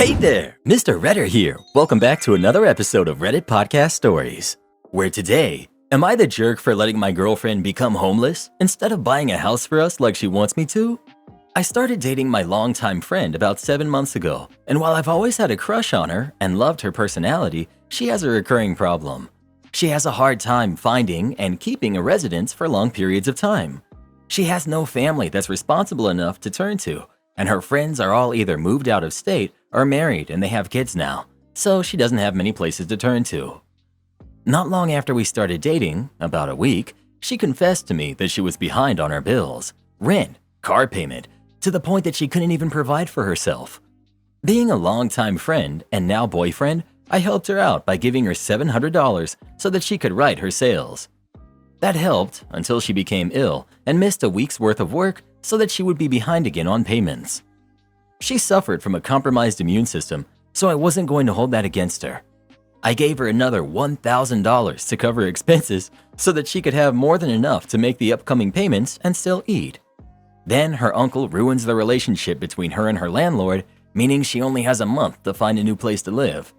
Hey there, Mr. Redder here. Welcome back to another episode of Reddit Podcast Stories. Where today, am I the jerk for letting my girlfriend become homeless instead of buying a house for us like she wants me to? I started dating my longtime friend about 7 months ago, and while I've always had a crush on her and loved her personality, she has a recurring problem. She has a hard time finding and keeping a residence for long periods of time. She has no family that's responsible enough to turn to, and her friends are all either moved out of state or married and they have kids now, so she doesn't have many places to turn to. Not long after we started dating, about a week, she confessed to me that she was behind on her bills, rent, car payment, to the point that she couldn't even provide for herself. Being a longtime friend and now boyfriend, I helped her out by giving her $700 so that she could write her sales. That helped until she became ill and missed a week's worth of work so that she would be behind again on payments. She suffered from a compromised immune system, so I wasn't going to hold that against her. I gave her another $1,000 to cover expenses so that she could have more than enough to make the upcoming payments and still eat. Then her uncle ruins the relationship between her and her landlord, meaning she only has a month to find a new place to live.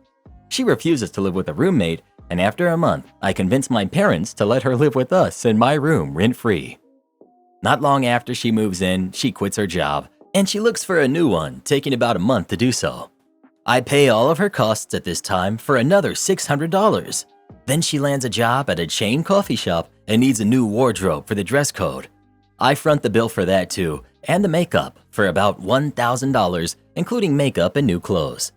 She refuses to live with a roommate, and after a month, I convinced my parents to let her live with us in my room rent-free. Not long after she moves in, she quits her job, and she looks for a new one, taking about a month to do so. I pay all of her costs at this time for another $600. Then she lands a job at a chain coffee shop and needs a new wardrobe for the dress code. I front the bill for that too, and the makeup for about $1,000, including makeup and new clothes.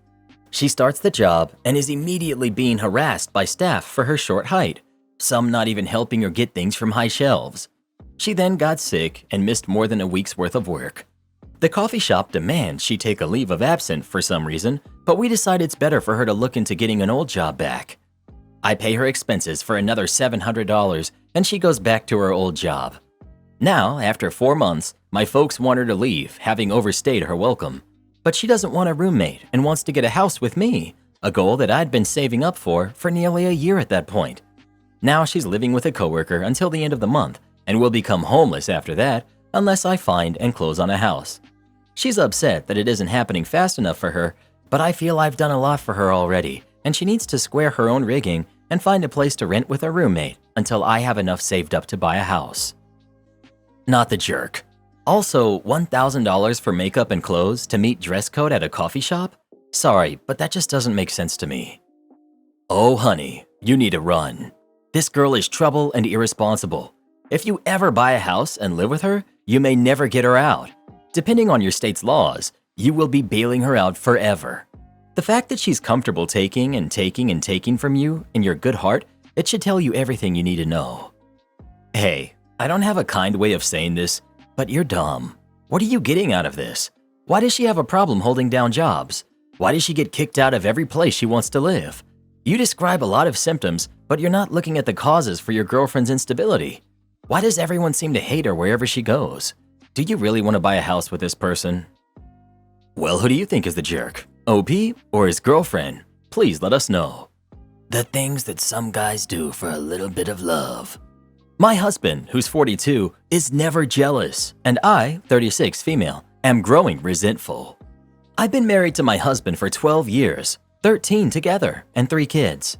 She starts the job and is immediately being harassed by staff for her short height, some not even helping her get things from high shelves. She then got sick and missed more than a week's worth of work. The coffee shop demands she take a leave of absence for some reason, but we decide it's better for her to look into getting an old job back. I pay her expenses for another $700 and she goes back to her old job. Now, after 4 months, my folks want her to leave, having overstayed her welcome. But she doesn't want a roommate and wants to get a house with me, a goal that I'd been saving up for nearly a year at that point. Now she's living with a coworker until the end of the month and will become homeless after that unless I find and close on a house. She's upset that it isn't happening fast enough for her, but I feel I've done a lot for her already, and she needs to square her own rigging and find a place to rent with a roommate until I have enough saved up to buy a house. Not the jerk. Also, $1,000 for makeup and clothes to meet dress code at a coffee shop? Sorry, but that just doesn't make sense to me. Oh honey, you need to run. This girl is trouble and irresponsible. If you ever buy a house and live with her, you may never get her out. Depending on your state's laws, you will be bailing her out forever. The fact that she's comfortable taking and taking and taking from you in your good heart, it should tell you everything you need to know. Hey, I don't have a kind way of saying this, but you're dumb. What are you getting out of this? Why does she have a problem holding down jobs? Why does she get kicked out of every place she wants to live? You describe a lot of symptoms, but you're not looking at the causes for your girlfriend's instability. Why does everyone seem to hate her wherever she goes? Do you really want to buy a house with this person? Well, who do you think is the jerk? OP or his girlfriend? Please let us know. The things that some guys do for a little bit of love. My husband, who's 42, is never jealous, and I, 36 female, am growing resentful. I've been married to my husband for 12 years, 13 together, and 3 kids.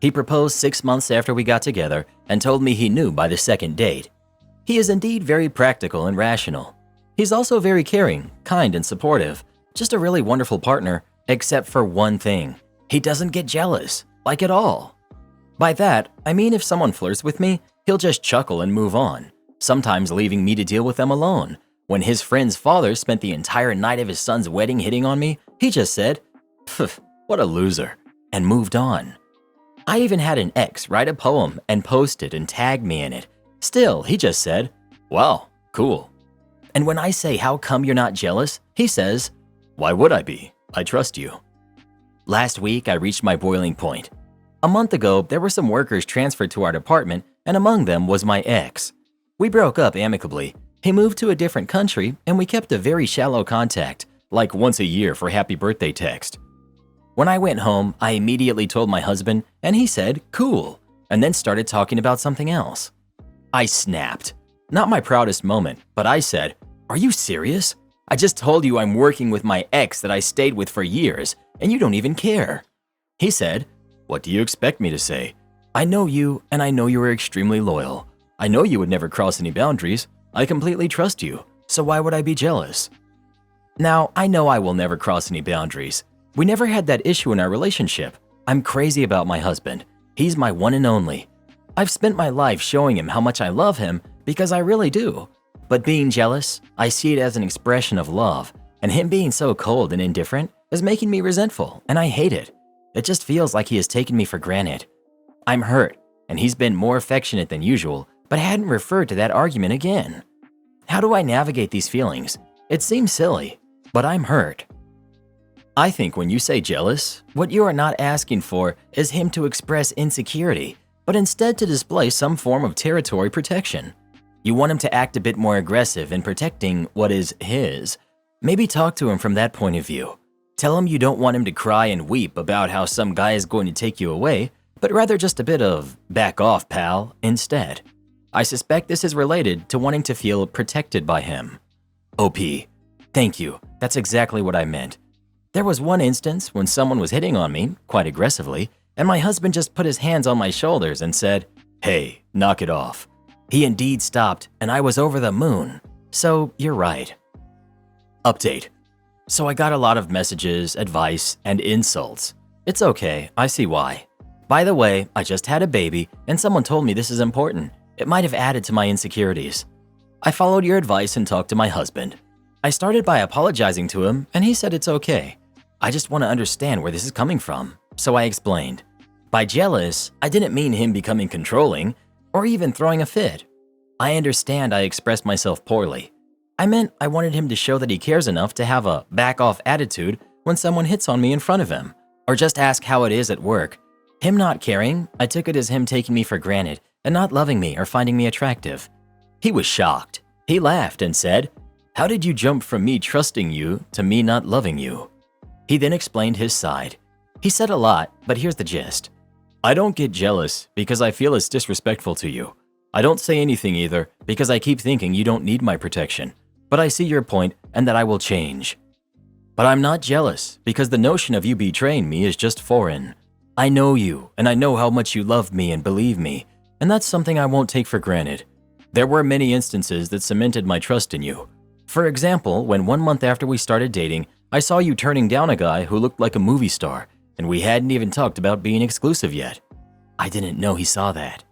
He proposed 6 months after we got together and told me he knew by the second date. He is indeed very practical and rational. He's also very caring, kind, and supportive, just a really wonderful partner, except for one thing. He doesn't get jealous, like at all. By that, I mean if someone flirts with me, he'll just chuckle and move on, sometimes leaving me to deal with them alone. When his friend's father spent the entire night of his son's wedding hitting on me, he just said, "Pff, what a loser," and moved on. I even had an ex write a poem and post it and tag me in it. Still, he just said, "Wow, cool." And when I say, "How come you're not jealous?" he says, "Why would I be? I trust you." Last week, I reached my boiling point. A month ago, there were some workers transferred to our department, and among them was my ex. We broke up amicably. He moved to a different country, and we kept a very shallow contact, like once a year for happy birthday text. When I went home, I immediately told my husband, and he said, "Cool," and then started talking about something else. I snapped. Not my proudest moment, but I said, "Are you serious? I just told you I'm working with my ex that I stayed with for years, and you don't even care." He said, "What do you expect me to say? I know you, and I know you are extremely loyal. I know you would never cross any boundaries. I completely trust you, so why would I be jealous?" Now, I know I will never cross any boundaries. We never had that issue in our relationship. I'm crazy about my husband. He's my one and only. I've spent my life showing him how much I love him because I really do. But being jealous, I see it as an expression of love, and him being so cold and indifferent is making me resentful, and I hate it. It just feels like he has taken me for granted. I'm hurt, and he's been more affectionate than usual, but hadn't referred to that argument again. How do I navigate these feelings? It seems silly, but I'm hurt. I think when you say jealous, what you are not asking for is him to express insecurity, but instead to display some form of territory protection. You want him to act a bit more aggressive in protecting what is his. Maybe talk to him from that point of view. Tell him you don't want him to cry and weep about how some guy is going to take you away, but rather just a bit of "back off, pal" instead. I suspect this is related to wanting to feel protected by him. OP. Thank you. That's exactly what I meant. There was one instance when someone was hitting on me, quite aggressively, and my husband just put his hands on my shoulders and said, "Hey, knock it off." He indeed stopped, and I was over the moon. So you're right. Update. So I got a lot of messages, advice, and insults. It's okay, I see why. By the way, I just had a baby, and someone told me this is important. It might have added to my insecurities. I followed your advice and talked to my husband. I started by apologizing to him, and he said it's okay. I just want to understand where this is coming from, so I explained. By jealous, I didn't mean him becoming controlling or even throwing a fit. I understand I expressed myself poorly. I meant I wanted him to show that he cares enough to have a back-off attitude when someone hits on me in front of him, or just ask how it is at work. Him not caring, I took it as him taking me for granted and not loving me or finding me attractive. He was shocked. He laughed and said, "How did you jump from me trusting you to me not loving you?" He then explained his side. He said a lot, but here's the gist. I don't get jealous because I feel it's disrespectful to you. I don't say anything either because I keep thinking you don't need my protection, but I see your point and that I will change. But I'm not jealous because the notion of you betraying me is just foreign. I know you, and I know how much you love me and believe me, and that's something I won't take for granted. There were many instances that cemented my trust in you. For example, when 1 month after we started dating, I saw you turning down a guy who looked like a movie star, and we hadn't even talked about being exclusive yet. I didn't know he saw that.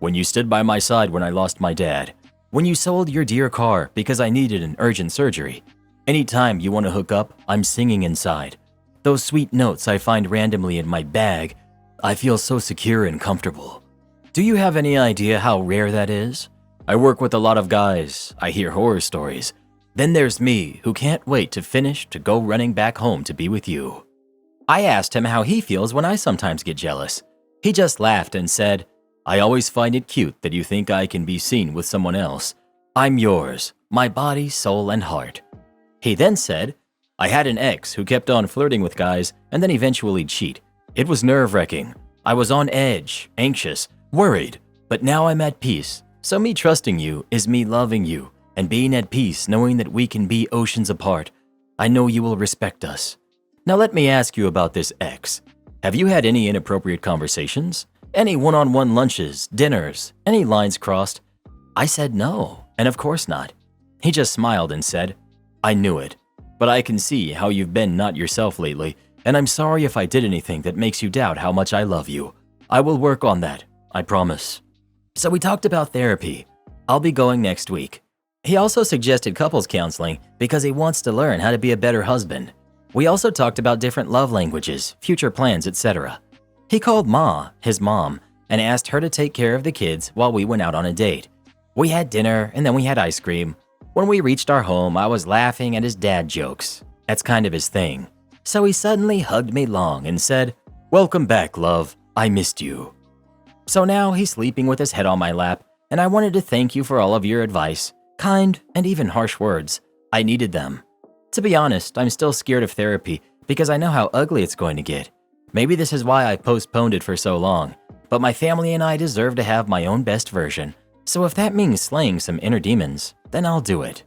When you stood by my side when I lost my dad. When you sold your dear car because I needed an urgent surgery. Anytime you want to hook up, I'm singing inside. Those sweet notes I find randomly in my bag, I feel so secure and comfortable. Do you have any idea how rare that is? I work with a lot of guys, I hear horror stories. Then there's me, who can't wait to finish to go running back home to be with you. I asked him how he feels when I sometimes get jealous. He just laughed and said, I always find it cute that you think I can be seen with someone else. I'm yours, my body, soul, and heart. He then said, I had an ex who kept on flirting with guys and then eventually cheat. It was nerve-wracking. I was on edge, anxious, worried, but now I'm at peace. So me trusting you is me loving you and being at peace knowing that we can be oceans apart. I know you will respect us. Now let me ask you about this ex. Have you had any inappropriate conversations? Any one-on-one lunches, dinners, any lines crossed? I said no, and of course not. He just smiled and said, I knew it, but I can see how you've been not yourself lately, and I'm sorry if I did anything that makes you doubt how much I love you. I will work on that, I promise. So we talked about therapy. I'll be going next week. He also suggested couples counseling because he wants to learn how to be a better husband. We also talked about different love languages, future plans, etc. He called Ma, his mom, and asked her to take care of the kids while we went out on a date. We had dinner and then we had ice cream. When we reached our home, I was laughing at his dad jokes. That's kind of his thing. So he suddenly hugged me long and said, Welcome back, love. I missed you. So now he's sleeping with his head on my lap, and I wanted to thank you for all of your advice, kind and even harsh words. I needed them. To be honest, I'm still scared of therapy because I know how ugly it's going to get. Maybe this is why I postponed it for so long, but my family and I deserve to have my own best version. So if that means slaying some inner demons, then I'll do it.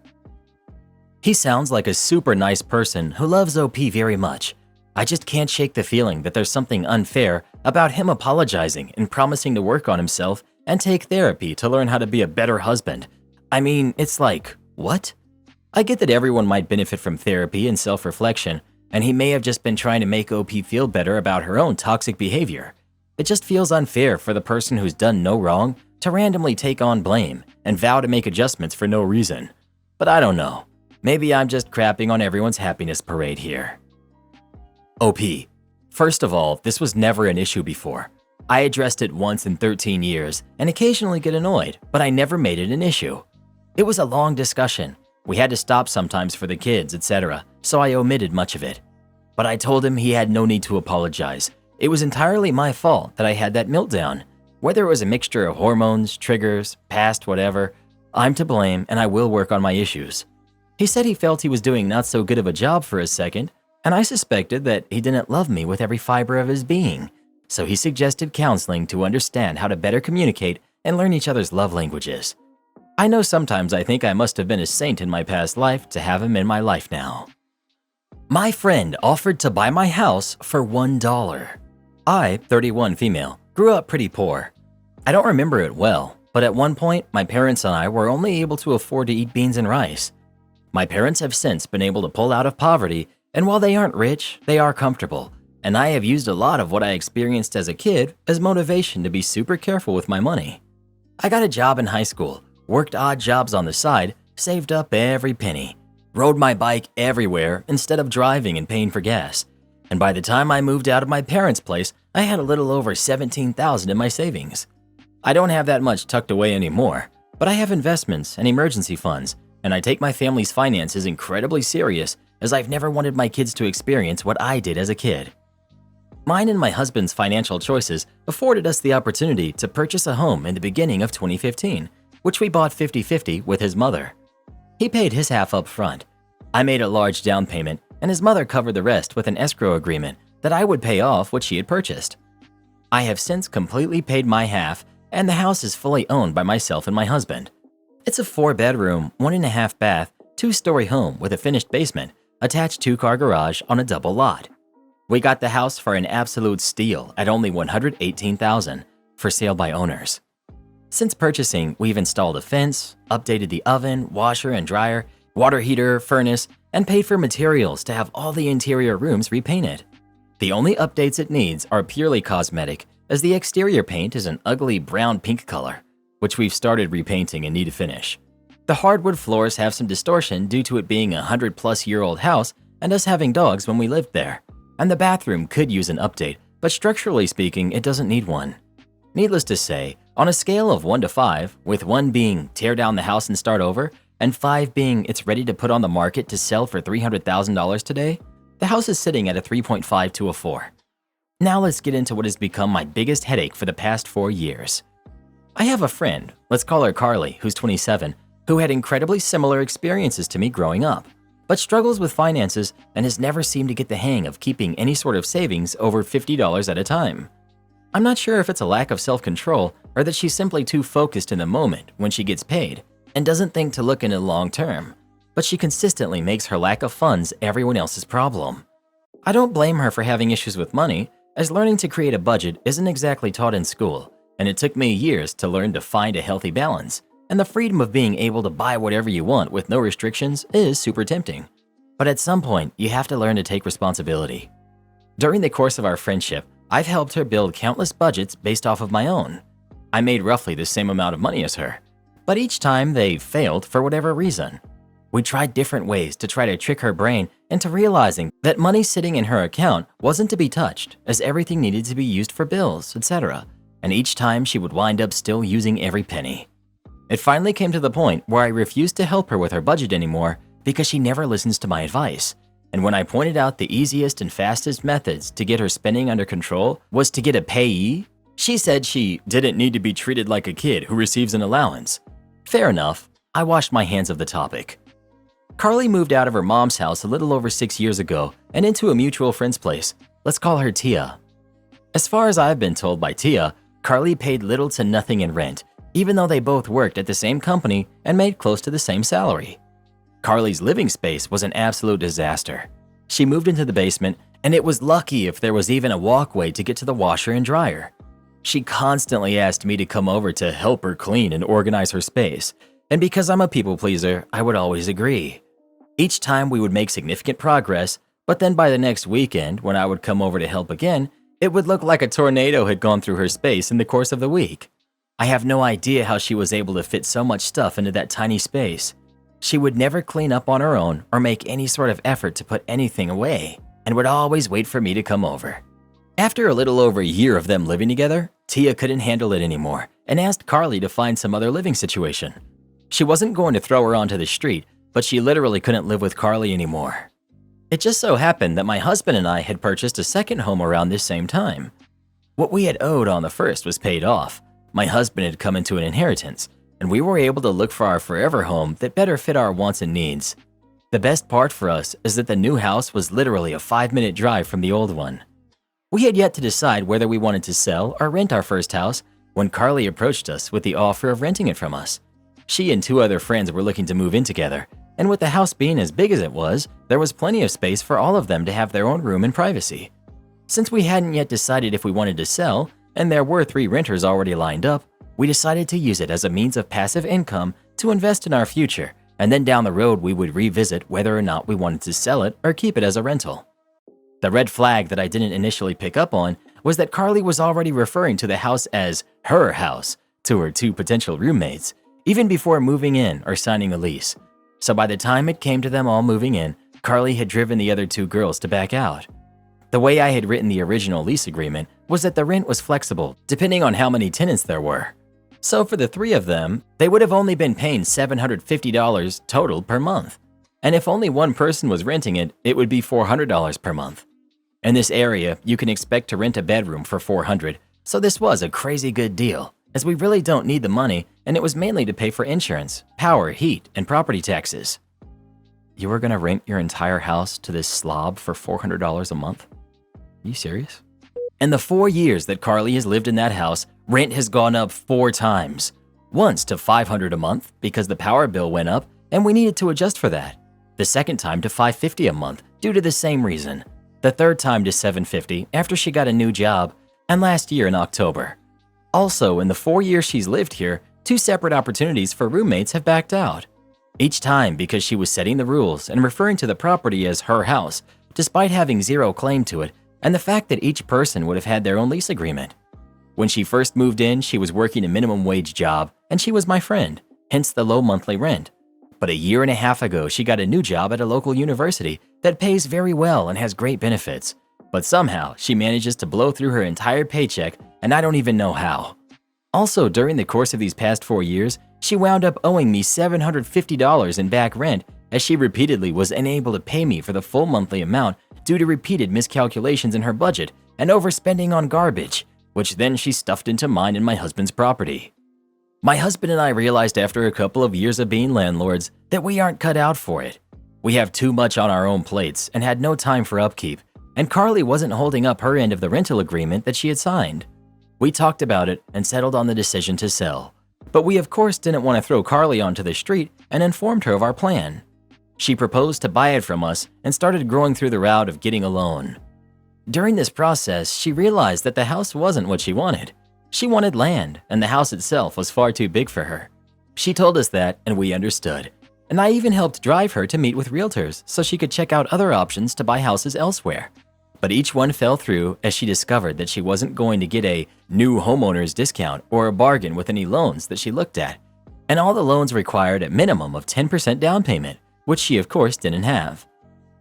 He sounds like a super nice person who loves OP very much. I just can't shake the feeling that there's something unfair about him apologizing and promising to work on himself and take therapy to learn how to be a better husband. I mean, it's like, what? I get that everyone might benefit from therapy and self-reflection, and he may have just been trying to make OP feel better about her own toxic behavior. It just feels unfair for the person who's done no wrong to randomly take on blame and vow to make adjustments for no reason. But I don't know. Maybe I'm just crapping on everyone's happiness parade here. OP. First of all, this was never an issue before. I addressed it once in 13 years and occasionally get annoyed, but I never made it an issue. It was a long discussion. We had to stop sometimes for the kids, etc., so I omitted much of it. But I told him he had no need to apologize. It was entirely my fault that I had that meltdown. Whether it was a mixture of hormones, triggers, past whatever, I'm to blame and I will work on my issues. He said he felt he was doing not so good of a job for a second, and I suspected that he didn't love me with every fiber of his being. So he suggested counseling to understand how to better communicate and learn each other's love languages. I know sometimes I think I must have been a saint in my past life to have him in my life now. My friend offered to buy my house for $1. I, 31 female, grew up pretty poor. I don't remember it well, but at one point my parents and I were only able to afford to eat beans and rice. My parents have since been able to pull out of poverty, and while they aren't rich, they are comfortable, and I have used a lot of what I experienced as a kid as motivation to be super careful with my money. I got a job in high school, worked odd jobs on the side, saved up every penny, rode my bike everywhere instead of driving and paying for gas, and by the time I moved out of my parents' place, I had a little over $17,000 in my savings. I don't have that much tucked away anymore, but I have investments and emergency funds, and I take my family's finances incredibly serious as I've never wanted my kids to experience what I did as a kid. Mine and my husband's financial choices afforded us the opportunity to purchase a home in the beginning of 2015, which we bought 50-50 with his mother. He paid his half up front. I made a large down payment, and his mother covered the rest with an escrow agreement that I would pay off what she had purchased. I have since completely paid my half, and the house is fully owned by myself and my husband. It's a 4-bedroom, 1.5 bath, 2-story home with a finished basement, attached 2-car garage on a double lot. We got the house for an absolute steal at only $118,000, for sale by owners. Since purchasing, we've installed a fence, updated the oven, washer and dryer, water heater, furnace, and paid for materials to have all the interior rooms repainted. The only updates it needs are purely cosmetic, as the exterior paint is an ugly brown-pink color, which we've started repainting and need to finish. The hardwood floors have some distortion due to it being a 100-plus-year-old house and us having dogs when we lived there, and the bathroom could use an update, but structurally speaking, it doesn't need one. Needless to say, on a scale of 1 to 5, with 1 being tear down the house and start over, and 5 being it's ready to put on the market to sell for $300,000 today, the house is sitting at a 3.5 to a 4. Now let's get into what has become my biggest headache for the past 4 years. I have a friend, let's call her Carly, who's 27, who had incredibly similar experiences to me growing up, but struggles with finances and has never seemed to get the hang of keeping any sort of savings over $50 at a time. I'm not sure if it's a lack of self-control or that she's simply too focused in the moment when she gets paid and doesn't think to look in the long term, but she consistently makes her lack of funds everyone else's problem. I don't blame her for having issues with money, as learning to create a budget isn't exactly taught in school, and it took me years to learn to find a healthy balance, and the freedom of being able to buy whatever you want with no restrictions is super tempting. But at some point, you have to learn to take responsibility. During the course of our friendship, I've helped her build countless budgets based off of my own. I made roughly the same amount of money as her, but each time they failed for whatever reason. We tried different ways to try to trick her brain into realizing that money sitting in her account wasn't to be touched, as everything needed to be used for bills, etc., and each time she would wind up still using every penny. It finally came to the point where I refused to help her with her budget anymore because she never listens to my advice. And when I pointed out the easiest and fastest methods to get her spending under control was to get a payee, she said she didn't need to be treated like a kid who receives an allowance. Fair enough, I washed my hands of the topic. Carly moved out of her mom's house a little over 6 years ago and into a mutual friend's place. Let's call her Tia. As far as I've been told by Tia, Carly paid little to nothing in rent, even though they both worked at the same company and made close to the same salary. Carly's living space was an absolute disaster. She moved into the basement, and it was lucky if there was even a walkway to get to the washer and dryer. She constantly asked me to come over to help her clean and organize her space, and because I'm a people pleaser, I would always agree. Each time we would make significant progress, but then by the next weekend, when I would come over to help again, it would look like a tornado had gone through her space in the course of the week. I have no idea how she was able to fit so much stuff into that tiny space. She would never clean up on her own or make any sort of effort to put anything away, and would always wait for me to come over. After a little over a year of them living together, Tia couldn't handle it anymore and asked Carly to find some other living situation. She wasn't going to throw her onto the street, but she literally couldn't live with Carly anymore. It just so happened that my husband and I had purchased a second home around this same time. What we had owed on the first was paid off. My husband had come into an inheritance, and we were able to look for our forever home that better fit our wants and needs. The best part for us is that the new house was literally a 5-minute drive from the old one. We had yet to decide whether we wanted to sell or rent our first house when Carly approached us with the offer of renting it from us. She and 2 other friends were looking to move in together, and with the house being as big as it was, there was plenty of space for all of them to have their own room and privacy. Since we hadn't yet decided if we wanted to sell, and there were 3 renters already lined up, we decided to use it as a means of passive income to invest in our future, and then down the road we would revisit whether or not we wanted to sell it or keep it as a rental. The red flag that I didn't initially pick up on was that Carly was already referring to the house as her house to her 2 potential roommates, even before moving in or signing a lease. So by the time it came to them all moving in, Carly had driven the other 2 girls to back out. The way I had written the original lease agreement was that the rent was flexible depending on how many tenants there were. So for the 3 of them, they would have only been paying $750 total per month. And if only one person was renting it, it would be $400 per month. In this area, you can expect to rent a bedroom for $400, so this was a crazy good deal, as we really don't need the money, and it was mainly to pay for insurance, power, heat, and property taxes. You were gonna rent your entire house to this slob for $400 a month? Are you serious? In the 4 years that Carly has lived in that house, rent has gone up 4 times. Once to $500 a month because the power bill went up and we needed to adjust for that. The second time to $550 a month due to the same reason. The third time to $750 after she got a new job, and last year in October. Also, in the 4 years she's lived here, 2 separate opportunities for roommates have backed out. Each time because she was setting the rules and referring to the property as her house, despite having 0 claim to it, and the fact that each person would have had their own lease agreement. When she first moved in, she was working a minimum wage job, and she was my friend, hence the low monthly rent. But a year and a half ago, she got a new job at a local university that pays very well and has great benefits. But somehow, she manages to blow through her entire paycheck, and I don't even know how. Also, during the course of these past 4 years, she wound up owing me $750 in back rent as she repeatedly was unable to pay me for the full monthly amount due to repeated miscalculations in her budget and overspending on garbage, which then she stuffed into mine and my husband's property. My husband and I realized after a couple of years of being landlords that we aren't cut out for it. We have too much on our own plates and had no time for upkeep, and Carly wasn't holding up her end of the rental agreement that she had signed. We talked about it and settled on the decision to sell, but we of course didn't want to throw Carly onto the street and informed her of our plan. She proposed to buy it from us and started going through the route of getting a loan. During this process, she realized that the house wasn't what she wanted. She wanted land, and the house itself was far too big for her. She told us that, and we understood. And I even helped drive her to meet with realtors so she could check out other options to buy houses elsewhere. But each one fell through as she discovered that she wasn't going to get a new homeowner's discount or a bargain with any loans that she looked at. And all the loans required a minimum of 10% down payment, which she of course didn't have.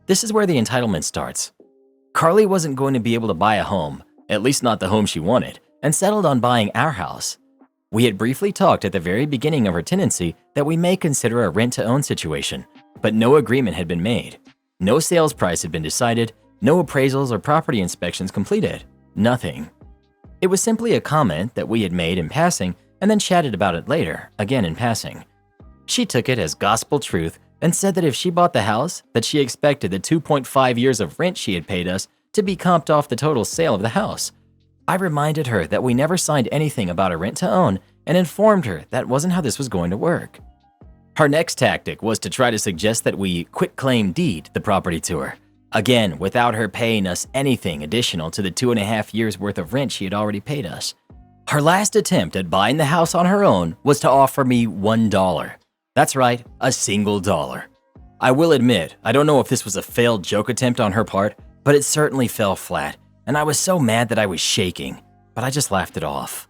This is where the entitlement starts. Carly wasn't going to be able to buy a home, at least not the home she wanted, and settled on buying our house. We had briefly talked at the very beginning of her tenancy that we may consider a rent-to-own situation, but no agreement had been made. No sales price had been decided, no appraisals or property inspections completed, nothing. It was simply a comment that we had made in passing and then chatted about it later, again in passing. She took it as gospel truth and said that if she bought the house, that she expected the 2.5 years of rent she had paid us to be comped off the total sale of the house. I reminded her that we never signed anything about a rent-to-own and informed her that wasn't how this was going to work. Her next tactic was to try to suggest that we quitclaim deed the property to her, again without her paying us anything additional to the 2.5 years worth of rent she had already paid us. Her last attempt at buying the house on her own was to offer me $1. That's right, a single dollar. I will admit, I don't know if this was a failed joke attempt on her part, but it certainly fell flat, and I was so mad that I was shaking, but I just laughed it off.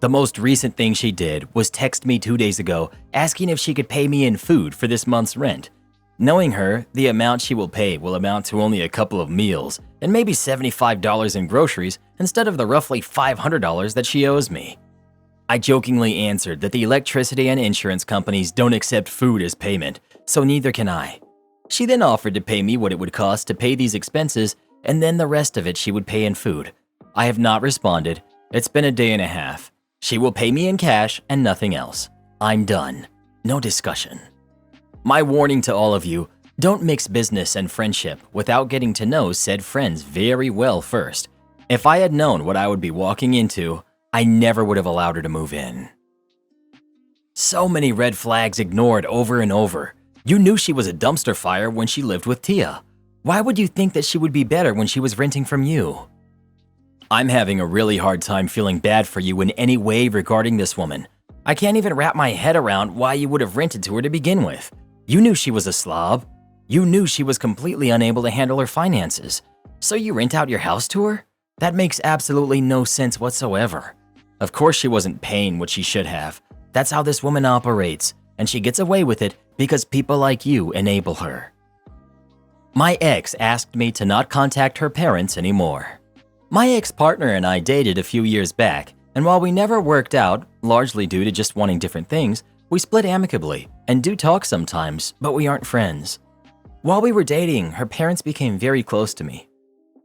The most recent thing she did was text me 2 days ago asking if she could pay me in food for this month's rent. Knowing her, the amount she will pay will amount to only a couple of meals and maybe $75 in groceries instead of the roughly $500 that she owes me. I jokingly answered that the electricity and insurance companies don't accept food as payment, so neither can I. She then offered to pay me what it would cost to pay these expenses, and then the rest of it she would pay in food. I have not responded. It's been a day and a half. She will pay me in cash and nothing else. I'm done. No discussion. My warning to all of you, don't mix business and friendship without getting to know said friends very well first. If I had known what I would be walking into, I never would have allowed her to move in. So many red flags ignored over and over. You knew she was a dumpster fire when she lived with Tia. Why would you think that she would be better when she was renting from you? I'm having a really hard time feeling bad for you in any way regarding this woman. I can't even wrap my head around why you would have rented to her to begin with. You knew she was a slob. You knew she was completely unable to handle her finances. So you rent out your house to her? That makes absolutely no sense whatsoever. Of course she wasn't paying what she should have. That's how this woman operates, and she gets away with it because people like you enable her. My ex asked me to not contact her parents anymore. My ex-partner and I dated a few years back, and while we never worked out, largely due to just wanting different things, we split amicably and do talk sometimes, but we aren't friends. While we were dating, her parents became very close to me.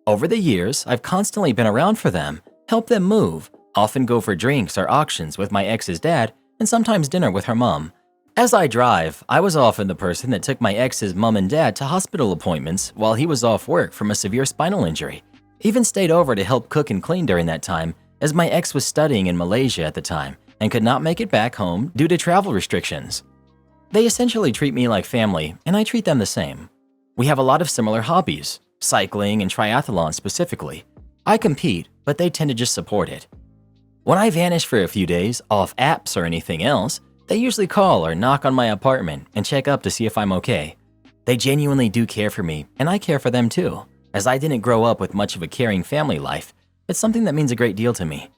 Over the years, I've constantly been around for them, helped them move, often go for drinks or auctions with my ex's dad, and sometimes dinner with her mom. As I drive, I was often the person that took my ex's mom and dad to hospital appointments while he was off work from a severe spinal injury. Even stayed over to help cook and clean during that time, as my ex was studying in Malaysia at the time and could not make it back home due to travel restrictions. They essentially treat me like family, and I treat them the same. We have a lot of similar hobbies, cycling and triathlon specifically. I compete, but they tend to just support it. When I vanish for a few days, off apps or anything else, they usually call or knock on my apartment and check up to see if I'm okay. They genuinely do care for me, and I care for them too. As I didn't grow up with much of a caring family life, it's something that means a great deal to me.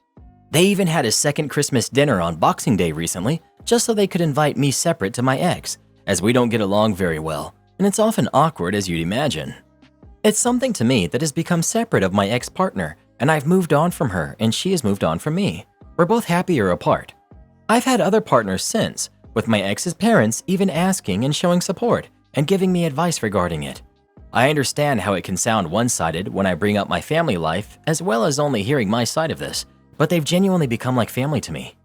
They even had a second Christmas dinner on Boxing Day recently, just so they could invite me separate to my ex, as we don't get along very well, and it's often awkward as you'd imagine. It's something to me that has become separate of my ex-partner, and I've moved on from her and she has moved on from me. We're both happier apart. I've had other partners since, with my ex's parents even asking and showing support and giving me advice regarding it. I understand how it can sound one-sided when I bring up my family life as well as only hearing my side of this, but they've genuinely become like family to me.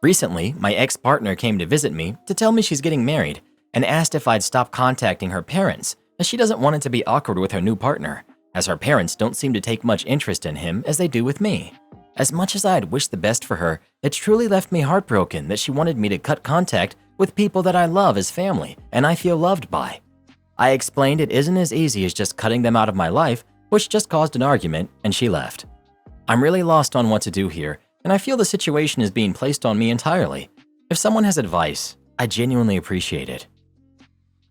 Recently, my ex-partner came to visit me to tell me she's getting married and asked if I'd stop contacting her parents as she doesn't want it to be awkward with her new partner, as her parents don't seem to take much interest in him as they do with me. As much as I'd wished the best for her, it truly left me heartbroken that she wanted me to cut contact with people that I love as family and I feel loved by. I explained it isn't as easy as just cutting them out of my life, which just caused an argument, and she left. I'm really lost on what to do here, and I feel the situation is being placed on me entirely. If someone has advice, I genuinely appreciate it.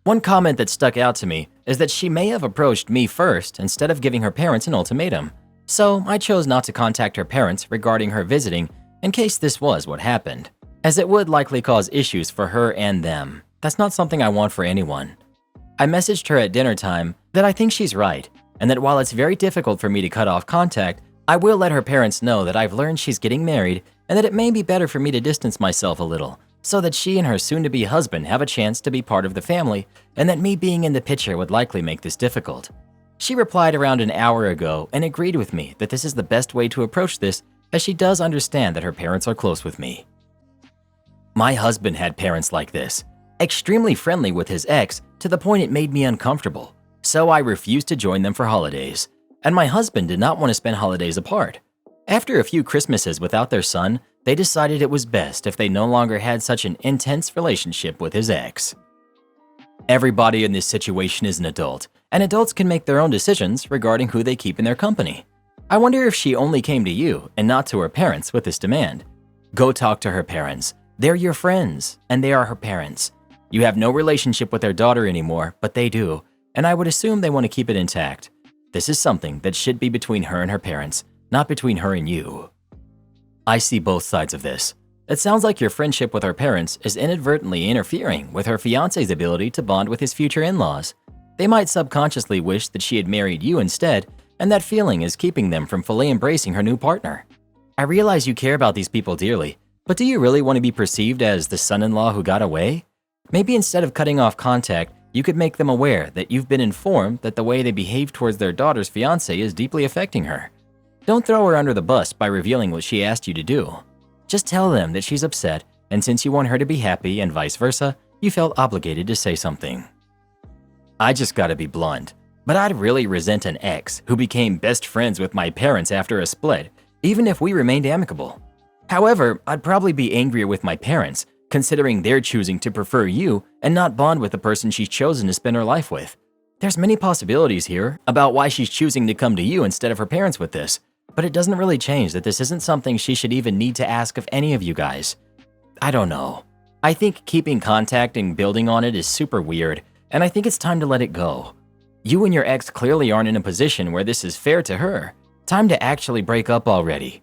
One comment that stuck out to me is that she may have approached me first instead of giving her parents an ultimatum. So I chose not to contact her parents regarding her visiting in case this was what happened, as it would likely cause issues for her and them. That's not something I want for anyone. I messaged her at dinner time that I think she's right, and that while it's very difficult for me to cut off contact, I will let her parents know that I've learned she's getting married and that it may be better for me to distance myself a little, so that she and her soon-to-be husband have a chance to be part of the family, and that me being in the picture would likely make this difficult. She replied around an hour ago and agreed with me that this is the best way to approach this, as she does understand that her parents are close with me. My husband had parents like this, extremely friendly with his ex to the point it made me uncomfortable, so I refused to join them for holidays, and my husband did not want to spend holidays apart. After a few Christmases without their son, they decided it was best if they no longer had such an intense relationship with his ex. Everybody in this situation is an adult, and adults can make their own decisions regarding who they keep in their company. I wonder if she only came to you and not to her parents with this demand. Go talk to her parents. They're your friends, and they are her parents. You have no relationship with their daughter anymore, but they do, and I would assume they want to keep it intact. This is something that should be between her and her parents, not between her and you. I see both sides of this. It sounds like your friendship with her parents is inadvertently interfering with her fiancé's ability to bond with his future in-laws. They might subconsciously wish that she had married you instead, and that feeling is keeping them from fully embracing her new partner. I realize you care about these people dearly, but do you really want to be perceived as the son-in-law who got away? Maybe instead of cutting off contact, you could make them aware that you've been informed that the way they behave towards their daughter's fiancé is deeply affecting her. Don't throw her under the bus by revealing what she asked you to do. Just tell them that she's upset, and since you want her to be happy and vice versa, you felt obligated to say something. I just gotta be blunt, but I'd really resent an ex who became best friends with my parents after a split, even if we remained amicable. However, I'd probably be angrier with my parents, considering they're choosing to prefer you and not bond with the person she's chosen to spend her life with. There's many possibilities here about why she's choosing to come to you instead of her parents with this, but it doesn't really change that this isn't something she should even need to ask of any of you guys. I don't know. I think keeping contact and building on it is super weird, and I think it's time to let it go. You and your ex clearly aren't in a position where this is fair to her. Time to actually break up already.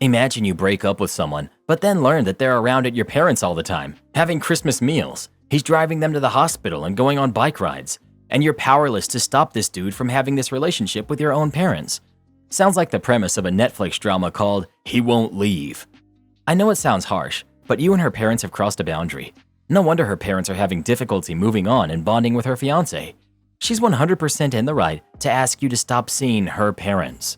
Imagine you break up with someone, but then learn that they're around at your parents all the time, having Christmas meals. He's driving them to the hospital and going on bike rides, and you're powerless to stop this dude from having this relationship with your own parents. Sounds like the premise of a Netflix drama called He Won't Leave. I know it sounds harsh, but you and her parents have crossed a boundary. No wonder her parents are having difficulty moving on and bonding with her fiancé. She's 100% in the right to ask you to stop seeing her parents.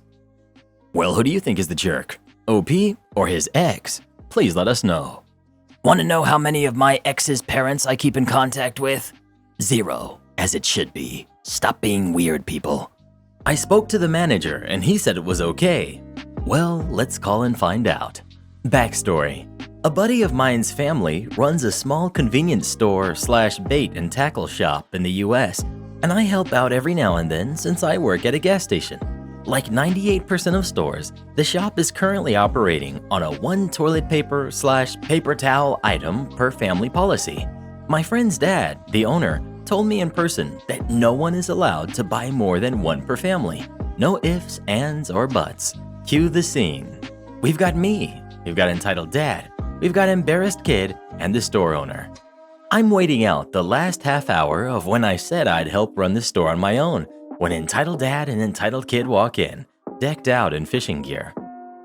Well, who do you think is the jerk? OP or his ex? Please let us know. Want to know how many of my ex's parents I keep in contact with? 0, as it should be. Stop being weird, people. I spoke to the manager and he said it was okay. Well, let's call and find out. Backstory. A buddy of mine's family runs a small convenience store / bait and tackle shop in the US, and I help out every now and then since I work at a gas station. Like 98% of stores, the shop is currently operating on a 1 toilet paper / paper towel item per family policy. My friend's dad, the owner, told me in person that no one is allowed to buy more than 1 per family. No ifs, ands, or buts. Cue the scene. We've got me, we've got entitled dad, we've got embarrassed kid, and the store owner. I'm waiting out the last half hour of when I said I'd help run the store on my own, when entitled dad and entitled kid walk in, decked out in fishing gear.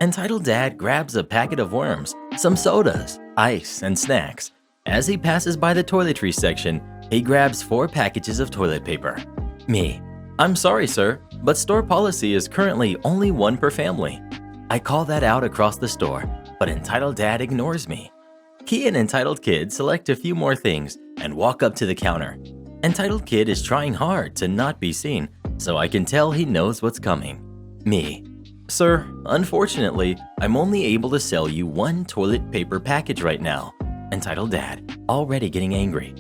Entitled dad grabs a packet of worms, some sodas, ice, and snacks. As he passes by the toiletries section, he grabs 4 packages of toilet paper. Me. I'm sorry, sir, but store policy is currently only 1 per family. I call that out across the store, but entitled dad ignores me. He and entitled kid select a few more things and walk up to the counter. Entitled kid is trying hard to not be seen, so I can tell he knows what's coming. Me. Sir, unfortunately, I'm only able to sell you 1 toilet paper package right now. Entitled dad, already getting angry.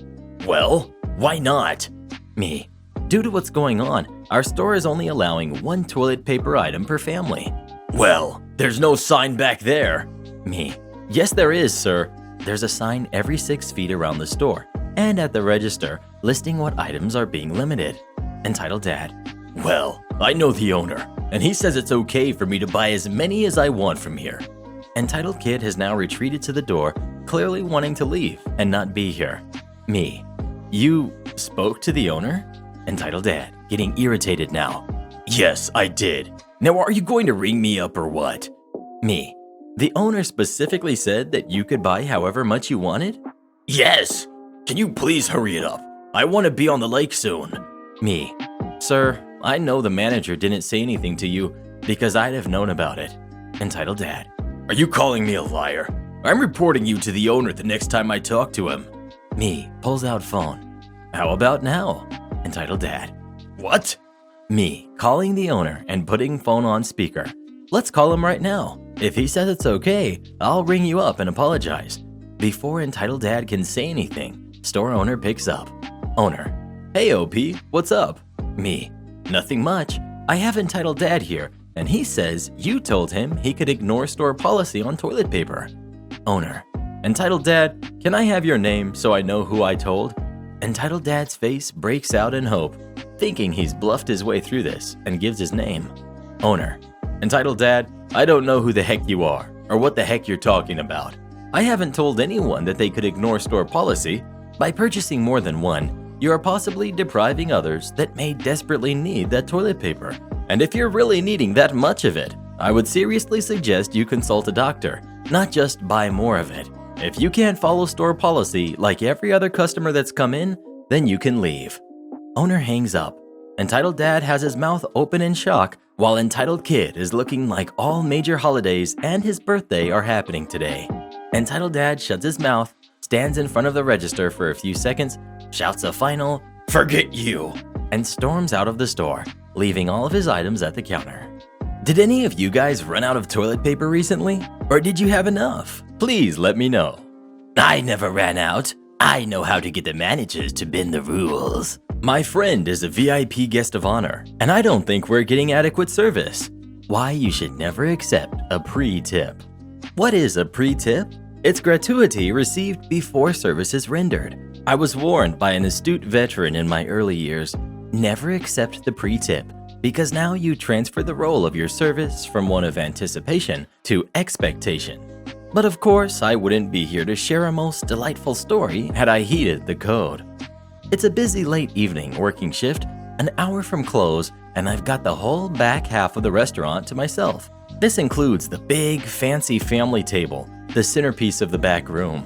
Well, why not? Me. Due to what's going on, our store is only allowing 1 toilet paper item per family. Well, there's no sign back there. Me. Yes, there is, sir. There's a sign every 6 feet around the store and at the register listing what items are being limited. Entitled dad. Well, I know the owner, and he says it's okay for me to buy as many as I want from here. Entitled kid has now retreated to the door, clearly wanting to leave and not be here. Me. You spoke to the owner? Entitled dad, getting irritated now. Yes, I did. Now are you going to ring me up or what? Me. The owner specifically said that you could buy however much you wanted? Yes. Can you please hurry it up? I want to be on the lake soon. Me. Sir, I know the manager didn't say anything to you because I'd have known about it. Entitled dad. Are you calling me a liar? I'm reporting you to the owner the next time I talk to him. Me. Pulls out phone. How about now? Entitled dad. What? Me. Calling the owner and putting phone on speaker. Let's call him right now. If he says it's okay, I'll ring you up and apologize. Before Entitled Dad can say anything, store owner picks up. Owner: Hey OP, what's up? Me: Nothing much. I have Entitled Dad here, and he says you told him he could ignore store policy on toilet paper. Owner: Entitled Dad, can I have your name so I know who I told? Entitled Dad's face breaks out in hope, thinking he's bluffed his way through this, and gives his name. Owner: Entitled Dad, I don't know who the heck you are, or what the heck you're talking about. I haven't told anyone that they could ignore store policy. By purchasing more than one, you are possibly depriving others that may desperately need that toilet paper. And if you're really needing that much of it, I would seriously suggest you consult a doctor, not just buy more of it. If you can't follow store policy like every other customer that's come in, then you can leave. Owner hangs up. Entitled Dad has his mouth open in shock, while Entitled Kid is looking like all major holidays and his birthday are happening today. Entitled Dad shuts his mouth, stands in front of the register for a few seconds, shouts a final, "Forget you," and storms out of the store, leaving all of his items at the counter. Did any of you guys run out of toilet paper recently? Or did you have enough? Please let me know. I never ran out. I know how to get the managers to bend the rules. My friend is a VIP guest of honor, and I don't think we're getting adequate service. Why you should never accept a pre-tip. What is a pre-tip? It's gratuity received before service is rendered. I was warned by an astute veteran in my early years, never accept the pre-tip, because now you transfer the role of your service from one of anticipation to expectation. But of course, I wouldn't be here to share a most delightful story had I heeded the code. It's a busy late evening working shift, an hour from close, and I've got the whole back half of the restaurant to myself. This includes the big, fancy family table, the centerpiece of the back room.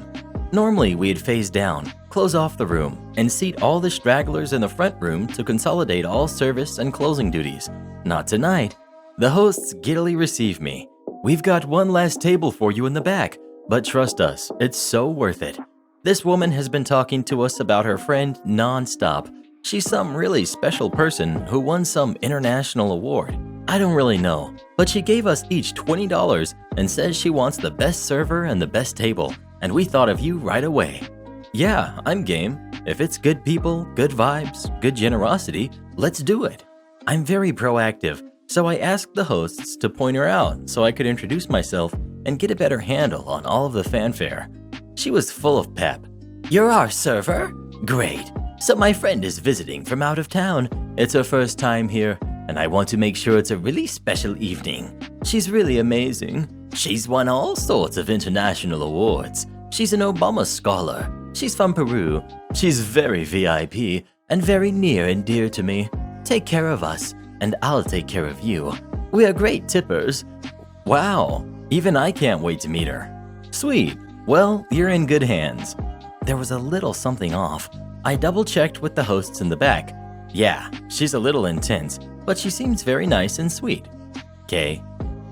Normally, we'd phase down, close off the room, and seat all the stragglers in the front room to consolidate all service and closing duties. Not tonight. The hosts giddily receive me. We've got one last table for you in the back, but trust us, it's so worth it. This woman has been talking to us about her friend non-stop. She's some really special person who won some international award. I don't really know, but she gave us each $20 and says she wants the best server and the best table, and we thought of you right away. Yeah, I'm game. If it's good people, good vibes, good generosity, let's do it. I'm very proactive, so I asked the hosts to point her out so I could introduce myself and get a better handle on all of the fanfare. She was full of pep. You're our server? Great. So my friend is visiting from out of town. It's her first time here, and I want to make sure it's a really special evening. She's really amazing. She's won all sorts of international awards. She's an Obama scholar. She's from Peru. She's very VIP and very near and dear to me. Take care of us, and I'll take care of you. We are great tippers. Wow, even I can't wait to meet her. Sweet. Well, you're in good hands. There was a little something off. I double-checked with the hosts in the back. Yeah, she's a little intense, but she seems very nice and sweet. Okay.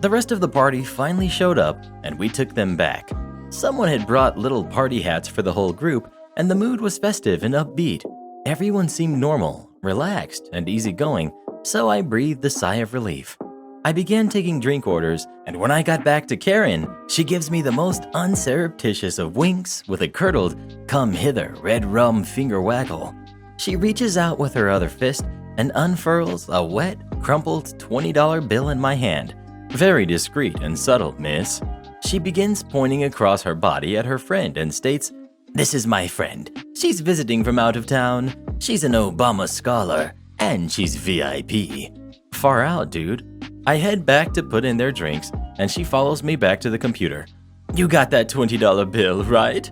The rest of the party finally showed up, and we took them back. Someone had brought little party hats for the whole group, and the mood was festive and upbeat. Everyone seemed normal, relaxed, and easygoing, so I breathed a sigh of relief. I began taking drink orders, and when I got back to Karen, she gives me the most unsurreptitious of winks with a curdled, "Come hither, red rum finger waggle." She reaches out with her other fist and unfurls a wet, crumpled $20 bill in my hand. Very discreet and subtle, miss. She begins pointing across her body at her friend and states, "This is my friend. She's visiting from out of town. She's an Obama scholar, and she's VIP." Far out, dude. I head back to put in their drinks, and she follows me back to the computer. "You got that $20 bill, right?"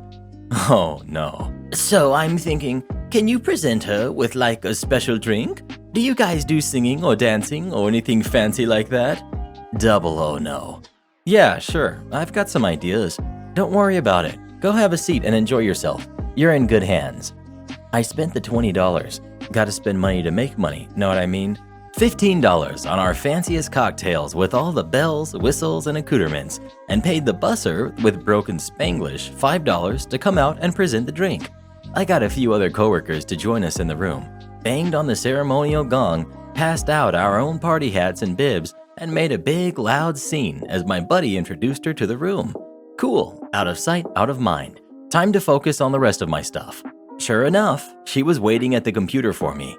Oh, no. "So I'm thinking, can you present her with like a special drink? Do you guys do singing or dancing or anything fancy like that?" Double oh no. "Yeah, sure. I've got some ideas. Don't worry about it. Go have a seat and enjoy yourself. You're in good hands." I spent the $20. Gotta spend money to make money, know what I mean? $15 on our fanciest cocktails with all the bells, whistles, and accoutrements, and paid the busser with broken Spanglish $5 to come out and present the drink. I got a few other coworkers to join us in the room, banged on the ceremonial gong, passed out our own party hats and bibs, and made a big loud scene as my buddy introduced her to the room. Cool, out of sight, out of mind. Time to focus on the rest of my stuff. Sure enough, she was waiting at the computer for me.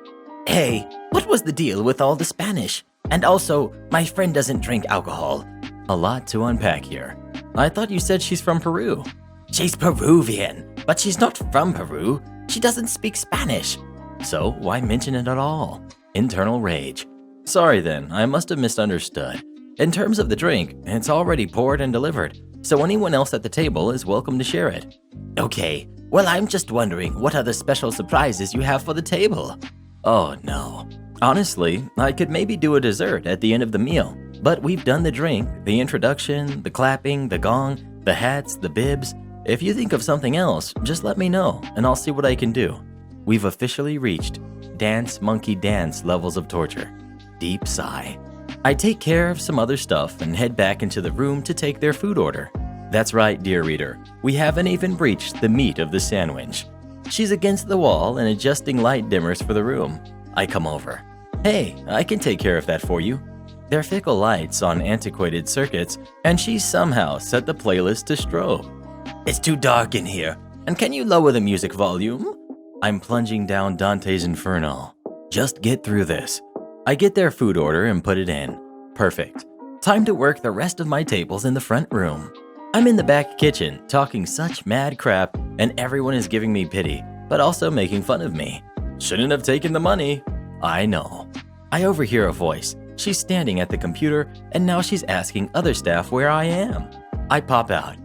Hey, what was the deal with all the Spanish? And also, my friend doesn't drink alcohol. A lot to unpack here. I thought you said she's from Peru. She's Peruvian, but she's not from Peru. She doesn't speak Spanish. So why mention it at all? Internal rage. Sorry then, I must have misunderstood. In terms of the drink, it's already poured and delivered, so anyone else at the table is welcome to share it. Okay, well I'm just wondering what other special surprises you have for the table. Oh no. Honestly, I could maybe do a dessert at the end of the meal, but we've done the drink, the introduction, the clapping, the gong, the hats, the bibs. If you think of something else, just let me know and I'll see what I can do. We've officially reached dance monkey dance levels of torture. Deep sigh. I take care of some other stuff and head back into the room to take their food order. That's right, dear reader, we haven't even breached the meat of the sandwich. She's against the wall and adjusting light dimmers for the room. I come over. Hey, I can take care of that for you. They're fickle lights on antiquated circuits, and she's somehow set the playlist to strobe. It's too dark in here, and can you lower the music volume? I'm plunging down Dante's Inferno. Just get through this. I get their food order and put it in. Perfect. Time to work the rest of my tables in the front room. I'm in the back kitchen, talking such mad crap, and everyone is giving me pity, but also making fun of me. Shouldn't have taken the money. I know. I overhear a voice. She's standing at the computer, and now she's asking other staff where I am. I pop out.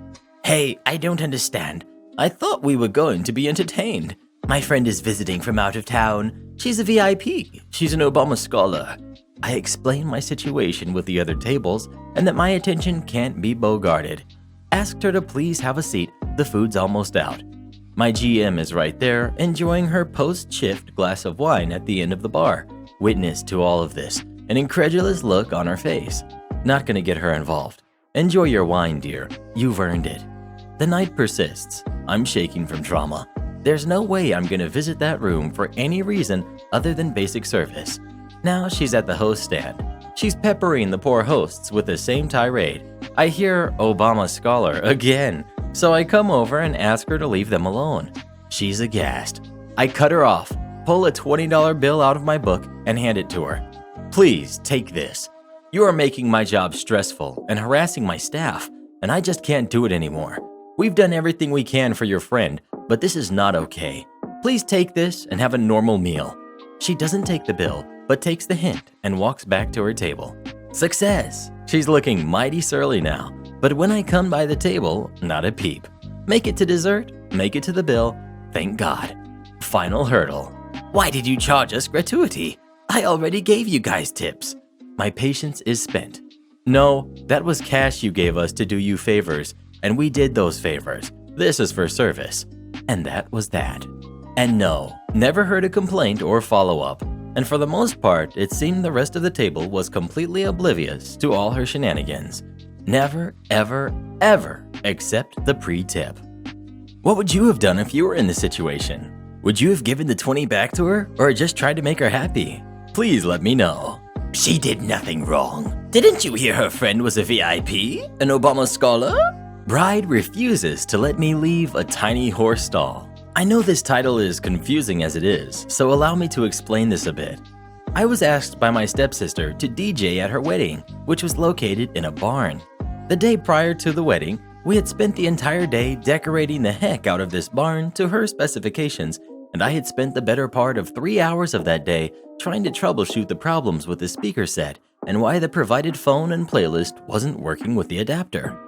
Hey, I don't understand. I thought we were going to be entertained. My friend is visiting from out of town. She's a VIP. She's an Obama scholar. I explain my situation with the other tables and that my attention can't be bogarted. Asked her to please have a seat. The food's almost out. My GM is right there, enjoying her post-shift glass of wine at the end of the bar. Witness to all of this, an incredulous look on her face. Not gonna get her involved. Enjoy your wine, dear. You've earned it. The night persists. I'm shaking from trauma. There's no way I'm gonna visit that room for any reason other than basic service. Now she's at the host stand. She's peppering the poor hosts with the same tirade. I hear Obama scholar again, so I come over and ask her to leave them alone. She's aghast. I cut her off, pull a $20 bill out of my book, and hand it to her. Please take this. You are making my job stressful and harassing my staff, and I just can't do it anymore. We've done everything we can for your friend, but this is not okay. Please take this and have a normal meal. She doesn't take the bill, but takes the hint and walks back to her table. Success! She's looking mighty surly now, but when I come by the table, not a peep. Make it to dessert, make it to the bill, thank God. Final hurdle. Why did you charge us gratuity? I already gave you guys tips. My patience is spent. No, that was cash you gave us to do you favors, and we did those favors. This is for service. And that was that. And no, never heard a complaint or follow-up. And for the most part, it seemed the rest of the table was completely oblivious to all her shenanigans. Never, ever, ever accept the pre-tip. What would you have done if you were in this situation? Would you have given the 20 back to her, or just tried to make her happy? Please let me know. She did nothing wrong. Didn't you hear her friend was a VIP? An Obama scholar? Bride refuses to let me leave a tiny horse stall. I know this title is confusing as it is, so allow me to explain this a bit. I was asked by my stepsister to DJ at her wedding, which was located in a barn. The day prior to the wedding, we had spent the entire day decorating the heck out of this barn to her specifications, and I had spent the better part of 3 hours of that day trying to troubleshoot the problems with the speaker set and why the provided phone and playlist wasn't working with the adapter.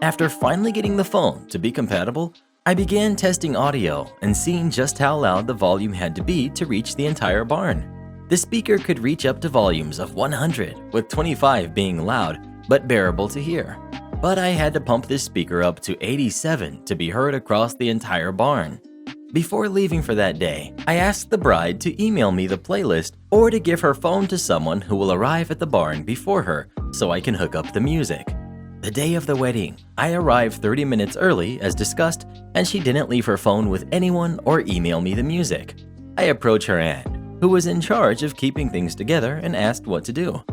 After finally getting the phone to be compatible, I began testing audio and seeing just how loud the volume had to be to reach the entire barn. The speaker could reach up to volumes of 100, with 25 being loud but bearable to hear. But I had to pump this speaker up to 87 to be heard across the entire barn. Before leaving for that day, I asked the bride to email me the playlist or to give her phone to someone who will arrive at the barn before her so I can hook up the music. The day of the wedding, I arrived 30 minutes early as discussed, and she didn't leave her phone with anyone or email me the music. I approached her aunt, who was in charge of keeping things together, and asked what to do.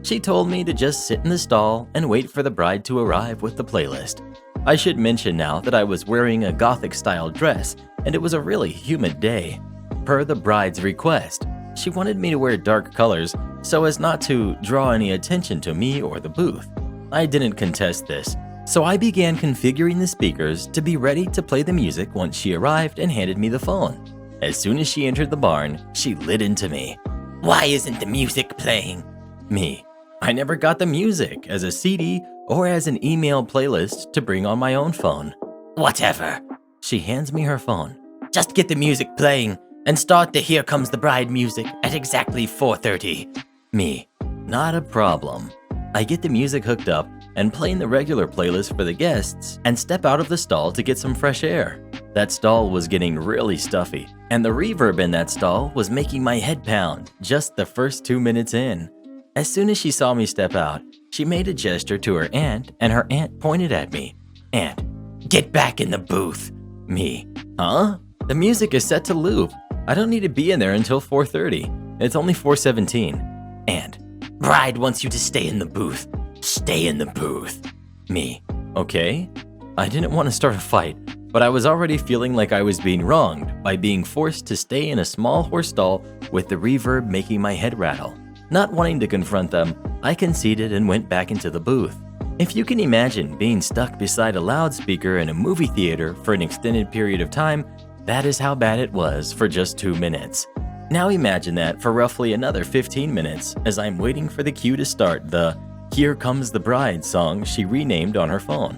She told me to just sit in the stall and wait for the bride to arrive with the playlist. I should mention now that I was wearing a gothic-style dress and it was a really humid day. Per the bride's request, she wanted me to wear dark colors so as not to draw any attention to me or the booth. I didn't contest this, so I began configuring the speakers to be ready to play the music once she arrived and handed me the phone. As soon as she entered the barn, she lit into me. "Why isn't the music playing?" Me. I never got the music as a CD or as an email playlist to bring on my own phone. "Whatever." She hands me her phone. "Just get the music playing and start the Here Comes the Bride music at exactly 4:30. Me. Not a problem. I get the music hooked up and playing the regular playlist for the guests and step out of the stall to get some fresh air. That stall was getting really stuffy, and the reverb in that stall was making my head pound just the first 2 minutes in. As soon as she saw me step out, she made a gesture to her aunt, and her aunt pointed at me. "Aunt, get back in the booth." Me. Huh? The music is set to loop. I don't need to be in there until 4:30. It's only 4:17. Aunt, bride wants you to stay in the booth. Stay in the booth. Me. Okay. I didn't want to start a fight, but I was already feeling like I was being wronged by being forced to stay in a small horse stall with the reverb making my head rattle. Not wanting to confront them, I conceded and went back into the booth. If you can imagine being stuck beside a loudspeaker in a movie theater for an extended period of time, that is how bad it was for just 2 minutes. Now imagine that for roughly another 15 minutes as I'm waiting for the cue to start the Here Comes the Bride song she renamed on her phone.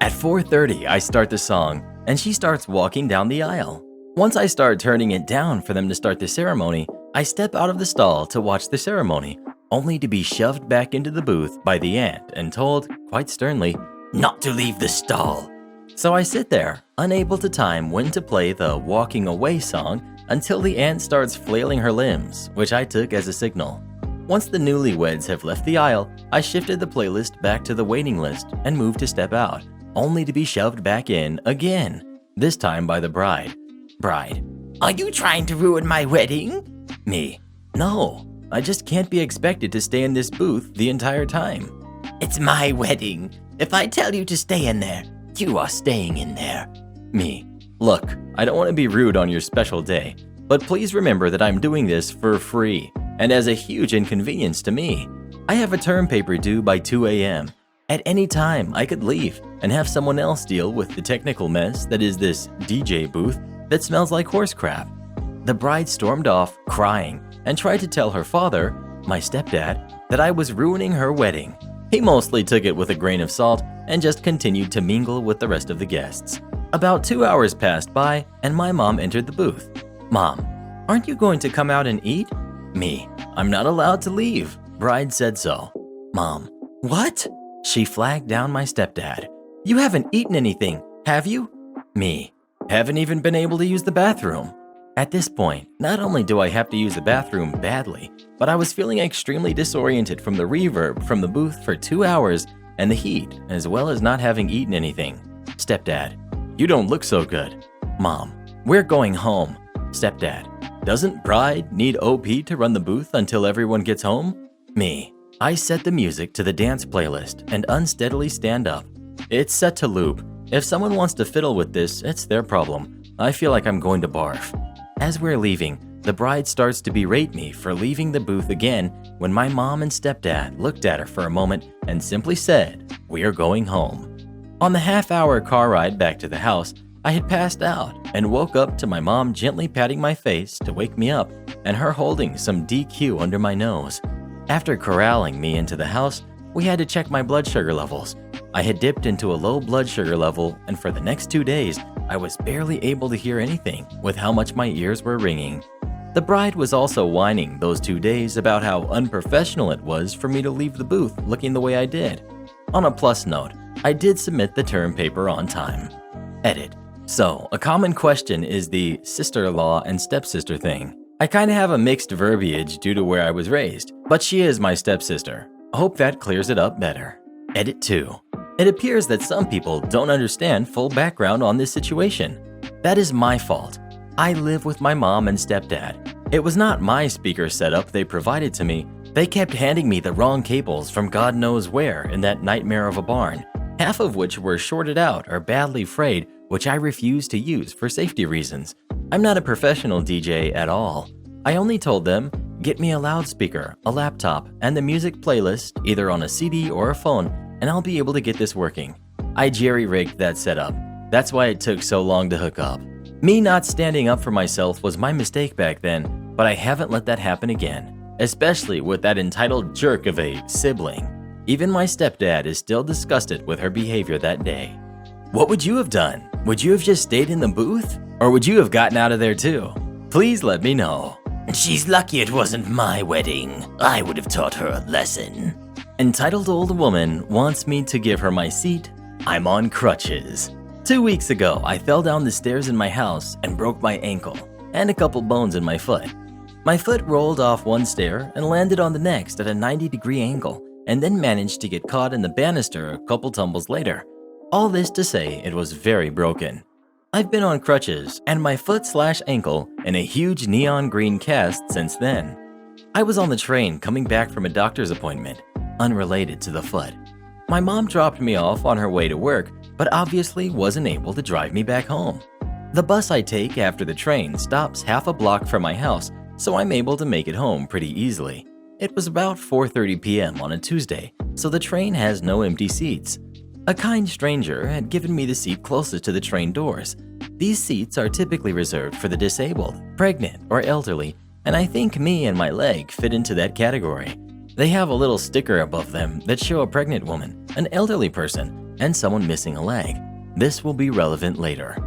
At 4:30, I start the song, and she starts walking down the aisle. Once I start turning it down for them to start the ceremony, I step out of the stall to watch the ceremony, only to be shoved back into the booth by the aunt and told, quite sternly, not to leave the stall. So I sit there, unable to time when to play the Walking Away song until the aunt starts flailing her limbs, which I took as a signal. Once the newlyweds have left the aisle, I shifted the playlist back to the waiting list and moved to step out, only to be shoved back in again, this time by the bride. Bride, are you trying to ruin my wedding? Me, no, I just can't be expected to stay in this booth the entire time. It's my wedding. If I tell you to stay in there, you are staying in there. Me, look, I don't want to be rude on your special day, but please remember that I'm doing this for free and as a huge inconvenience to me. I have a term paper due by 2 a.m. At any time, I could leave and have someone else deal with the technical mess that is this DJ booth that smells like horse crap. The bride stormed off, crying, and tried to tell her father, my stepdad, that I was ruining her wedding. He mostly took it with a grain of salt and just continued to mingle with the rest of the guests. About 2 hours passed by, and my mom entered the booth. Mom, aren't you going to come out and eat? Me, I'm not allowed to leave. Bride said so. Mom, what? She flagged down my stepdad. You haven't eaten anything, have you? Me, haven't even been able to use the bathroom. At this point, not only do I have to use the bathroom badly, but I was feeling extremely disoriented from the reverb from the booth for 2 hours and the heat, as well as not having eaten anything. Stepdad, you don't look so good. Mom, we're going home. Stepdad, doesn't bride need OP to run the booth until everyone gets home? Me, I set the music to the dance playlist and unsteadily stand up. It's set to loop. If someone wants to fiddle with this, it's their problem. I feel like I'm going to barf. As we're leaving, the bride starts to berate me for leaving the booth again when my mom and stepdad looked at her for a moment and simply said, "We're going home." On the half-hour car ride back to the house, I had passed out and woke up to my mom gently patting my face to wake me up and her holding some DQ under my nose. After corralling me into the house, we had to check my blood sugar levels. I had dipped into a low blood sugar level, and for the next 2 days, I was barely able to hear anything with how much my ears were ringing. The bride was also whining those 2 days about how unprofessional it was for me to leave the booth looking the way I did. On a plus note, I did submit the term paper on time. Edit. So, a common question is the sister-in-law and stepsister thing. I kinda have a mixed verbiage due to where I was raised, but she is my stepsister. I hope that clears it up better. Edit 2. It appears that some people don't understand full background on this situation. That is my fault. I live with my mom and stepdad. It was not my speaker setup they provided to me, They kept handing me the wrong cables from God knows where in that nightmare of a barn, half of which were shorted out or badly frayed, which I refused to use for safety reasons. I'm not a professional DJ at all. I only told them, get me a loudspeaker, a laptop, and the music playlist either on a CD or a phone, and I'll be able to get this working. I jerry-rigged that setup. That's why it took so long to hook up. Me not standing up for myself was my mistake back then, but I haven't let that happen again, especially with that entitled jerk of a sibling. Even my stepdad is still disgusted with her behavior that day. What would you have done? Would you have just stayed in the booth? Or would you have gotten out of there too? Please let me know. She's lucky it wasn't my wedding. I would have taught her a lesson. Entitled old woman wants me to give her my seat. I'm on crutches. 2 weeks ago, I fell down the stairs in my house and broke my ankle and a couple bones in my foot. My foot rolled off one stair and landed on the next at a 90-degree angle, and then managed to get caught in the banister a couple tumbles later. All this to say it was very broken. I've been on crutches and my foot/ankle in a huge neon green cast since then. I was on the train coming back from a doctor's appointment, unrelated to the foot. My mom dropped me off on her way to work, but obviously wasn't able to drive me back home. The bus I take after the train stops half a block from my house, so I'm able to make it home pretty easily. It was about 4:30 p.m. on a Tuesday, so the train has no empty seats. A kind stranger had given me the seat closest to the train doors. These seats are typically reserved for the disabled, pregnant, or elderly, and I think me and my leg fit into that category. They have a little sticker above them that show a pregnant woman, an elderly person, and someone missing a leg. This will be relevant later.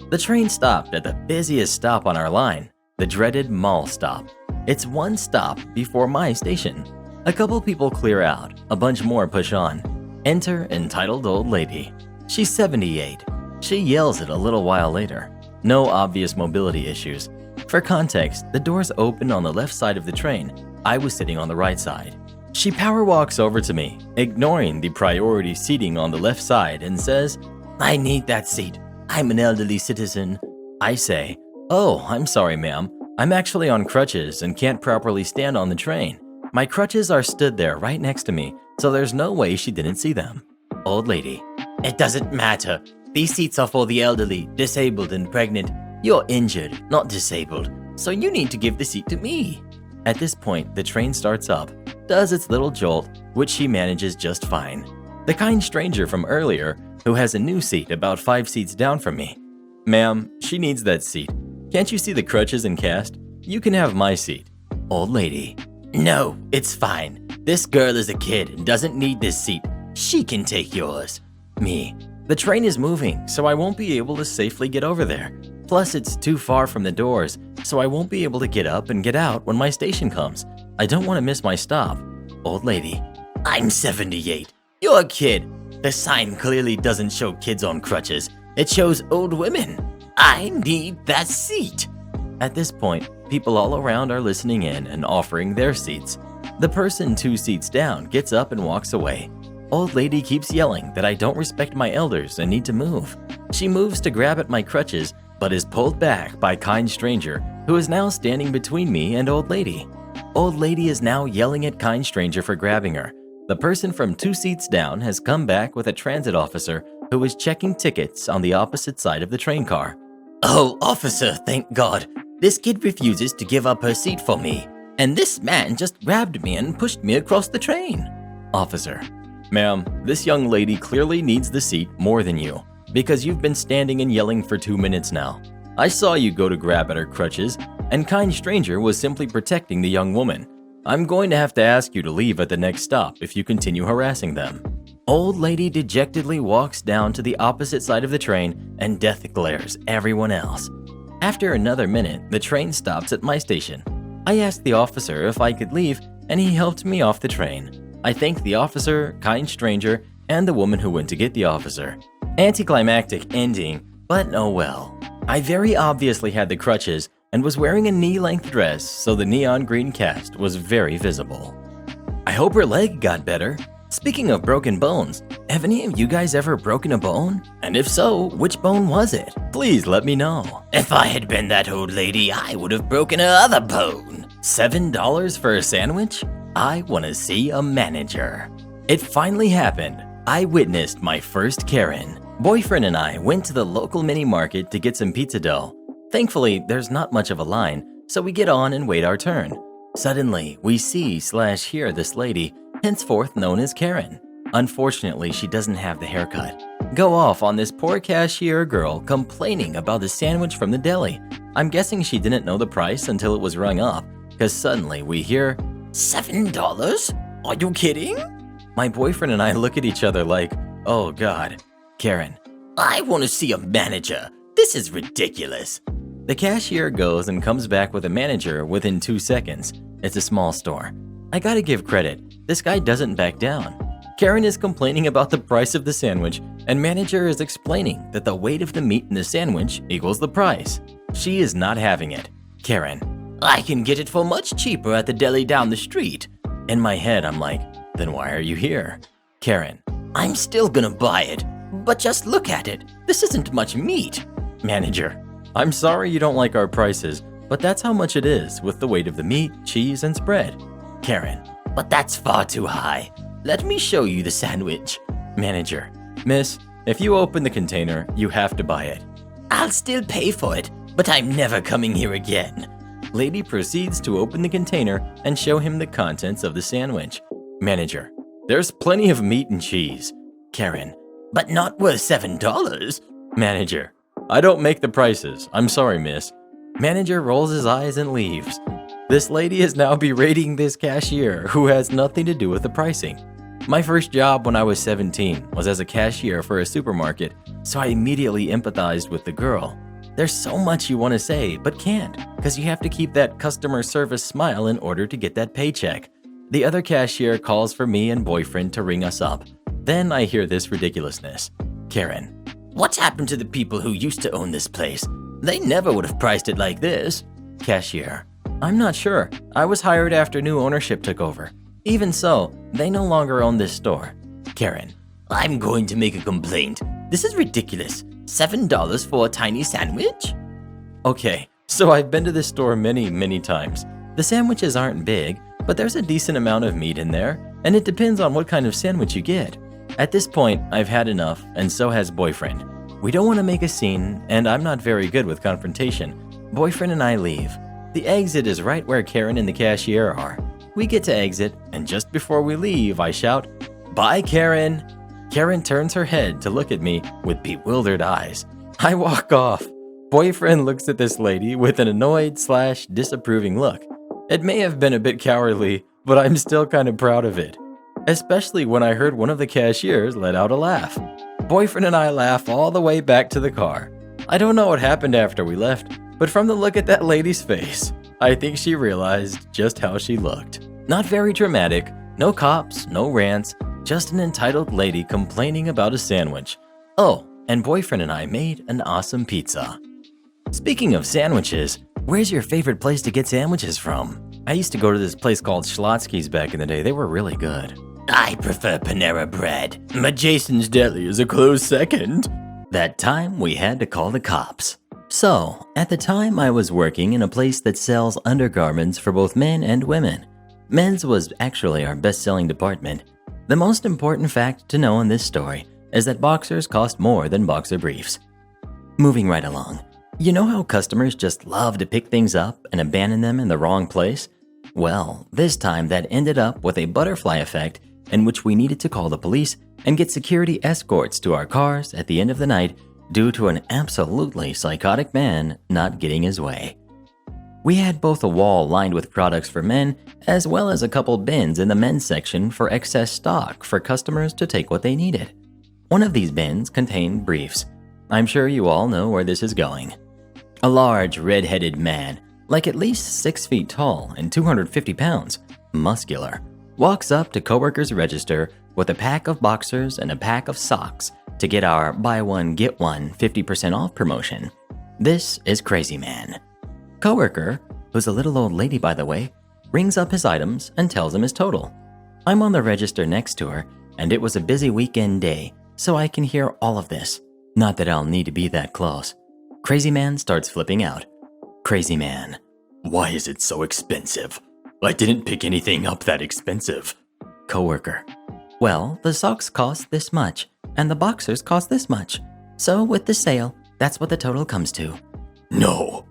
The train stopped at the busiest stop on our line, the dreaded mall stop. It's one stop before my station. A couple people clear out, a bunch more push on. Enter entitled old lady. She's 78. She yells it a little while later. No obvious mobility issues. For context, the doors open on the left side of the train. I was sitting on the right side. She power walks over to me, ignoring the priority seating on the left side, and says, "I need that seat. I'm an elderly citizen." I say, "Oh, I'm sorry, ma'am. I'm actually on crutches and can't properly stand on the train. My crutches are stood there right next to me, so there's no way she didn't see them." Old lady, It doesn't matter. These seats are for the elderly, disabled, and pregnant. You're injured, not disabled, so you need to give the seat to me. At this point, the train starts up, does its little jolt, which she manages just fine. The kind stranger from earlier, who has a new seat about 5 seats down from me. "Ma'am, she needs that seat. Can't you see the crutches and cast? You can have my seat." Old lady, No, it's fine. This girl is a kid and doesn't need this seat. She can take yours. me, "The train is moving, so I won't be able to safely get over there. Plus, it's too far from the doors, so I won't be able to get up and get out when my station comes. I don't want to miss my stop." Old lady, I'm 78. You're a kid. The sign clearly doesn't show kids on crutches. It shows old women. I need that seat. At this point, people all around are listening in and offering their seats. The person 2 seats down gets up and walks away. Old lady keeps yelling that I don't respect my elders and need to move. She moves to grab at my crutches, but is pulled back by kind stranger, who is now standing between me and old lady. Old lady is now yelling at kind stranger for grabbing her. The person from 2 seats down has come back with a transit officer who is checking tickets on the opposite side of the train car. Oh, officer, thank God. This kid refuses to give up her seat for me. And this man just grabbed me and pushed me across the train. Officer, "Ma'am, this young lady clearly needs the seat more than you, because you've been standing and yelling for 2 minutes now. I saw you go to grab at her crutches, and kind stranger was simply protecting the young woman. I'm going to have to ask you to leave at the next stop if you continue harassing them." Old lady dejectedly walks down to the opposite side of the train and death glares everyone else. After another minute, the train stops at my station. I asked the officer if I could leave, and he helped me off the train. I thank the officer, kind stranger, and the woman who went to get the officer. Anticlimactic ending, but oh well. I very obviously had the crutches and was wearing a knee-length dress, so the neon green cast was very visible. I hope her leg got better. Speaking of broken bones, have any of you guys ever broken a bone? And if so, which bone was it? Please let me know. If I had been that old lady, I would have broken her other bone. $7 for a sandwich? I want to see a manager. It finally happened. I witnessed my first Karen. Boyfriend and I went to the local mini market to get some pizza dough. Thankfully, there's not much of a line, so we get on and wait our turn. Suddenly, we see/hear this lady, henceforth known as Karen. Unfortunately, she doesn't have the haircut. Go off on this poor cashier girl complaining about the sandwich from the deli. I'm guessing she didn't know the price until it was rung up, because suddenly we hear, $7? Are you kidding? My boyfriend and I look at each other like, oh God. Karen, I want to see a manager. This is ridiculous. the cashier goes and comes back with a manager within 2 seconds. It's a small store. I gotta give credit. This guy doesn't back down. Karen is complaining about the price of the sandwich, and manager is explaining that the weight of the meat in the sandwich equals the price. She is not having it. Karen, I can get it for much cheaper at the deli down the street. in my head, I'm like, then why are you here? Karen, I'm still gonna buy it, but just look at it. This isn't much meat. manager, I'm sorry you don't like our prices, but that's how much it is with the weight of the meat, cheese, and spread. Karen, But that's far too high. Let me show you the sandwich. manager, miss, if you open the container, you have to buy it. I'll still pay for it, but I'm never coming here again. Lady proceeds to open the container and show him the contents of the sandwich. Manager, there's plenty of meat and cheese. Karen, But not worth $7. manager, I don't make the prices. I'm sorry, miss. Manager rolls his eyes and leaves. This lady is now berating this cashier who has nothing to do with the pricing. My first job when I was 17 was as a cashier for a supermarket, so I immediately empathized with the girl. There's so much you want to say, but can't, because you have to keep that customer service smile in order to get that paycheck. The other cashier calls for me and boyfriend to ring us up. Then I hear this ridiculousness. Karen, What's happened to the people who used to own this place? They never would have priced it like this. cashier, I'm not sure. I was hired after new ownership took over. Even so, they no longer own this store. Karen, I'm going to make a complaint. This is ridiculous. $7 for a tiny sandwich? okay, so I've been to this store many times. The sandwiches aren't big, but there's a decent amount of meat in there, and it depends on what kind of sandwich you get. At this point, I've had enough, and so has boyfriend. We don't want to make a scene, and I'm not very good with confrontation. Boyfriend and I leave. The exit is right where Karen and the cashier are. We get to exit, and just before we leave, I shout, "Bye, Karen!" Karen turns her head to look at me with bewildered eyes. I walk off. Boyfriend looks at this lady with an annoyed/disapproving look. It may have been a bit cowardly, but I'm still kind of proud of it. Especially when I heard one of the cashiers let out a laugh. Boyfriend and I laugh all the way back to the car. I don't know what happened after we left, but from the look at that lady's face, I think she realized just how she looked. Not very dramatic, no cops, no rants, just an entitled lady complaining about a sandwich. Oh, and boyfriend and I made an awesome pizza. Speaking of sandwiches, where's your favorite place to get sandwiches from? I used to go to this place called Schlotsky's back in the day. They were really good. I prefer Panera Bread. But Jason's Deli is a close second. That time we had to call the cops. So, at the time I was working in a place that sells undergarments for both men and women. Men's was actually our best-selling department. The most important fact to know in this story is that boxers cost more than boxer briefs. Moving right along. You know how customers just love to pick things up and abandon them in the wrong place? Well, this time that ended up with a butterfly effect in which we needed to call the police and get security escorts to our cars at the end of the night due to an absolutely psychotic man not getting his way. We had both a wall lined with products for men as well as a couple bins in the men's section for excess stock for customers to take what they needed. One of these bins contained briefs. I'm sure you all know where this is going. A large red-headed man, like at least 6 feet tall and 250 pounds, muscular, walks up to coworker's register with a pack of boxers and a pack of socks to get our buy one get one 50% off promotion. This is Crazy Man. Coworker, who's a little old lady by the way, rings up his items and tells him his total. I'm on the register next to her, and it was a busy weekend day, so I can hear all of this. Not that I'll need to be that close. Crazy Man starts flipping out. Crazy Man, Why is it so expensive? I didn't pick anything up that expensive. Coworker. Well, the socks cost this much, and the boxers cost this much. So with the sale, that's what the total comes to. No,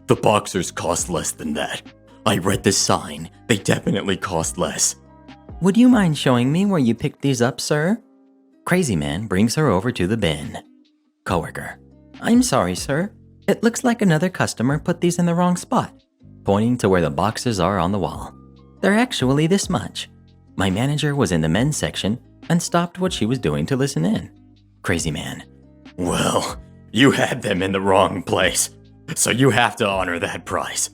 the boxers cost less than that. I read the sign. They definitely cost less. Would you mind showing me where you picked these up, sir? Crazy man brings her over to the bin. Coworker. I'm sorry, sir. It looks like another customer put these in the wrong spot, pointing to where the boxes are on the wall. They're actually this much. My manager was in the men's section and stopped what she was doing to listen in. Crazy man. Well, you had them in the wrong place, so you have to honor that price.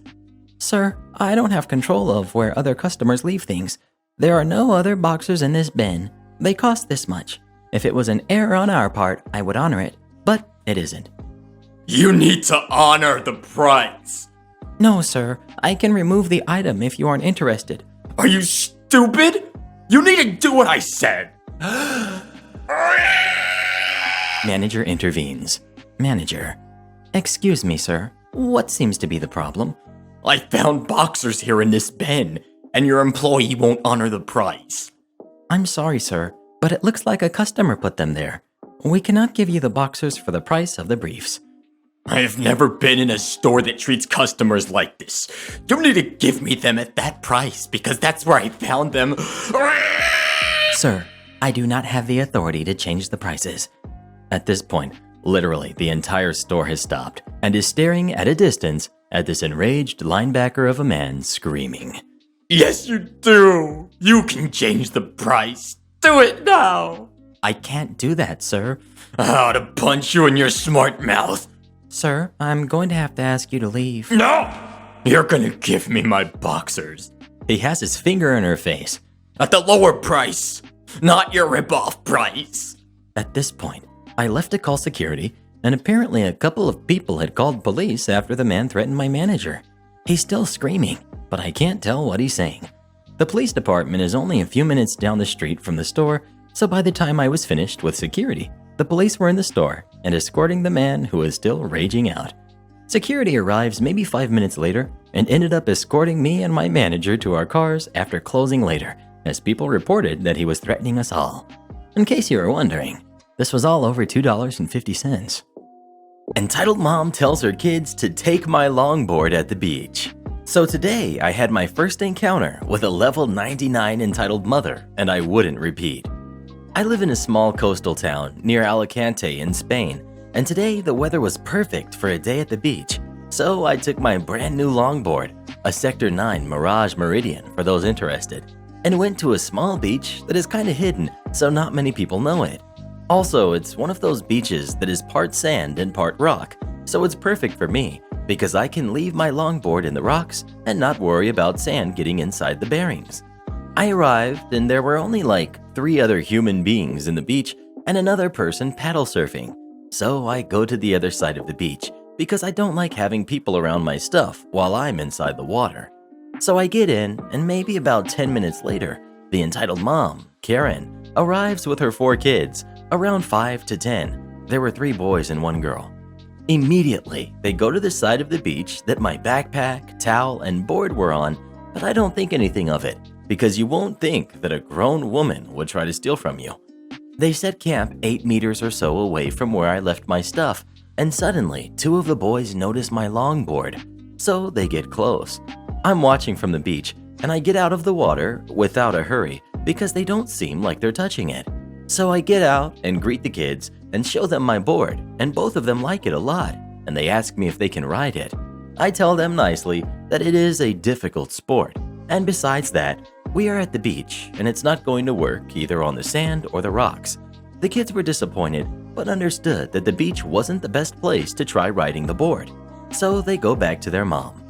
Sir, I don't have control of where other customers leave things. There are no other boxers in this bin. They cost this much. If it was an error on our part, I would honor it, but it isn't. You need to honor the price. No, sir. I can remove the item if you aren't interested. Are you stupid? You need to do what I said. Manager intervenes. Manager. Excuse me, sir. What seems to be the problem? I found boxers here in this bin, and your employee won't honor the price. I'm sorry, sir, but it looks like a customer put them there. We cannot give you the boxers for the price of the briefs. I have never been in a store that treats customers like this. You need to give me them at that price because that's where I found them. Sir, I do not have the authority to change the prices. At this point, literally the entire store has stopped and is staring at a distance at this enraged linebacker of a man screaming. Yes, you do. You can change the price. Do it now. I can't do that, sir. How to punch you in your smart mouth. Sir, I'm going to have to ask you to leave. No! You're gonna give me my boxers. He has his finger in her face. At the lower price, not your rip-off price. At this point, I left to call security, and apparently a couple of people had called police after the man threatened my manager. He's still screaming, but I can't tell what he's saying. The police department is only a few minutes down the street from the store, so by the time I was finished with security, the police were in the store and escorting the man who was still raging out. Security arrives maybe 5 minutes later and ended up escorting me and my manager to our cars after closing later, as people reported that he was threatening us all. In case you were wondering, this was all over $2.50. Entitled mom tells her kids to take my longboard at the beach. So today I had my first encounter with a level 99 entitled mother, and I wouldn't repeat. I live in a small coastal town near Alicante in Spain, and today the weather was perfect for a day at the beach. So I took my brand new longboard, a Sector 9 Mirage Meridian for those interested, and went to a small beach that is kind of hidden, so not many people know it. Also, it's one of those beaches that is part sand and part rock, so it's perfect for me because I can leave my longboard in the rocks and not worry about sand getting inside the bearings. I arrived and there were only like 3 other human beings in the beach and another person paddle surfing. So I go to the other side of the beach because I don't like having people around my stuff while I'm inside the water. So I get in, and maybe about 10 minutes later, the entitled mom, Karen, arrives with her 4 kids, around 5 to 10. There were 3 boys and 1 girl. Immediately, they go to the side of the beach that my backpack, towel, and board were on, but I don't think anything of it, because you won't think that a grown woman would try to steal from you. They set camp 8 meters or so away from where I left my stuff, and suddenly 2 of the boys notice my longboard, so they get close. I'm watching from the beach, and I get out of the water without a hurry because they don't seem like they're touching it. So I get out and greet the kids and show them my board, and both of them like it a lot, and they ask me if they can ride it. I tell them nicely that it is a difficult sport, and besides that, we are at the beach and it's not going to work either on the sand or the rocks. The kids were disappointed, but understood that the beach wasn't the best place to try riding the board, so they go back to their mom.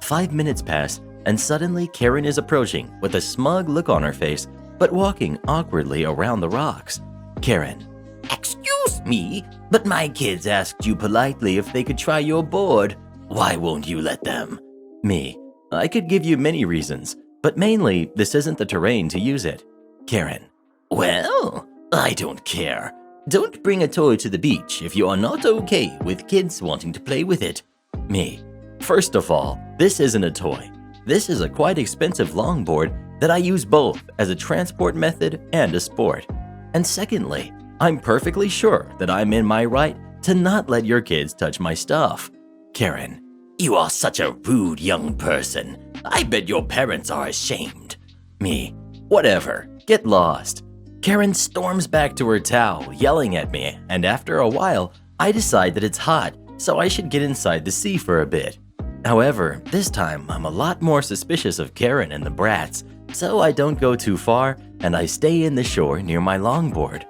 5 minutes pass, and suddenly Karen is approaching with a smug look on her face, but walking awkwardly around the rocks. Karen: Excuse me, but my kids asked you politely if they could try your board. Why won't you let them? Me: I could give you many reasons, but mainly this isn't the terrain to use it. Karen: Well, I don't care. Don't bring a toy to the beach if you are not okay with kids wanting to play with it. Me: First of all, this isn't a toy. This is a quite expensive longboard that I use both as a transport method and a sport. And secondly, I'm perfectly sure that I'm in my right to not let your kids touch my stuff. Karen, You are such a rude young person. I bet your parents are ashamed. me, whatever, get lost. Karen storms back to her towel, yelling at me, and after a while, I decide that it's hot, so I should get inside the sea for a bit. However, this time I'm a lot more suspicious of Karen and the brats, so I don't go too far and I stay in the shore near my longboard.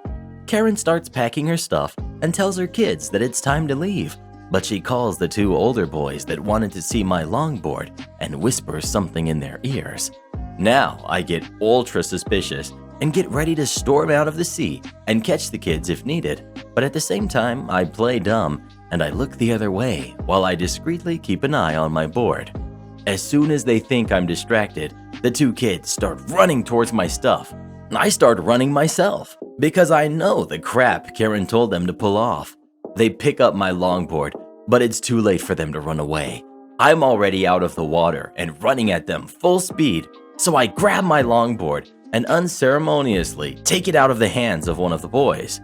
Karen starts packing her stuff and tells her kids that it's time to leave, but she calls the two older boys that wanted to see my longboard and whispers something in their ears. Now I get ultra suspicious and get ready to storm out of the sea and catch the kids if needed, but at the same time I play dumb and I look the other way while I discreetly keep an eye on my board. As soon as they think I'm distracted, the two kids start running towards my stuff. I start running myself because I know the crap Karen told them to pull off. They pick up my longboard, but it's too late for them to run away. I'm already out of the water and running at them full speed, so I grab my longboard and unceremoniously take it out of the hands of one of the boys.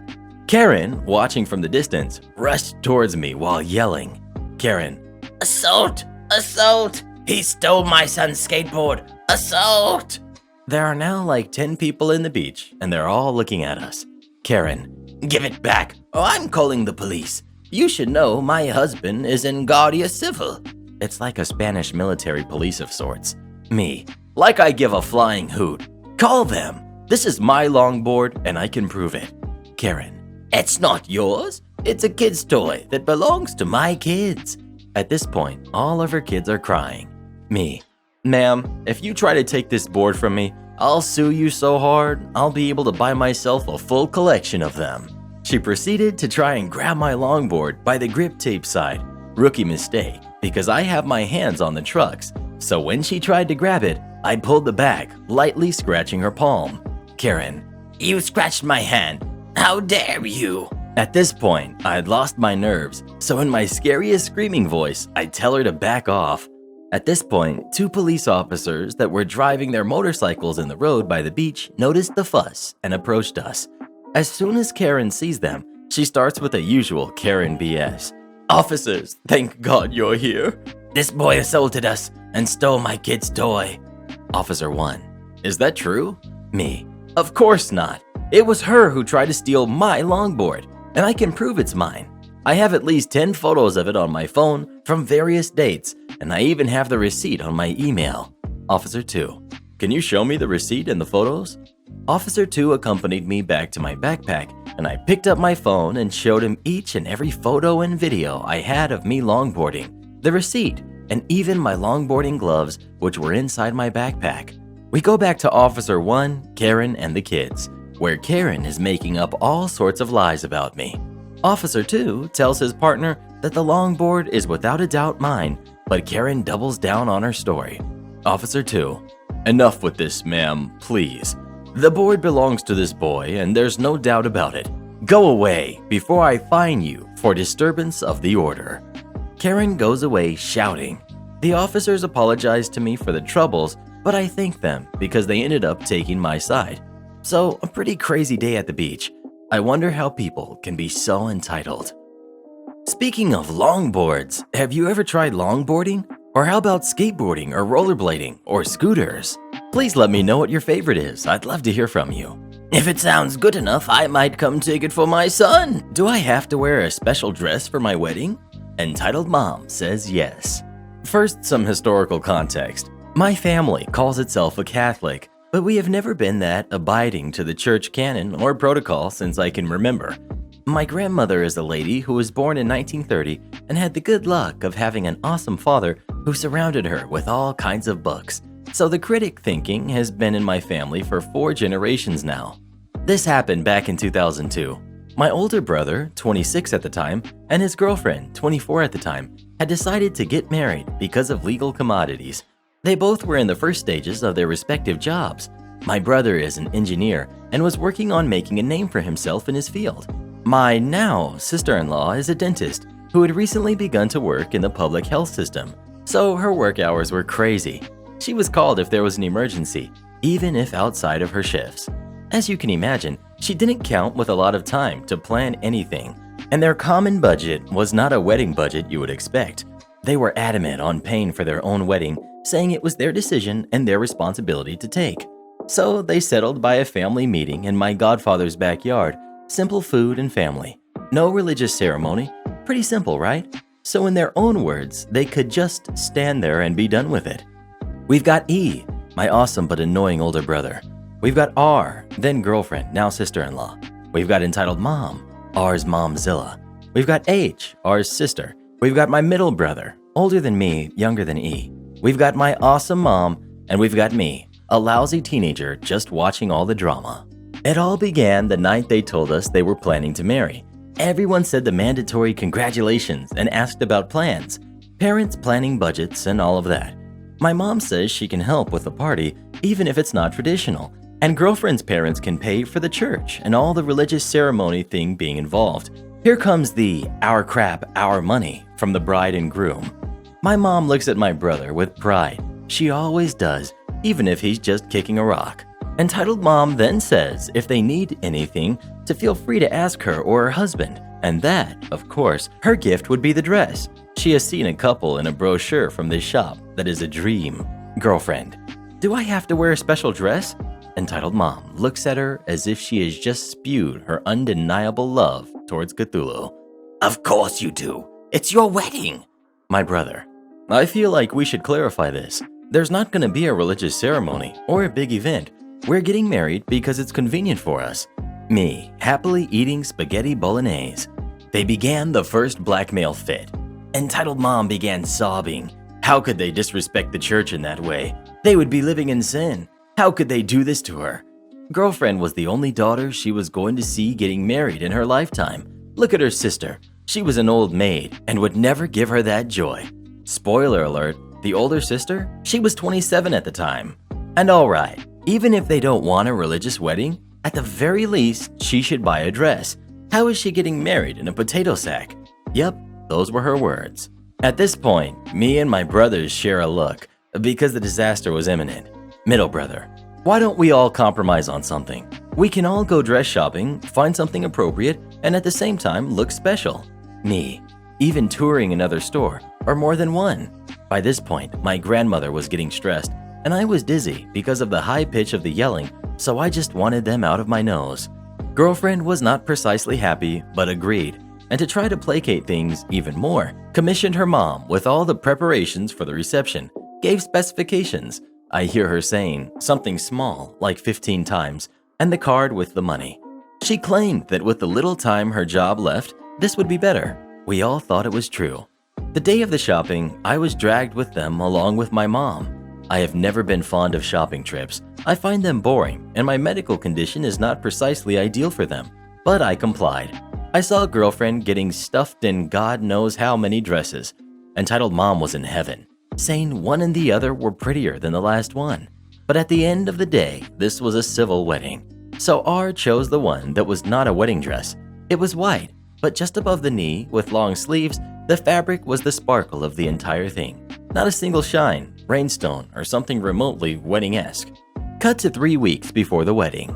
Karen, watching from the distance, rushed towards me while yelling. Karen, Assault! Assault! He stole my son's skateboard! Assault! there are now like 10 people in the beach and they're all looking at us. Karen, Give it back, or I'm calling the police. You should know my husband is in Guardia Civil. it's like a Spanish military police of sorts. Me, like I give a flying hoot. Call them. This is my longboard and I can prove it. Karen, It's not yours. It's a kid's toy that belongs to my kids. at this point, all of her kids are crying. Me, ma'am, if you try to take this board from me, I'll sue you so hard, I'll be able to buy myself a full collection of them. She proceeded to try and grab my longboard by the grip tape side. Rookie mistake, because I have my hands on the trucks. So when she tried to grab it, I pulled the back, lightly scratching her palm. Karen, You scratched my hand. How dare you? at this point, I had lost my nerves, so in my scariest screaming voice, I tell her to back off. At this point, two police officers that were driving their motorcycles in the road by the beach noticed the fuss and approached us. As soon as Karen sees them, she starts with the usual Karen BS. Officers, thank God you're here. This boy assaulted us and stole my kid's toy. Officer 1, is that true? Me, of course not. It was her who tried to steal my longboard, and I can prove it's mine. I have at least 10 photos of it on my phone from various dates, and I even have the receipt on my email. Officer 2, can you show me the receipt and the photos? Officer 2 accompanied me back to my backpack, and I picked up my phone and showed him each and every photo and video I had of me longboarding, the receipt, and even my longboarding gloves, which were inside my backpack. We go back to Officer 1, Karen, and the kids, where Karen is making up all sorts of lies about me. Officer 2 tells his partner that the longboard is without a doubt mine, but Karen doubles down on her story. Officer 2, enough with this, ma'am, please. The board belongs to this boy, and there's no doubt about it. Go away before I fine you for disturbance of the order. Karen goes away shouting. The officers apologize to me for the troubles, but I thank them because they ended up taking my side. So, a pretty crazy day at the beach. I wonder how people can be so entitled. Speaking of longboards, have you ever tried longboarding? Or how about skateboarding or rollerblading or scooters? Please let me know what your favorite is. I'd love to hear from you. If it sounds good enough, I might come take it for my son. Do I have to wear a special dress for my wedding? Entitled Mom says yes. First, some historical context. My family calls itself a Catholic, but we have never been that abiding to the church canon or protocol since I can remember. My grandmother is a lady who was born in 1930 and had the good luck of having an awesome father who surrounded her with all kinds of books. So the critic thinking has been in my family for 4 generations now. This happened back in 2002. My older brother, 26 at the time, and his girlfriend, 24 at the time, had decided to get married because of legal commodities. They both were in the first stages of their respective jobs. My brother is an engineer and was working on making a name for himself in his field. My now sister-in-law is a dentist who had recently begun to work in the public health system, so her work hours were crazy. She was called if there was an emergency, even if outside of her shifts. As you can imagine, she didn't count with a lot of time to plan anything, and their common budget was not a wedding budget you would expect. They were adamant on paying for their own wedding, saying it was their decision and their responsibility to take. So they settled by a family meeting in my godfather's backyard. Simple food and family. No religious ceremony. Pretty simple, right? So in their own words, they could just stand there and be done with it. We've got E, my awesome but annoying older brother. We've got R, then girlfriend, now sister-in-law. We've got entitled Mom, R's Momzilla. We've got H, R's sister. We've got my middle brother, older than me, younger than E. We've got my awesome mom, and we've got me, a lousy teenager just watching all the drama. It all began the night they told us they were planning to marry. Everyone said the mandatory congratulations and asked about plans, parents planning budgets and all of that. My mom says she can help with the party even if it's not traditional, and girlfriend's parents can pay for the church and all the religious ceremony thing being involved. Here comes the our crap, our money from the bride and groom. My mom looks at my brother with pride. She always does, even if he's just kicking a rock. Entitled Mom then says if they need anything to feel free to ask her or her husband, and that, of course, her gift would be the dress. She has seen a couple in a brochure from this shop that is a dream. Girlfriend, do I have to wear a special dress? Entitled Mom looks at her as if she has just spewed her undeniable love towards Cthulhu. Of course you do. It's your wedding. My brother, I feel like we should clarify this. There's not going to be a religious ceremony or a big event. We're getting married because it's convenient for us. Me, happily eating spaghetti bolognese. They began the first blackmail fit. Entitled Mom began sobbing. How could they disrespect the church in that way? They would be living in sin. How could they do this to her? Girlfriend was the only daughter she was going to see getting married in her lifetime. Look at her sister. She was an old maid and would never give her that joy. Spoiler alert, the older sister, she was 27 at the time. And alright, even if they don't want a religious wedding, at the very least, she should buy a dress. How is she getting married in a potato sack? Yep, those were her words. At this point, me and my brothers share a look because the disaster was imminent. Middle brother, why don't we all compromise on something? We can all go dress shopping, find something appropriate, and at the same time look special. Me, even touring another store, or more than one. By this point, my grandmother was getting stressed, and I was dizzy because of the high pitch of the yelling, so I just wanted them out of my nose. Girlfriend was not precisely happy, but agreed, and to try to placate things even more, commissioned her mom with all the preparations for the reception, gave specifications. I hear her saying something small, like 15 times, and the card with the money. She claimed that with the little time her job left, this would be better. We all thought it was true. The day of the shopping, I was dragged with them along with my mom. I have never been fond of shopping trips. I find them boring, and my medical condition is not precisely ideal for them. But I complied. I saw girlfriend getting stuffed in God knows how many dresses. Entitled Mom was in heaven, saying one and the other were prettier than the last one. But at the end of the day, this was a civil wedding. So R chose the one that was not a wedding dress. It was white, but just above the knee, with long sleeves, the fabric was the sparkle of the entire thing. Not a single shine, rhinestone, or something remotely wedding-esque. Cut to 3 weeks before the wedding.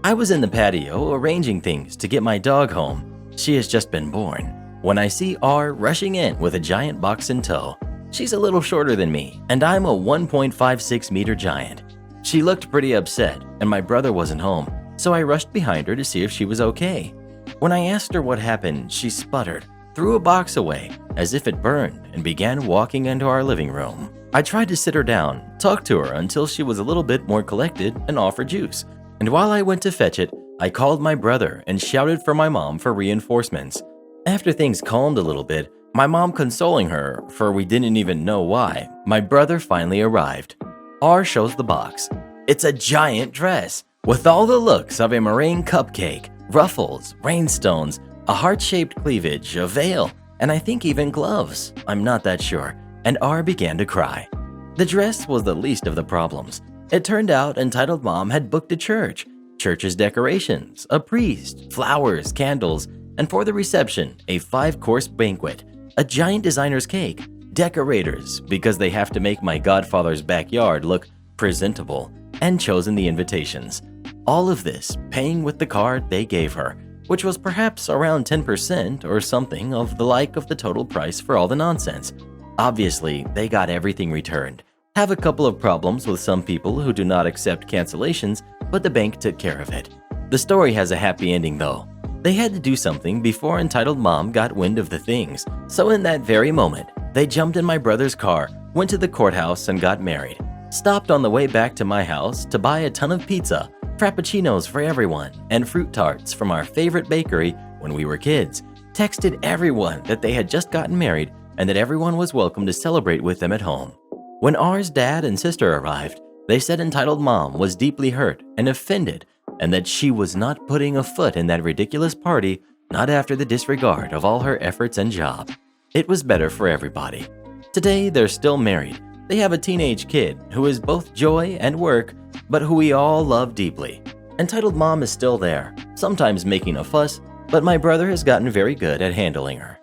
I was in the patio arranging things to get my dog home. She has just been born. When I see R rushing in with a giant box in tow. She's a little shorter than me, and I'm a 1.56 meter giant. She looked pretty upset, and my brother wasn't home, so I rushed behind her to see if she was okay. When I asked her what happened, she sputtered, threw a box away as if it burned, and began walking into our living room. I tried to sit her down, talk to her until she was a little bit more collected, and offer juice. And while I went to fetch it, I called my brother and shouted for my mom for reinforcements. After things calmed a little bit, my mom consoling her, for we didn't even know why, my brother finally arrived. R shows the box. It's a giant dress, with all the looks of a meringue cupcake, ruffles, rhinestones, a heart-shaped cleavage, a veil, and I think even gloves. I'm not that sure. And R began to cry. The dress was the least of the problems. It turned out Entitled Mom had booked a church, church's decorations, a priest, flowers, candles, and for the reception, a 5-course banquet, a giant designer's cake, decorators because they have to make my godfather's backyard look presentable, and chosen the invitations. All of this paying with the card they gave her, which was perhaps around 10% or something of the like of the total price for all the nonsense. Obviously, they got everything returned. Have a couple of problems with some people who do not accept cancellations, but the bank took care of it. The story has a happy ending though. They had to do something before entitled mom got wind of the things, so in that very moment, they jumped in my brother's car, went to the courthouse and got married. Stopped on the way back to my house to buy a ton of pizza, frappuccinos for everyone, and fruit tarts from our favorite bakery when we were kids. Texted everyone that they had just gotten married and that everyone was welcome to celebrate with them at home. When ours dad and sister arrived, they said entitled mom was deeply hurt and offended and that she was not putting a foot in that ridiculous party, not after the disregard of all her efforts and job. It was better for everybody. Today, they're still married. They have a teenage kid who is both joy and work, but who we all love deeply. Entitled mom is still there, sometimes making a fuss, but my brother has gotten very good at handling her.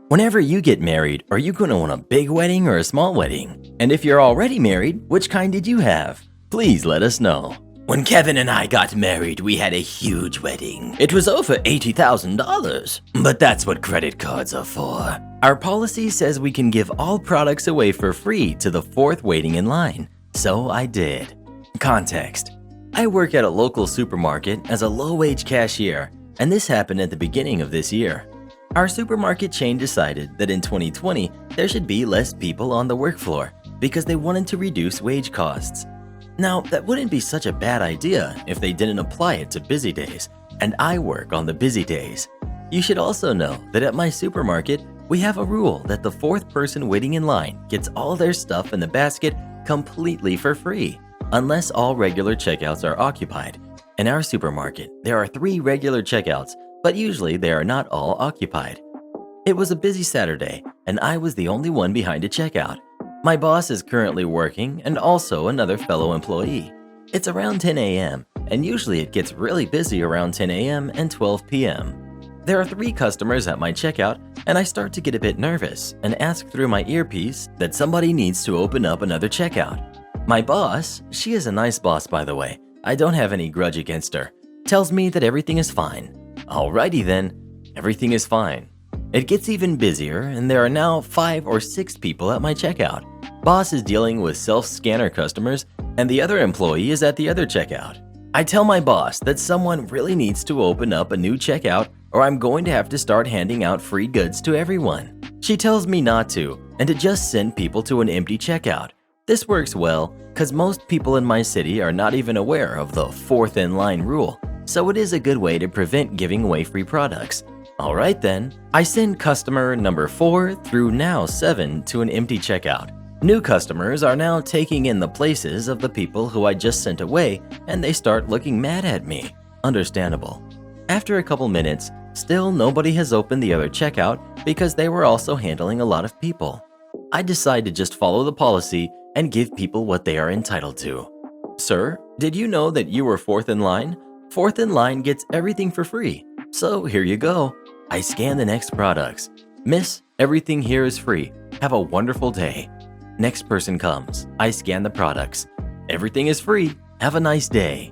Whenever you get married, are you going to want a big wedding or a small wedding? And if you're already married, which kind did you have? Please let us know. When Kevin and I got married, we had a huge wedding. It was over $80,000. But that's what credit cards are for. Our policy says we can give all products away for free to the fourth waiting in line. So I did. Context. I work at a local supermarket as a low-wage cashier, and this happened at the beginning of this year. Our supermarket chain decided that in 2020, there should be less people on the work floor because they wanted to reduce wage costs. Now, that wouldn't be such a bad idea if they didn't apply it to busy days, and I work on the busy days. You should also know that at my supermarket, we have a rule that the fourth person waiting in line gets all their stuff in the basket completely for free, unless all regular checkouts are occupied. In our supermarket, there are 3 regular checkouts, but usually they are not all occupied. It was a busy Saturday, and I was the only one behind a checkout. My boss is currently working and also another fellow employee. It's around 10 a.m. and usually it gets really busy around 10 a.m. and 12 p.m. There are 3 customers at my checkout and I start to get a bit nervous and ask through my earpiece that somebody needs to open up another checkout. My boss, she is a nice boss by the way, I don't have any grudge against her, tells me that everything is fine. Alrighty then, everything is fine. It gets even busier and there are now 5 or 6 people at my checkout. Boss is dealing with self-scanner customers and the other employee is at the other checkout. I tell my boss that someone really needs to open up a new checkout or I'm going to have to start handing out free goods to everyone. She tells me not to and to just send people to an empty checkout. This works well because most people in my city are not even aware of the fourth in line rule, so it is a good way to prevent giving away free products. Alright then, I send customer number 4 through now 7 to an empty checkout. New customers are now taking in the places of the people who I just sent away and they start looking mad at me. Understandable. After a couple minutes, still nobody has opened the other checkout because they were also handling a lot of people. I decide to just follow the policy and give people what they are entitled to. Sir, did you know that you were fourth in line? Fourth in line gets everything for free. So here you go. I scan the next products. Miss, everything here is free. Have a wonderful day. Next person comes. I scan the products. Everything is free. Have a nice day.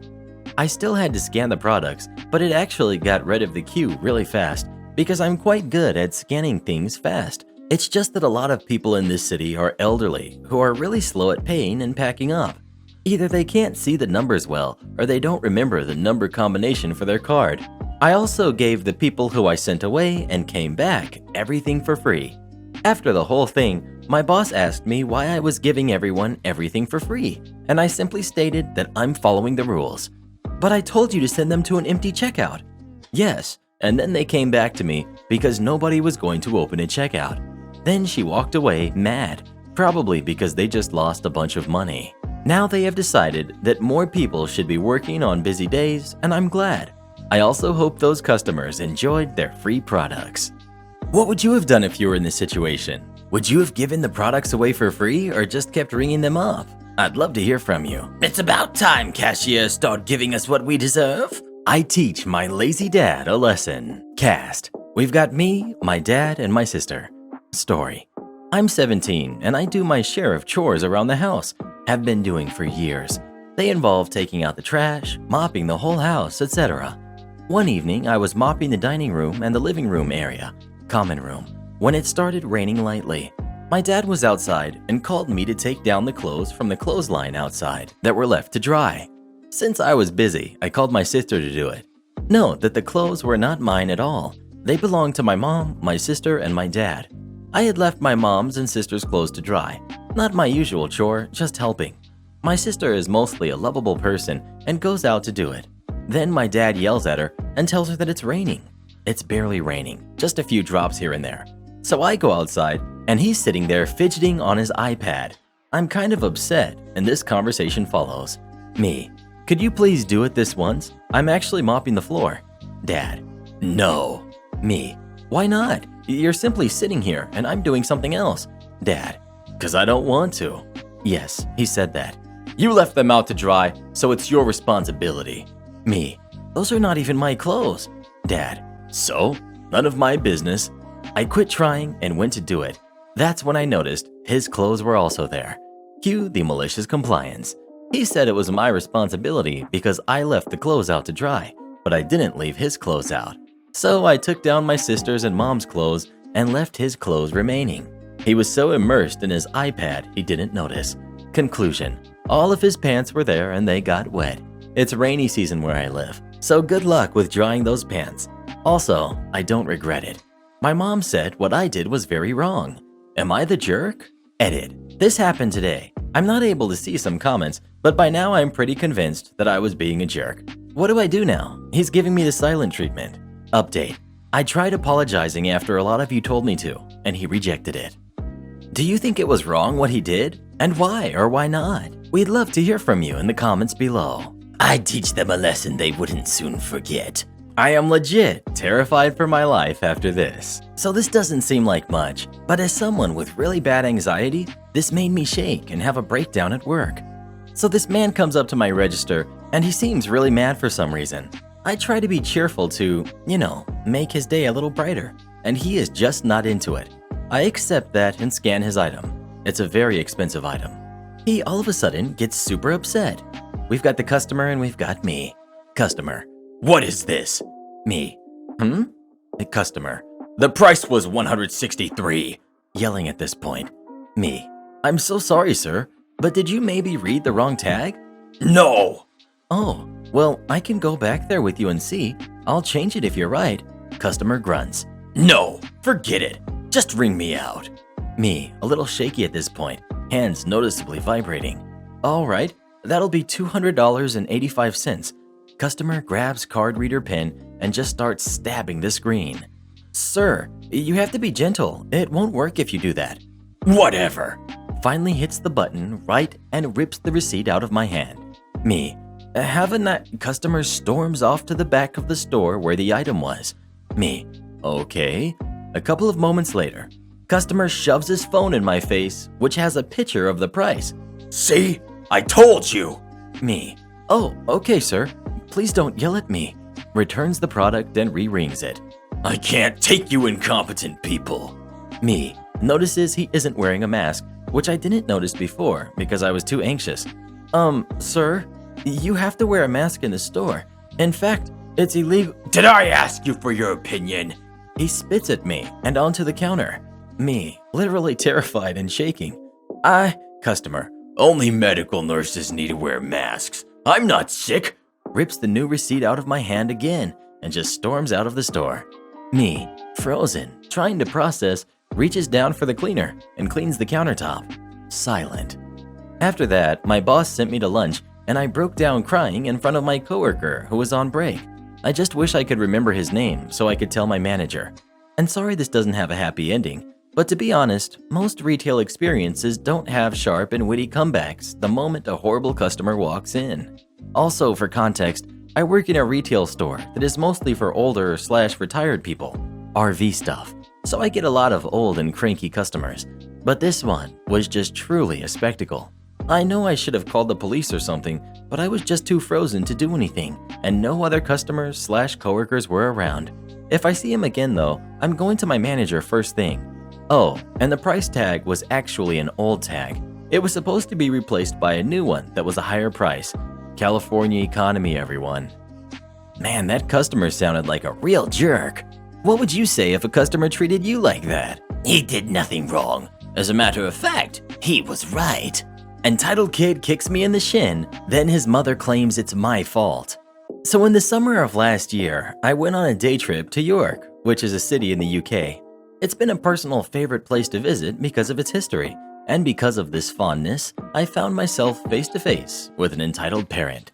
I still had to scan the products, but it actually got rid of the queue really fast because I'm quite good at scanning things fast. It's just that a lot of people in this city are elderly who are really slow at paying and packing up. Either they can't see the numbers well or they don't remember the number combination for their card. I also gave the people who I sent away and came back everything for free. After the whole thing, my boss asked me why I was giving everyone everything for free, and I simply stated that I'm following the rules. But I told you to send them to an empty checkout. Yes, and then they came back to me because nobody was going to open a checkout. Then she walked away mad, probably because they just lost a bunch of money. Now they have decided that more people should be working on busy days, and I'm glad. I also hope those customers enjoyed their free products. What would you have done if you were in this situation? Would you have given the products away for free or just kept ringing them up? I'd love to hear from you. It's about time cashiers start giving us what we deserve. I teach my lazy dad a lesson. Cast. We've got me, my dad, and my sister. Story. I'm 17 and I do my share of chores around the house, have been doing for years. They involve taking out the trash, mopping the whole house, etc. One evening, I was mopping the dining room and the living room area, common room, when it started raining lightly. My dad was outside and called me to take down the clothes from the clothesline outside that were left to dry. Since I was busy, I called my sister to do it. Note that the clothes were not mine at all. They belonged to my mom, my sister, and my dad. I had left my mom's and sister's clothes to dry. Not my usual chore, just helping. My sister is mostly a lovable person and goes out to do it. Then my dad yells at her and tells her that it's raining. It's barely raining, just a few drops here and there. So I go outside and he's sitting there fidgeting on his iPad. I'm kind of upset and this conversation follows. Me, could you please do it this once? I'm actually mopping the floor. Dad, no. Me, why not? You're simply sitting here and I'm doing something else. Dad, because I don't want to. Yes, he said that. You left them out to dry, so it's your responsibility. Me, those are not even my clothes. Dad, so? None of my business. I quit trying and went to do it. That's when I noticed his clothes were also there. Cue the malicious compliance. He said it was my responsibility because I left the clothes out to dry, but I didn't leave his clothes out. So I took down my sister's and mom's clothes and left his clothes remaining. He was so immersed in his iPad he didn't notice. Conclusion, all of his pants were there and they got wet. It's rainy season where I live, so good luck with drying those pants. Also, I don't regret it. My mom said what I did was very wrong. Am I the jerk? Edit. This happened today. I'm not able to see some comments, but by now I'm pretty convinced that I was being a jerk. What do I do now? He's giving me the silent treatment. Update. I tried apologizing after a lot of you told me to, and he rejected it. Do you think it was wrong what he did? And why or why not? We'd love to hear from you in the comments below. I'd teach them a lesson they wouldn't soon forget. I am legit terrified for my life after this. So this doesn't seem like much, but as someone with really bad anxiety, this made me shake and have a breakdown at work. So this man comes up to my register and he seems really mad for some reason. I try to be cheerful to, make his day a little brighter, and he is just not into it. I accept that and scan his item. It's a very expensive item. He all of a sudden gets super upset. We've got the customer and we've got me. Customer, What is this? me. The customer, The price was $163. yelling at this point. Me, I'm so sorry, sir, but did you maybe read the wrong tag? No. Oh, well, I can go back there with you and see. I'll change it if you're right. Customer grunts. No, forget it. Just ring me out. Me, a little shaky at this point, hands noticeably vibrating. All right, that'll be $200.85. Customer grabs card reader pen and just starts stabbing the screen. Sir, you have to be gentle. It won't work if you do that. Whatever. Finally hits the button right and rips the receipt out of my hand. Me, having that customer storms off to the back of the store where the item was. Me, okay. A couple of moments later, customer shoves his phone in my face, which has a picture of the price. See? I told you. Me, oh, okay, sir. Please don't yell at me. Returns the product and re-rings it. I can't take you incompetent people. Me, notices he isn't wearing a mask, which I didn't notice before because I was too anxious. Sir, you have to wear a mask in the store. In fact, it's illegal. Did I ask you for your opinion? He spits at me and onto the counter. Me, literally terrified and shaking. Customer, Only medical nurses need to wear masks. I'm not sick. rips the new receipt out of my hand again and just storms out of the store. Me, frozen, trying to process, reaches down for the cleaner and cleans the countertop. Silent. After that, my boss sent me to lunch and I broke down crying in front of my coworker who was on break. I just wish I could remember his name so I could tell my manager. And sorry this doesn't have a happy ending, but to be honest, most retail experiences don't have sharp and witty comebacks the moment a horrible customer walks in. Also, for context, I work in a retail store that is mostly for older/retired people, RV stuff, so I get a lot of old and cranky customers. But this one was just truly a spectacle. I know I should have called the police or something, but I was just too frozen to do anything, and no other customers/coworkers were around. If I see him again though, I'm going to my manager first thing. Oh, and the price tag was actually an old tag. It was supposed to be replaced by a new one that was a higher price. California economy, everyone. Man, that customer sounded like a real jerk. What would you say if a customer treated you like that? He did nothing wrong. As a matter of fact, he was right. Entitled kid kicks me in the shin, then his mother claims it's my fault. So in the summer of last year, I went on a day trip to York, which is a city in the UK. It's been a personal favorite place to visit because of its history, and because of this fondness, I found myself face to face with an entitled parent.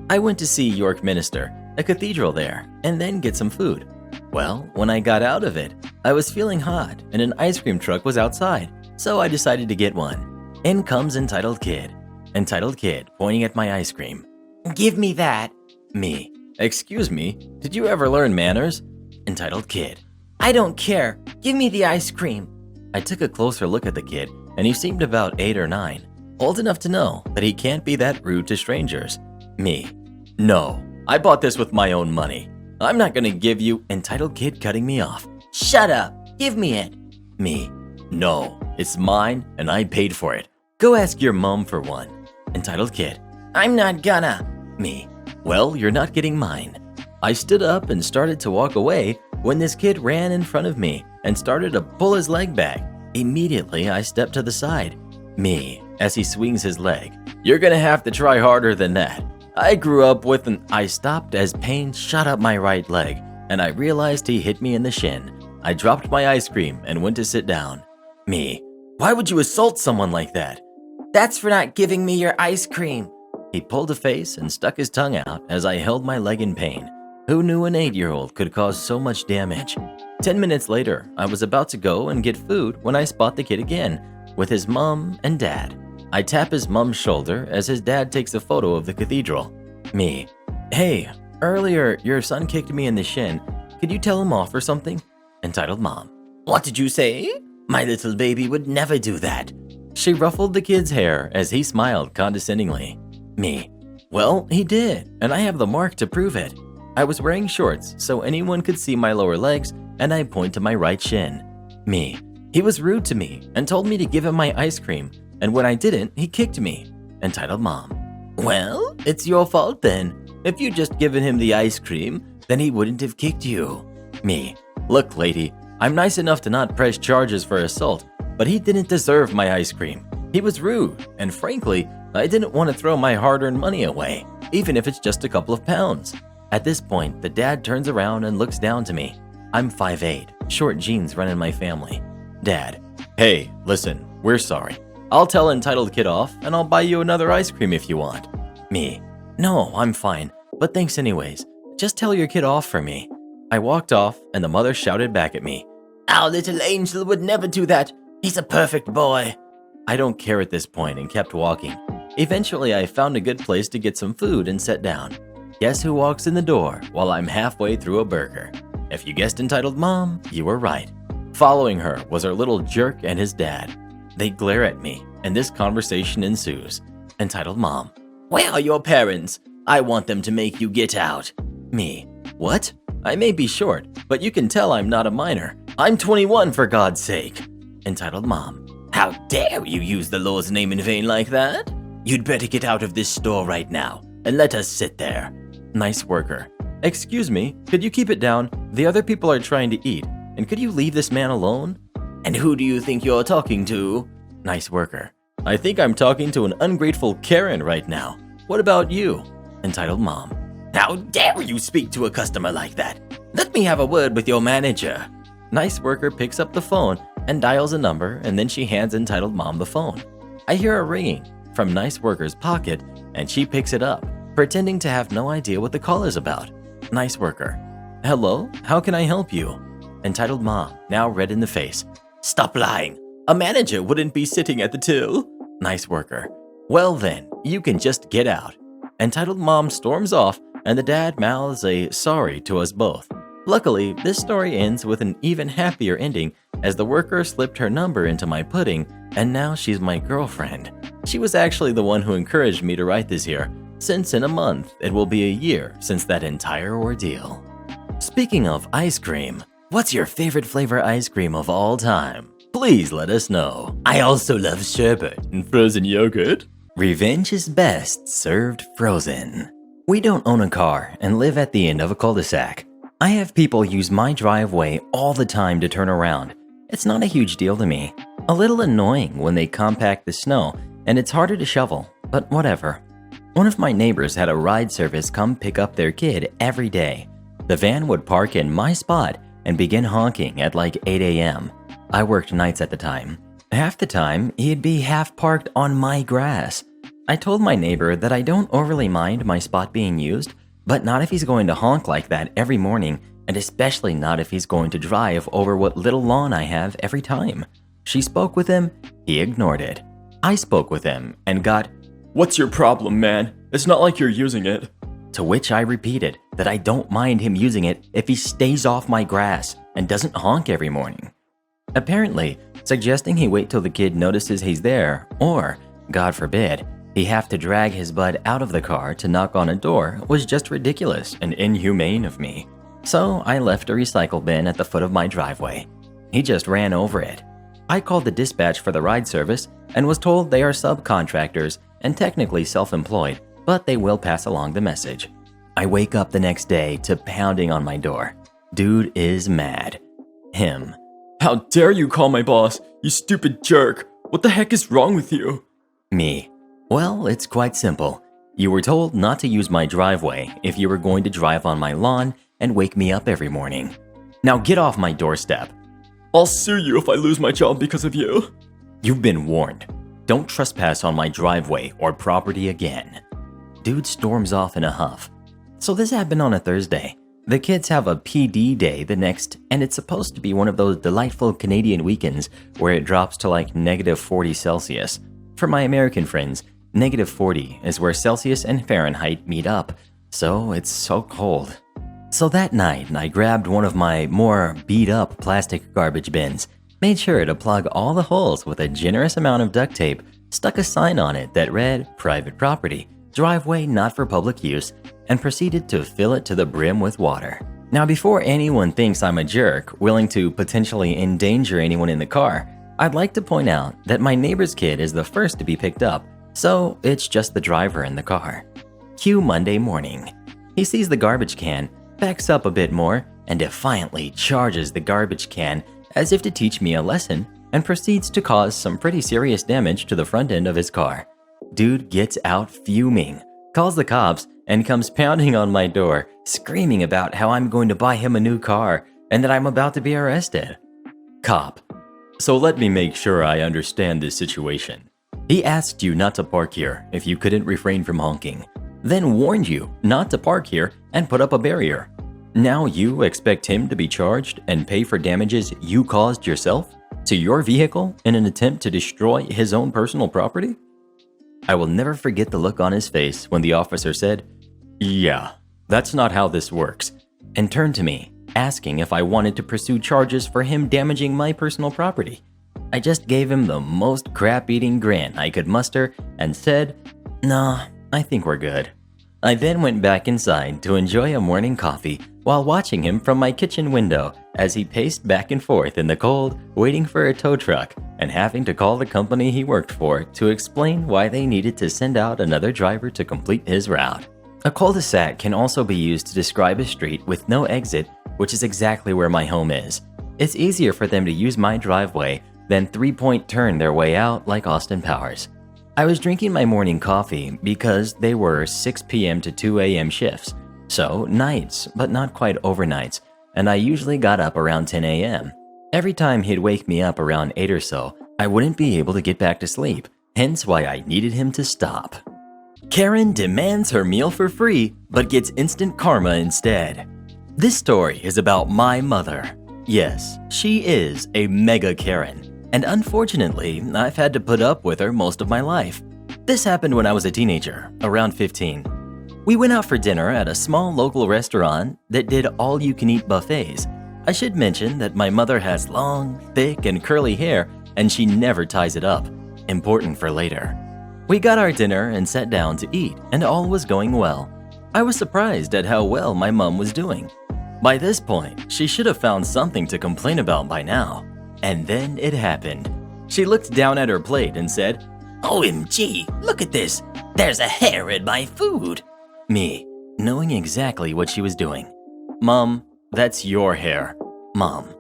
I went to see York Minster, a cathedral there, and then get some food. Well, when I got out of it, I was feeling hot and an ice cream truck was outside, so I decided to get one. In comes entitled kid. Entitled kid pointing at my ice cream. Give me that. Me. Excuse me, did you ever learn manners? Entitled kid. I don't care. Give me the ice cream. I took a closer look at the kid, and he seemed about 8 or 9, old enough to know that he can't be that rude to strangers. Me. No, I bought this with my own money. I'm not gonna give you. Entitled kid cutting me off. Shut up. Give me it. Me. No, it's mine and I paid for it. Go ask your mom for one. Entitled kid. I'm not gonna. Me. Well, you're not getting mine. I stood up and started to walk away when this kid ran in front of me and started to pull his leg back. Immediately, I stepped to the side. Me, as he swings his leg. You're gonna have to try harder than that. I grew up with an. I stopped as pain shot up my right leg, and I realized he hit me in the shin. I dropped my ice cream and went to sit down. Me. Why would you assault someone like that? That's for not giving me your ice cream. He pulled a face and stuck his tongue out as I held my leg in pain. Who knew an 8-year-old could cause so much damage? 10 minutes later, I was about to go and get food when I spot the kid again, with his mom and dad. I tap his mom's shoulder as his dad takes a photo of the cathedral. Me. Hey, earlier your son kicked me in the shin. Could you tell him off or something? Entitled mom. What did you say? My little baby would never do that. She ruffled the kid's hair as he smiled condescendingly. Me. Well, he did, and I have the mark to prove it. I was wearing shorts so anyone could see my lower legs, and I point to my right shin. Me. He was rude to me and told me to give him my ice cream, and when I didn't, he kicked me. Entitled mom. Well, it's your fault then. If you'd just given him the ice cream, then he wouldn't have kicked you. Me. Look, lady, I'm nice enough to not press charges for assault, but he didn't deserve my ice cream. He was rude, and frankly, I didn't want to throw my hard-earned money away, even if it's just a couple of pounds. At this point, the dad turns around and looks down to me. I'm 5'8", short jeans run in my family. Dad. Hey, listen, we're sorry. I'll tell entitled kid off, and I'll buy you another ice cream if you want. Me. No, I'm fine, but thanks anyways. Just tell your kid off for me. I walked off, and the mother shouted back at me. Our little angel would never do that. He's a perfect boy. I don't care at this point and kept walking. Eventually, I found a good place to get some food and sat down. Guess who walks in the door while I'm halfway through a burger? If you guessed entitled mom, you were right. Following her was her little jerk and his dad. They glare at me, and this conversation ensues. Entitled mom. Where are your parents? I want them to make you get out. Me. What? I may be short, but you can tell I'm not a minor. I'm 21 for God's sake. Entitled mom. How dare you use the Lord's name in vain like that? You'd better get out of this store right now and let us sit there. Nice worker. Excuse me, could you keep it down? The other people are trying to eat, and could you leave this man alone? And who do you think you're talking to? Nice worker. I think I'm talking to an ungrateful Karen right now. What about you? Entitled mom. How dare you speak to a customer like that? Let me have a word with your manager. Nice worker picks up the phone and dials a number, and then she hands entitled mom the phone. I hear a ringing from nice worker's pocket, and she picks it up, pretending to have no idea what the call is about. Nice worker. Hello, how can I help you? Entitled mom, now red in the face. Stop lying. A manager wouldn't be sitting at the till. Nice worker. Well then, you can just get out. Entitled mom storms off, and the dad mouths a sorry to us both. Luckily, this story ends with an even happier ending as the worker slipped her number into my pudding, and now she's my girlfriend. She was actually the one who encouraged me to write this here, since in a month it will be a year since that entire ordeal. Speaking of ice cream, what's your favorite flavor ice cream of all time? Please let us know. I also love sherbet. And frozen yogurt? Revenge is best served frozen. We don't own a car and live at the end of a cul-de-sac. I have people use my driveway all the time to turn around. It's not a huge deal to me. A little annoying when they compact the snow and it's harder to shovel, but whatever. One of my neighbors had a ride service come pick up their kid every day. The van would park in my spot and begin honking at like 8 a.m. I worked nights at the time. Half the time, he'd be half parked on my grass. I told my neighbor that I don't overly mind my spot being used, but not if he's going to honk like that every morning, and especially not if he's going to drive over what little lawn I have every time. She spoke with him, he ignored it. I spoke with him and got, "What's your problem, man? It's not like you're using it." To which I repeated that I don't mind him using it if he stays off my grass and doesn't honk every morning. Apparently, suggesting he wait till the kid notices he's there, or, God forbid, he have to drag his butt out of the car to knock on a door was just ridiculous and inhumane of me. So I left a recycle bin at the foot of my driveway. He just ran over it. I called the dispatch for the ride service and was told they are subcontractors and technically self-employed, but they will pass along the message. I wake up the next day to pounding on my door. Dude is mad. Him. "How dare you call my boss, you stupid jerk! What the heck is wrong with you?" Me. Well, it's quite simple. You were told not to use my driveway if you were going to drive on my lawn and wake me up every morning. Now get off my doorstep. "I'll sue you if I lose my job because of you." You've been warned. Don't trespass on my driveway or property again. Dude storms off in a huff. So this happened on a Thursday. The kids have a PD day the next, and it's supposed to be one of those delightful Canadian weekends where it drops to like -40 Celsius. For my American friends, -40 is where Celsius and Fahrenheit meet up, so it's so cold. So that night, I grabbed one of my more beat-up plastic garbage bins, made sure to plug all the holes with a generous amount of duct tape, stuck a sign on it that read, "Private property, driveway not for public use," and proceeded to fill it to the brim with water. Now, before anyone thinks I'm a jerk willing to potentially endanger anyone in the car, I'd like to point out that my neighbor's kid is the first to be picked up, so it's just the driver in the car. Cue Monday morning. He sees the garbage can, backs up a bit more, and defiantly charges the garbage can as if to teach me a lesson, and proceeds to cause some pretty serious damage to the front end of his car. Dude gets out fuming, calls the cops, and comes pounding on my door, screaming about how I'm going to buy him a new car and that I'm about to be arrested. Cop. "So let me make sure I understand this situation. He asked you not to park here if you couldn't refrain from honking, then warned you not to park here and put up a barrier. Now you expect him to be charged and pay for damages you caused yourself to your vehicle in an attempt to destroy his own personal property?" I will never forget the look on his face when the officer said, "Yeah, that's not how this works," and turned to me, asking if I wanted to pursue charges for him damaging my personal property. I just gave him the most crap-eating grin I could muster and said, "Nah, I think we're good." I then went back inside to enjoy a morning coffee while watching him from my kitchen window as he paced back and forth in the cold, waiting for a tow truck and having to call the company he worked for to explain why they needed to send out another driver to complete his route. A cul-de-sac can also be used to describe a street with no exit, which is exactly where my home is. It's easier for them to use my driveway than three-point turn their way out like Austin Powers. I was drinking my morning coffee because they were 6 p.m. to 2 a.m. shifts, so nights, but not quite overnights, and I usually got up around 10 a.m. Every time he'd wake me up around 8 or so, I wouldn't be able to get back to sleep, hence why I needed him to stop. Karen demands her meal for free, but gets instant karma instead. This story is about my mother. Yes, she is a mega Karen. And unfortunately, I've had to put up with her most of my life. This happened when I was a teenager, around 15. We went out for dinner at a small local restaurant that did all-you-can-eat buffets. I should mention that my mother has long, thick, and curly hair, and she never ties it up. Important for later. We got our dinner and sat down to eat, and all was going well. I was surprised at how well my mom was doing. By this point, she should have found something to complain about by now. And then it happened. She looked down at her plate and said, OMG, look at this. There's a hair in my food. Me, knowing exactly what she was doing. Mom, that's your hair. Mom.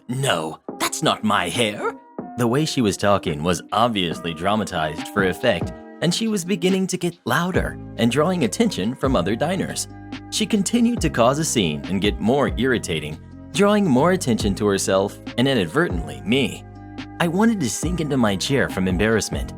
No, that's not my hair. The way she was talking was obviously dramatized for effect, and she was beginning to get louder and drawing attention from other diners. She continued to cause a scene and get more irritating, drawing more attention to herself and inadvertently me. I wanted to sink into my chair from embarrassment.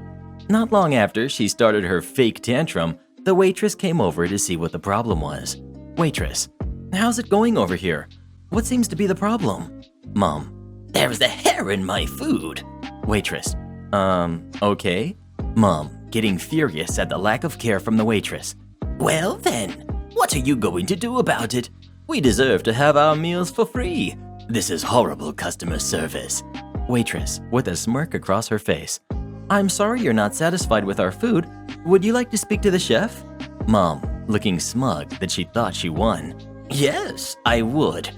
Not long after she started her fake tantrum, the waitress came over to see what the problem was. Waitress, how's it going over here? What seems to be the problem? Mom, there's a hair in my food. Waitress, okay? Mom, getting furious at the lack of care from the waitress. Well then, what are you going to do about it? We deserve to have our meals for free. This is horrible customer service. Waitress, with a smirk across her face. I'm sorry you're not satisfied with our food. Would you like to speak to the chef? Mom, looking smug that she thought she won. Yes, I would.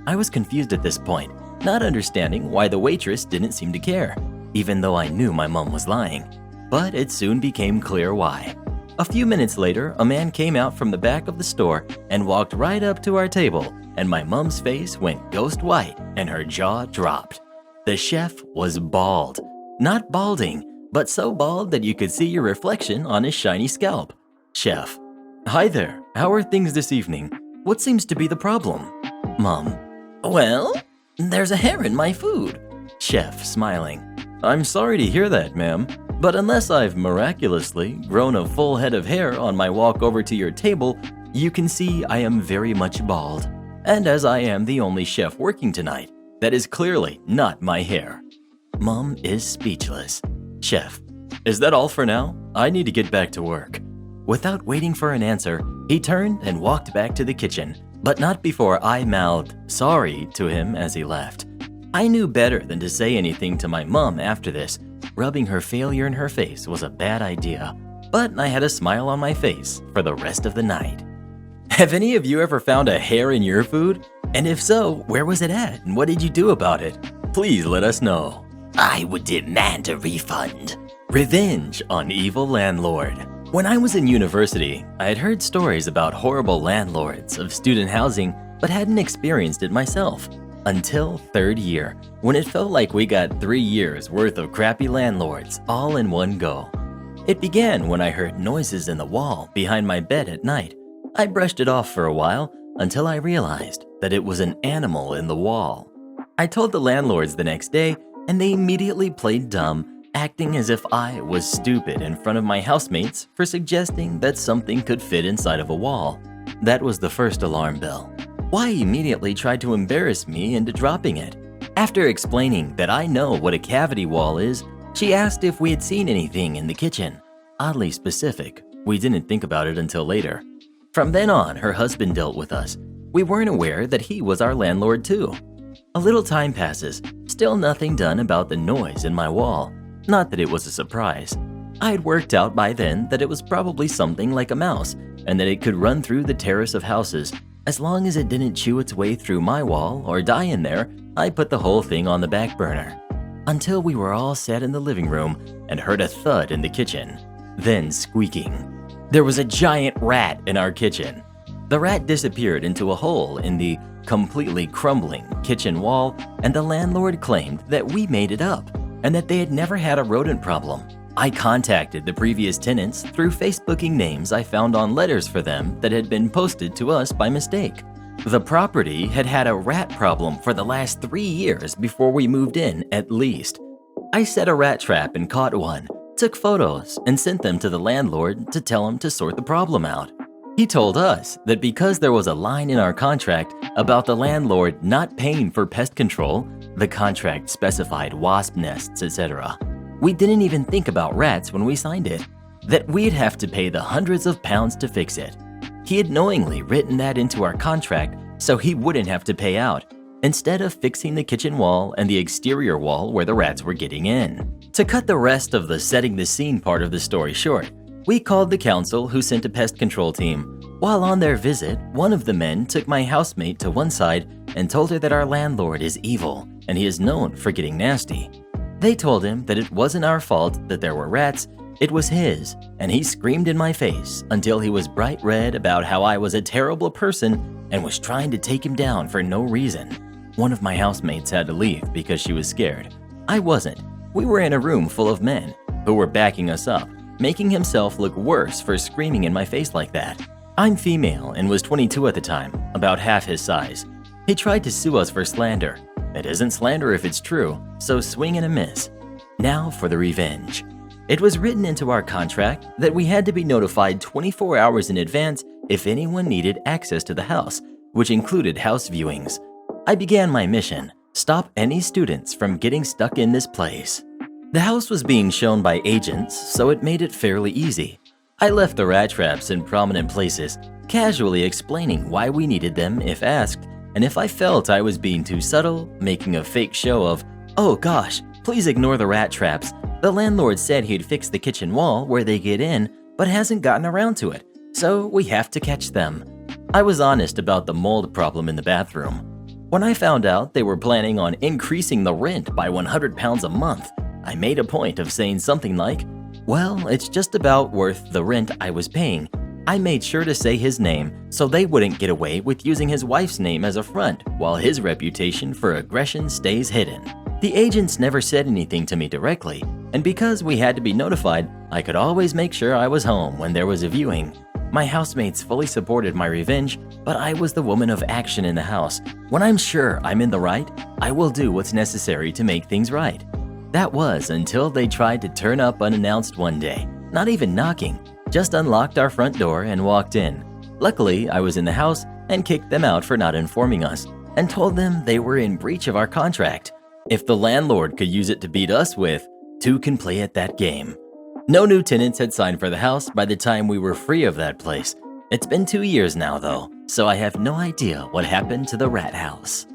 I was confused at this point, not understanding why the waitress didn't seem to care, even though I knew my mom was lying. But it soon became clear why. A few minutes later, a man came out from the back of the store and walked right up to our table, and my mom's face went ghost white and her jaw dropped. The chef was bald. Not balding, but so bald that you could see your reflection on his shiny scalp. Chef, hi there, how are things this evening? What seems to be the problem? Mom, well, there's a hair in my food. Chef, smiling. I'm sorry to hear that, ma'am, but unless I've miraculously grown a full head of hair on my walk over to your table, you can see I am very much bald. And as I am the only chef working tonight, that is clearly not my hair. Mom is speechless. Chef, is that all for now? I need to get back to work. Without waiting for an answer, he turned and walked back to the kitchen, but not before I mouthed sorry to him as he left. I knew better than to say anything to my mom after this. Rubbing her failure in her face was a bad idea, but I had a smile on my face for the rest of the night. Have any of you ever found a hair in your food? And if so, where was it at and what did you do about it? Please let us know. I would demand a refund. Revenge on evil landlord. When I was in university, I had heard stories about horrible landlords of student housing, but hadn't experienced it myself. Until third year, when it felt like we got 3 years worth of crappy landlords all in one go. It began when I heard noises in the wall behind my bed at night. I brushed it off for a while until I realized that it was an animal in the wall. I told the landlords the next day, and they immediately played dumb, acting as if I was stupid in front of my housemates for suggesting that something could fit inside of a wall. That was the first alarm bell. Why immediately tried to embarrass me into dropping it. After explaining that I know what a cavity wall is, she asked if we had seen anything in the kitchen. Oddly specific, we didn't think about it until later. From then on, her husband dealt with us. We weren't aware that he was our landlord too. A little time passes, still nothing done about the noise in my wall. Not that it was a surprise. I had worked out by then that it was probably something like a mouse, and that it could run through the terrace of houses. As long as it didn't chew its way through my wall or die in there, I put the whole thing on the back burner. Until we were all sat in the living room and heard a thud in the kitchen, then squeaking. There was a giant rat in our kitchen. The rat disappeared into a hole in the completely crumbling kitchen wall, and the landlord claimed that we made it up and that they had never had a rodent problem. I contacted the previous tenants through Facebooking names I found on letters for them that had been posted to us by mistake. The property had had a rat problem for the last 3 years before we moved in, at least. I set a rat trap and caught one, took photos, and sent them to the landlord to tell him to sort the problem out. He told us that because there was a line in our contract about the landlord not paying for pest control, the contract specified wasp nests, etc. We didn't even think about rats when we signed it, that we'd have to pay the hundreds of pounds to fix it. He had knowingly written that into our contract so he wouldn't have to pay out, instead of fixing the kitchen wall and the exterior wall where the rats were getting in. To cut the rest of the setting the scene part of the story short, we called the council who sent a pest control team. While on their visit, one of the men took my housemate to one side and told her that our landlord is evil and he is known for getting nasty. They told him that it wasn't our fault that there were rats, it was his, and he screamed in my face until he was bright red about how I was a terrible person and was trying to take him down for no reason. One of my housemates had to leave because she was scared. I wasn't. We were in a room full of men who were backing us up, making himself look worse for screaming in my face like that. I'm female and was 22 at the time, about half his size. He tried to sue us for slander. It isn't slander if it's true, so swing and a miss. Now for the revenge. It was written into our contract that we had to be notified 24 hours in advance if anyone needed access to the house, which included house viewings. I began my mission: stop any students from getting stuck in this place. The house was being shown by agents, so it made it fairly easy. I left the rat traps in prominent places, casually explaining why we needed them if asked, and if I felt I was being too subtle, making a fake show of, "Oh gosh, please ignore the rat traps. The landlord said he'd fix the kitchen wall where they get in, but hasn't gotten around to it, so we have to catch them." I was honest about the mold problem in the bathroom. When I found out they were planning on increasing the rent by £100 a month, I made a point of saying something like, "Well, it's just about worth the rent I was paying." I made sure to say his name so they wouldn't get away with using his wife's name as a front while his reputation for aggression stays hidden. The agents never said anything to me directly, and because we had to be notified, I could always make sure I was home when there was a viewing. My housemates fully supported my revenge, but I was the woman of action in the house. When I'm sure I'm in the right, I will do what's necessary to make things right. That was until they tried to turn up unannounced one day, not even knocking, just unlocked our front door and walked in. Luckily, I was in the house and kicked them out for not informing us, and told them they were in breach of our contract. If the landlord could use it to beat us with, two can play at that game. No new tenants had signed for the house by the time we were free of that place. It's been 2 years now though, so I have no idea what happened to the rat house.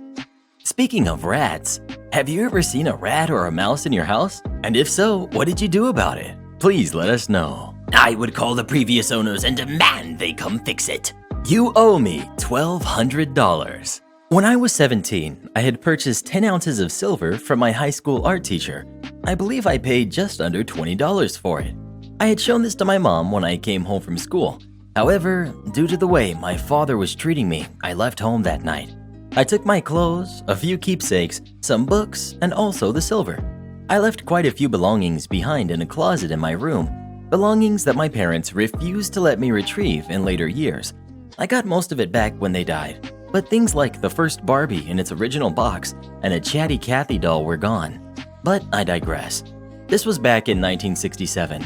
Speaking of rats, have you ever seen a rat or a mouse in your house? And if so, what did you do about it? Please let us know. I would call the previous owners and demand they come fix it. You owe me $1,200. When I was 17, I had purchased 10 ounces of silver from my high school art teacher. I believe I paid just under $20 for it. I had shown this to my mom when I came home from school. However, due to the way my father was treating me, I left home that night. I took my clothes, a few keepsakes, some books, and also the silver. I left quite a few belongings behind in a closet in my room, belongings that my parents refused to let me retrieve in later years. I got most of it back when they died, but things like the first Barbie in its original box and a Chatty Cathy doll were gone. But I digress. This was back in 1967.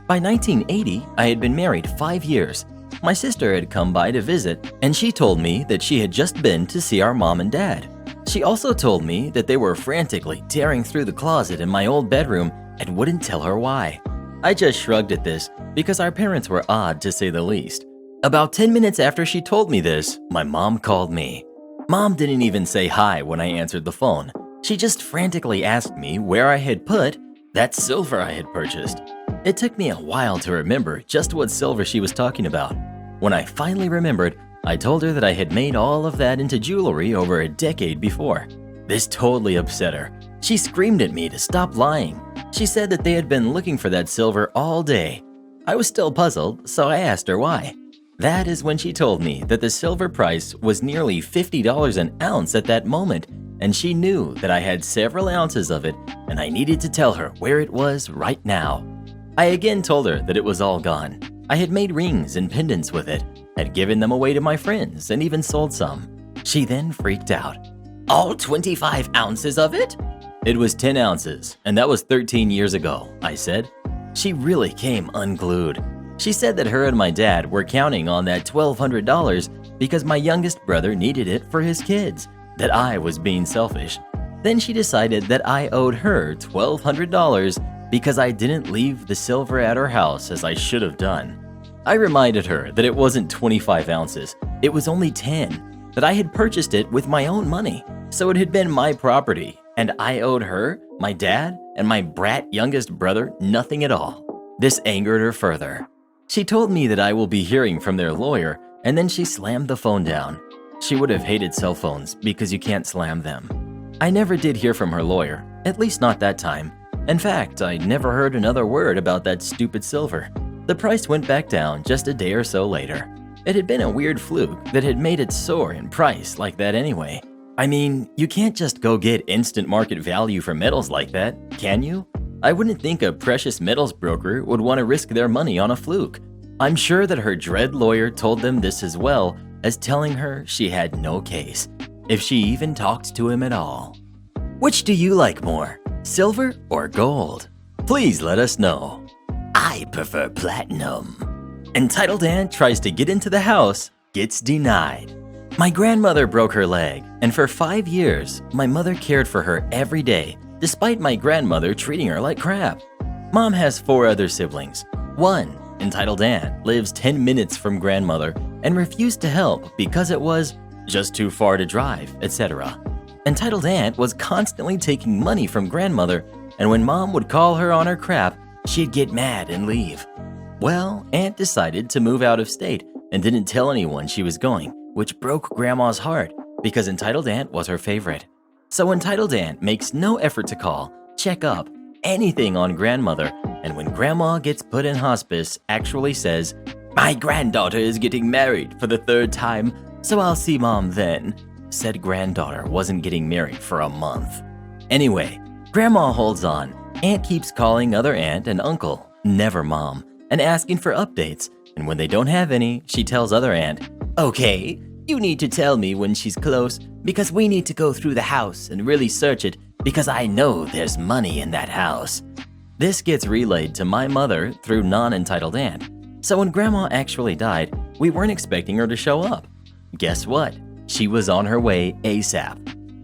By 1980, I had been married 5 years. My sister had come by to visit, and she told me that she had just been to see our mom and dad. She also told me that they were frantically tearing through the closet in my old bedroom and wouldn't tell her why. I just shrugged at this because our parents were odd to say the least. About 10 minutes after she told me this, my mom called me. Mom didn't even say hi when I answered the phone. She just frantically asked me where I had put that silver I had purchased. It took me a while to remember just what silver she was talking about. When I finally remembered, I told her that I had made all of that into jewelry over a decade before. This totally upset her. She screamed at me to stop lying. She said that they had been looking for that silver all day. I was still puzzled, so I asked her why. That is when she told me that the silver price was nearly $50 an ounce at that moment, and she knew that I had several ounces of it, and I needed to tell her where it was right now. I again told her that it was all gone. I had made rings and pendants with it, had given them away to my friends, and even sold some. She then freaked out. All 25 ounces of it? It was 10 ounces, and that was 13 years ago, I said. She really came unglued. She said that her and my dad were counting on that $1,200 because my youngest brother needed it for his kids, that I was being selfish. Then she decided that I owed her $1,200 because I didn't leave the silver at her house as I should have done. I reminded her that it wasn't 25 ounces, it was only 10, that I had purchased it with my own money, so it had been my property, and I owed her, my dad, and my brat youngest brother nothing at all. This angered her further. She told me that I will be hearing from their lawyer and then she slammed the phone down. She would have hated cell phones because you can't slam them. I never did hear from her lawyer, at least not that time. In fact, I never heard another word about that stupid silver. The price went back down just a day or so later. It had been a weird fluke that had made it soar in price like that anyway. I mean, you can't just go get instant market value for metals like that, can you? I wouldn't think a precious metals broker would want to risk their money on a fluke. I'm sure that her dread lawyer told them this as well as telling her she had no case, if she even talked to him at all. Which do you like more, silver or gold? Please let us know. I prefer platinum. Entitled aunt tries to get into the house, gets denied. My grandmother broke her leg, and for 5 years, my mother cared for her every day, despite my grandmother treating her like crap. Mom has 4 other siblings. One, entitled aunt, lives 10 minutes from grandmother and refused to help because it was just too far to drive, etc. Entitled aunt was constantly taking money from grandmother, and when mom would call her on her crap, she'd get mad and leave. Well, aunt decided to move out of state and didn't tell anyone she was going, which broke grandma's heart because entitled aunt was her favorite. So entitled aunt makes no effort to call, check up, anything on grandmother, and when grandma gets put in hospice, actually says, "My granddaughter is getting married for the 3rd time, so I'll see mom then." Said granddaughter wasn't getting married for a month. Anyway, grandma holds on. Aunt keeps calling other aunt and uncle, never mom, and asking for updates, and when they don't have any, she tells other aunt, Okay, you need to tell me when she's close because we need to go through the house and really search it because I know there's money in that house. This gets relayed to my mother through non-entitled aunt. So when grandma actually died, we weren't expecting her to show up. Guess what? She was on her way ASAP.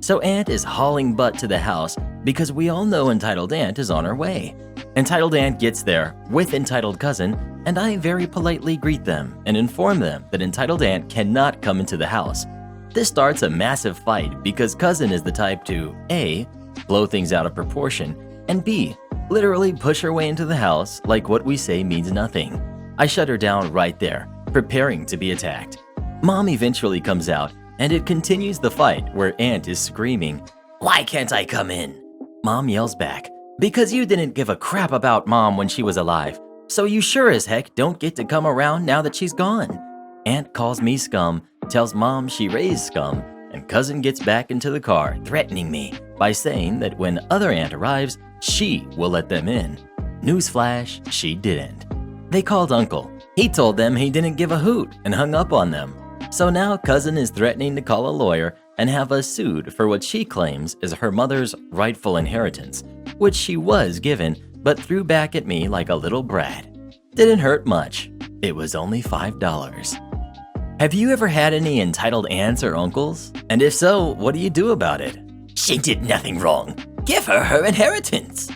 So aunt is hauling butt to the house because we all know entitled aunt is on her way. Entitled aunt gets there with entitled cousin, and I very politely greet them and inform them that entitled aunt cannot come into the house. This starts a massive fight because cousin is the type to A, blow things out of proportion, and B, literally push her way into the house like what we say means nothing. I shut her down right there, preparing to be attacked. Mom eventually comes out, and it continues the fight where aunt is screaming, Why can't I come in? Mom yells back, because you didn't give a crap about mom when she was alive, so you sure as heck don't get to come around now that she's gone. Aunt calls me scum, tells mom she raised scum, and cousin gets back into the car threatening me by saying that when other aunt arrives, she will let them in. Newsflash, she didn't. They called uncle. He told them he didn't give a hoot and hung up on them. So now cousin is threatening to call a lawyer and have us sued for what she claims is her mother's rightful inheritance, which she was given but threw back at me like a little brat. Didn't hurt much. It was only $5. Have you ever had any entitled aunts or uncles? And if so, what do you do about it? She did nothing wrong. Give her her inheritance.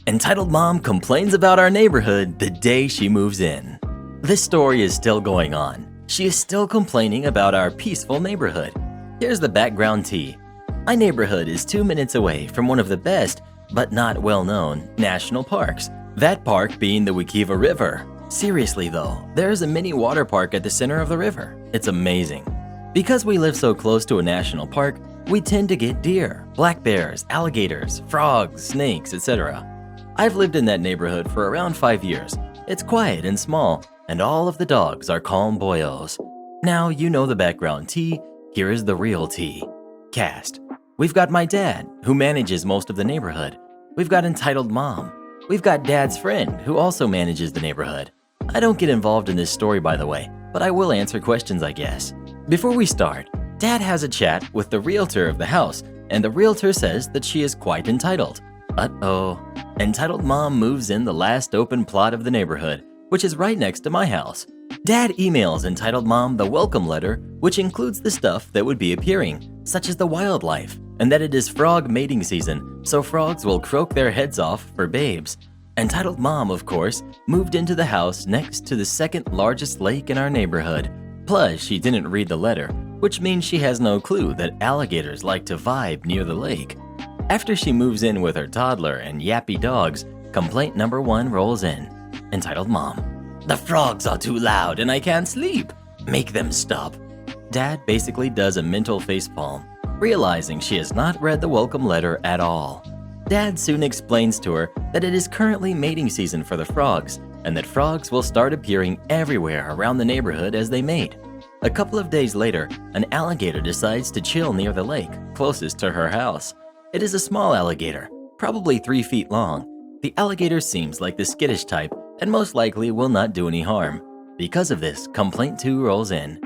Entitled mom complains about our neighborhood the day she moves in. This story is still going on. She is still complaining about our peaceful neighborhood. Here's the background tea. My neighborhood is 2 minutes away from one of the best, but not well-known, national parks. That park being the Wikiva River. Seriously though, there's a mini water park at the center of the river. It's amazing. Because we live so close to a national park, we tend to get deer, black bears, alligators, frogs, snakes, etc. I've lived in that neighborhood for around 5 years. It's quiet and small, and all of the dogs are calm boyos. Now you know the background tea, here is the real tea. Cast. We've got my dad, who manages most of the neighborhood. We've got entitled mom. We've got dad's friend, who also manages the neighborhood. I don't get involved in this story, by the way, but I will answer questions, I guess. Before we start, dad has a chat with the realtor of the house, and the realtor says that she is quite entitled. Uh-oh. Entitled mom moves in the last open plot of the neighborhood, which is right next to my house. Dad emails entitled mom the welcome letter, which includes the stuff that would be appearing, such as the wildlife, and that it is frog mating season, so frogs will croak their heads off for babes. Entitled mom, of course, moved into the house next to the second largest lake in our neighborhood. Plus, she didn't read the letter, which means she has no clue that alligators like to vibe near the lake. After she moves in with her toddler and yappy dogs, complaint number 1 rolls in. Entitled mom. The frogs are too loud and I can't sleep. Make them stop. Dad basically does a mental facepalm, realizing she has not read the welcome letter at all. Dad soon explains to her that it is currently mating season for the frogs, and that frogs will start appearing everywhere around the neighborhood as they mate. A couple of days later, an alligator decides to chill near the lake closest to her house. It is a small alligator, probably 3 feet long. The alligator seems like the skittish type and most likely will not do any harm. Because of this, complaint 2 rolls in.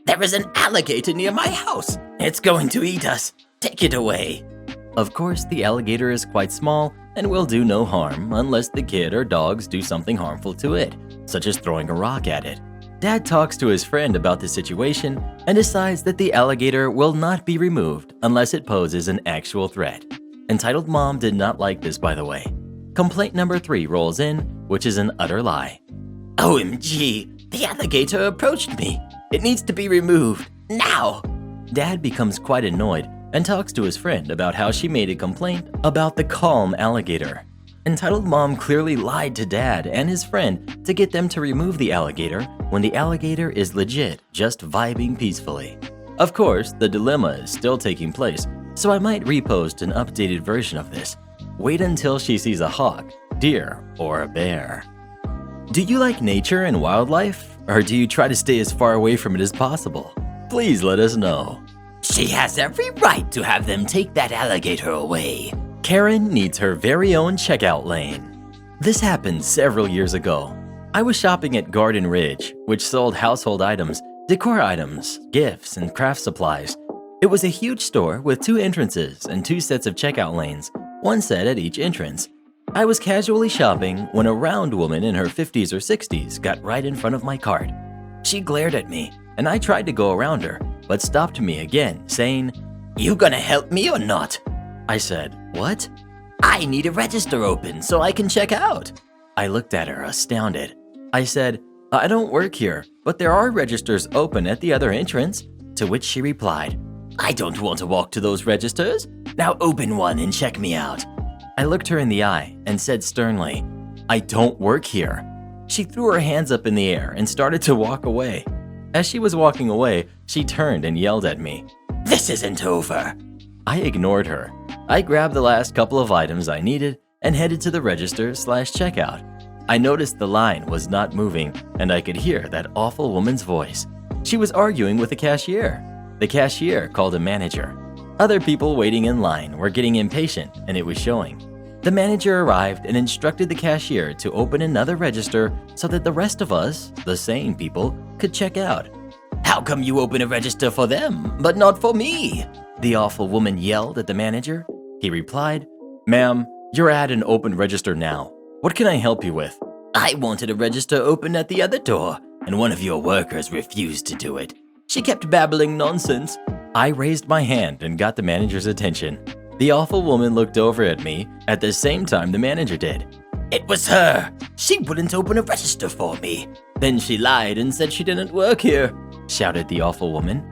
There is an alligator near my house. It's going to eat us. Take it away. Of course, the alligator is quite small and will do no harm unless the kid or dogs do something harmful to it, such as throwing a rock at it. Dad talks to his friend about the situation and decides that the alligator will not be removed unless it poses an actual threat. Entitled Mom did not like this, by the way. Complaint number 3 rolls in, which is an utter lie. OMG, the alligator approached me. It needs to be removed, now. Dad becomes quite annoyed and talks to his friend about how she made a complaint about the calm alligator. Entitled Mom clearly lied to Dad and his friend to get them to remove the alligator when the alligator is legit just vibing peacefully. Of course, the dilemma is still taking place, so I might repost an updated version of this. Wait until she sees a hawk, deer, or a bear. Do you like nature and wildlife, or do you try to stay as far away from it as possible? Please let us know. She has every right to have them take that alligator away. Karen needs her very own checkout lane. This happened several years ago. I was shopping at Garden Ridge, which sold household items, decor items, gifts, and craft supplies. It was a huge store with 2 entrances and 2 sets of checkout lanes, 1 set at each entrance. I was casually shopping when a round woman in her 50s or 60s got right in front of my cart. She glared at me, and I tried to go around her, but stopped me again, saying, "You gonna help me or not?" I said, "What?" "I need a register open so I can check out." I looked at her, astounded. I said, "I don't work here, but there are registers open at the other entrance." To which she replied, "I don't want to walk to those registers. Now open one and check me out." I looked her in the eye and said sternly, "I don't work here." She threw her hands up in the air and started to walk away. As she was walking away, she turned and yelled at me. "This isn't over." I ignored her. I grabbed the last couple of items I needed and headed to the register/checkout. I noticed the line was not moving, and I could hear that awful woman's voice. She was arguing with the cashier. The cashier called a manager. Other people waiting in line were getting impatient, and it was showing. The manager arrived and instructed the cashier to open another register so that the rest of us, the sane people, could check out. "How come you open a register for them, but not for me?" The awful woman yelled at the manager. He replied, "Ma'am, you're at an open register now. What can I help you with?" "I wanted a register open at the other door, and one of your workers refused to do it. She kept babbling nonsense." I raised my hand and got the manager's attention. The awful woman looked over at me at the same time the manager did. "It was her. She wouldn't open a register for me. Then she lied and said she didn't work here," shouted the awful woman.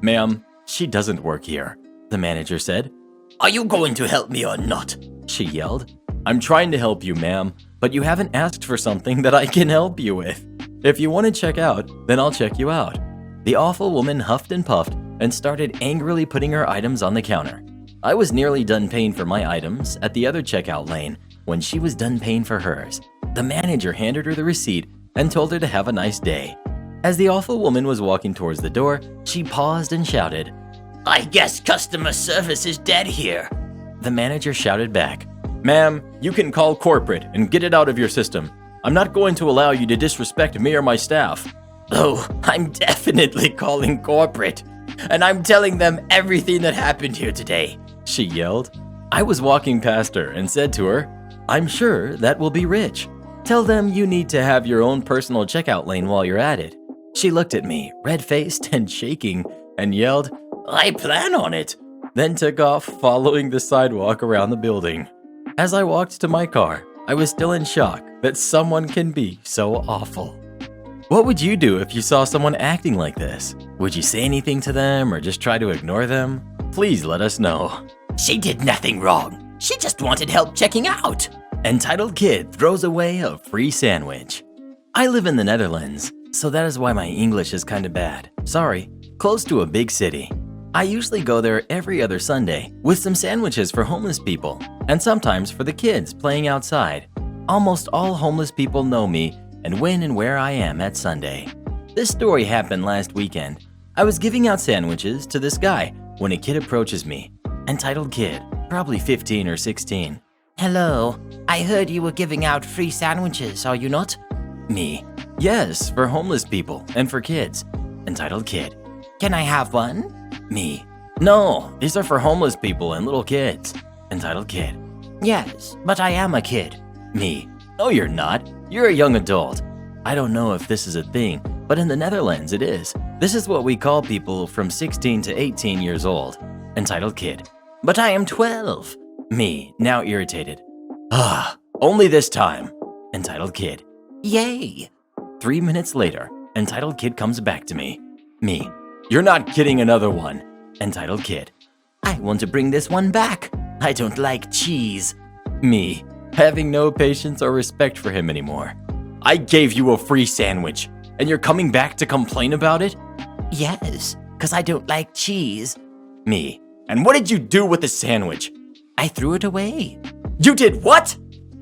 "Ma'am, she doesn't work here," the manager said. "Are you going to help me or not?" she yelled. "I'm trying to help you, ma'am, but you haven't asked for something that I can help you with. If you want to check out, then I'll check you out." The awful woman huffed and puffed and started angrily putting her items on the counter. I was nearly done paying for my items at the other checkout lane when she was done paying for hers. The manager handed her the receipt and told her to have a nice day. As the awful woman was walking towards the door, she paused and shouted, "I guess customer service is dead here." The manager shouted back, "Ma'am, you can call corporate and get it out of your system. I'm not going to allow you to disrespect me or my staff." "Oh, I'm definitely calling corporate, and I'm telling them everything that happened here today," she yelled. I was walking past her and said to her, "I'm sure that will be rich. Tell them you need to have your own personal checkout lane while you're at it." She looked at me, red-faced and shaking, and yelled, "I plan on it," then took off following the sidewalk around the building. As I walked to my car, I was still in shock that someone can be so awful. What would you do if you saw someone acting like this? Would you say anything to them or just try to ignore them? Please let us know. "She did nothing wrong. She just wanted help checking out." Entitled Kid throws away a free sandwich. I live in the Netherlands. So that is why my English is kinda bad. Sorry. Close to a big city. I usually go there every other Sunday with some sandwiches for homeless people and sometimes for the kids playing outside. Almost all homeless people know me and when and where I am at Sunday. This story happened last weekend. I was giving out sandwiches to this guy when a kid approaches me. Entitled kid, probably 15 or 16. Hello, I heard you were giving out free sandwiches, are you not? Me. Yes, for homeless people and for kids. Entitled kid. Can I have one? Me. No, these are for homeless people and little kids. Entitled kid. Yes, but I am a kid. Me. No, you're not. You're a young adult. I don't know if this is a thing, but in the Netherlands it is. This is what we call people from 16 to 18 years old. Entitled kid. But I am 12. Me, now irritated. Only this time. Entitled kid. Yay. 3 minutes later, entitled kid comes back to me. Me. You're not kidding, another one. Entitled kid. I want to bring this one back. I don't like cheese. Me, having no patience or respect for him anymore. I gave you a free sandwich, and you're coming back to complain about it? Yes, because I don't like cheese. Me. And what did you do with the sandwich? I threw it away. You did what?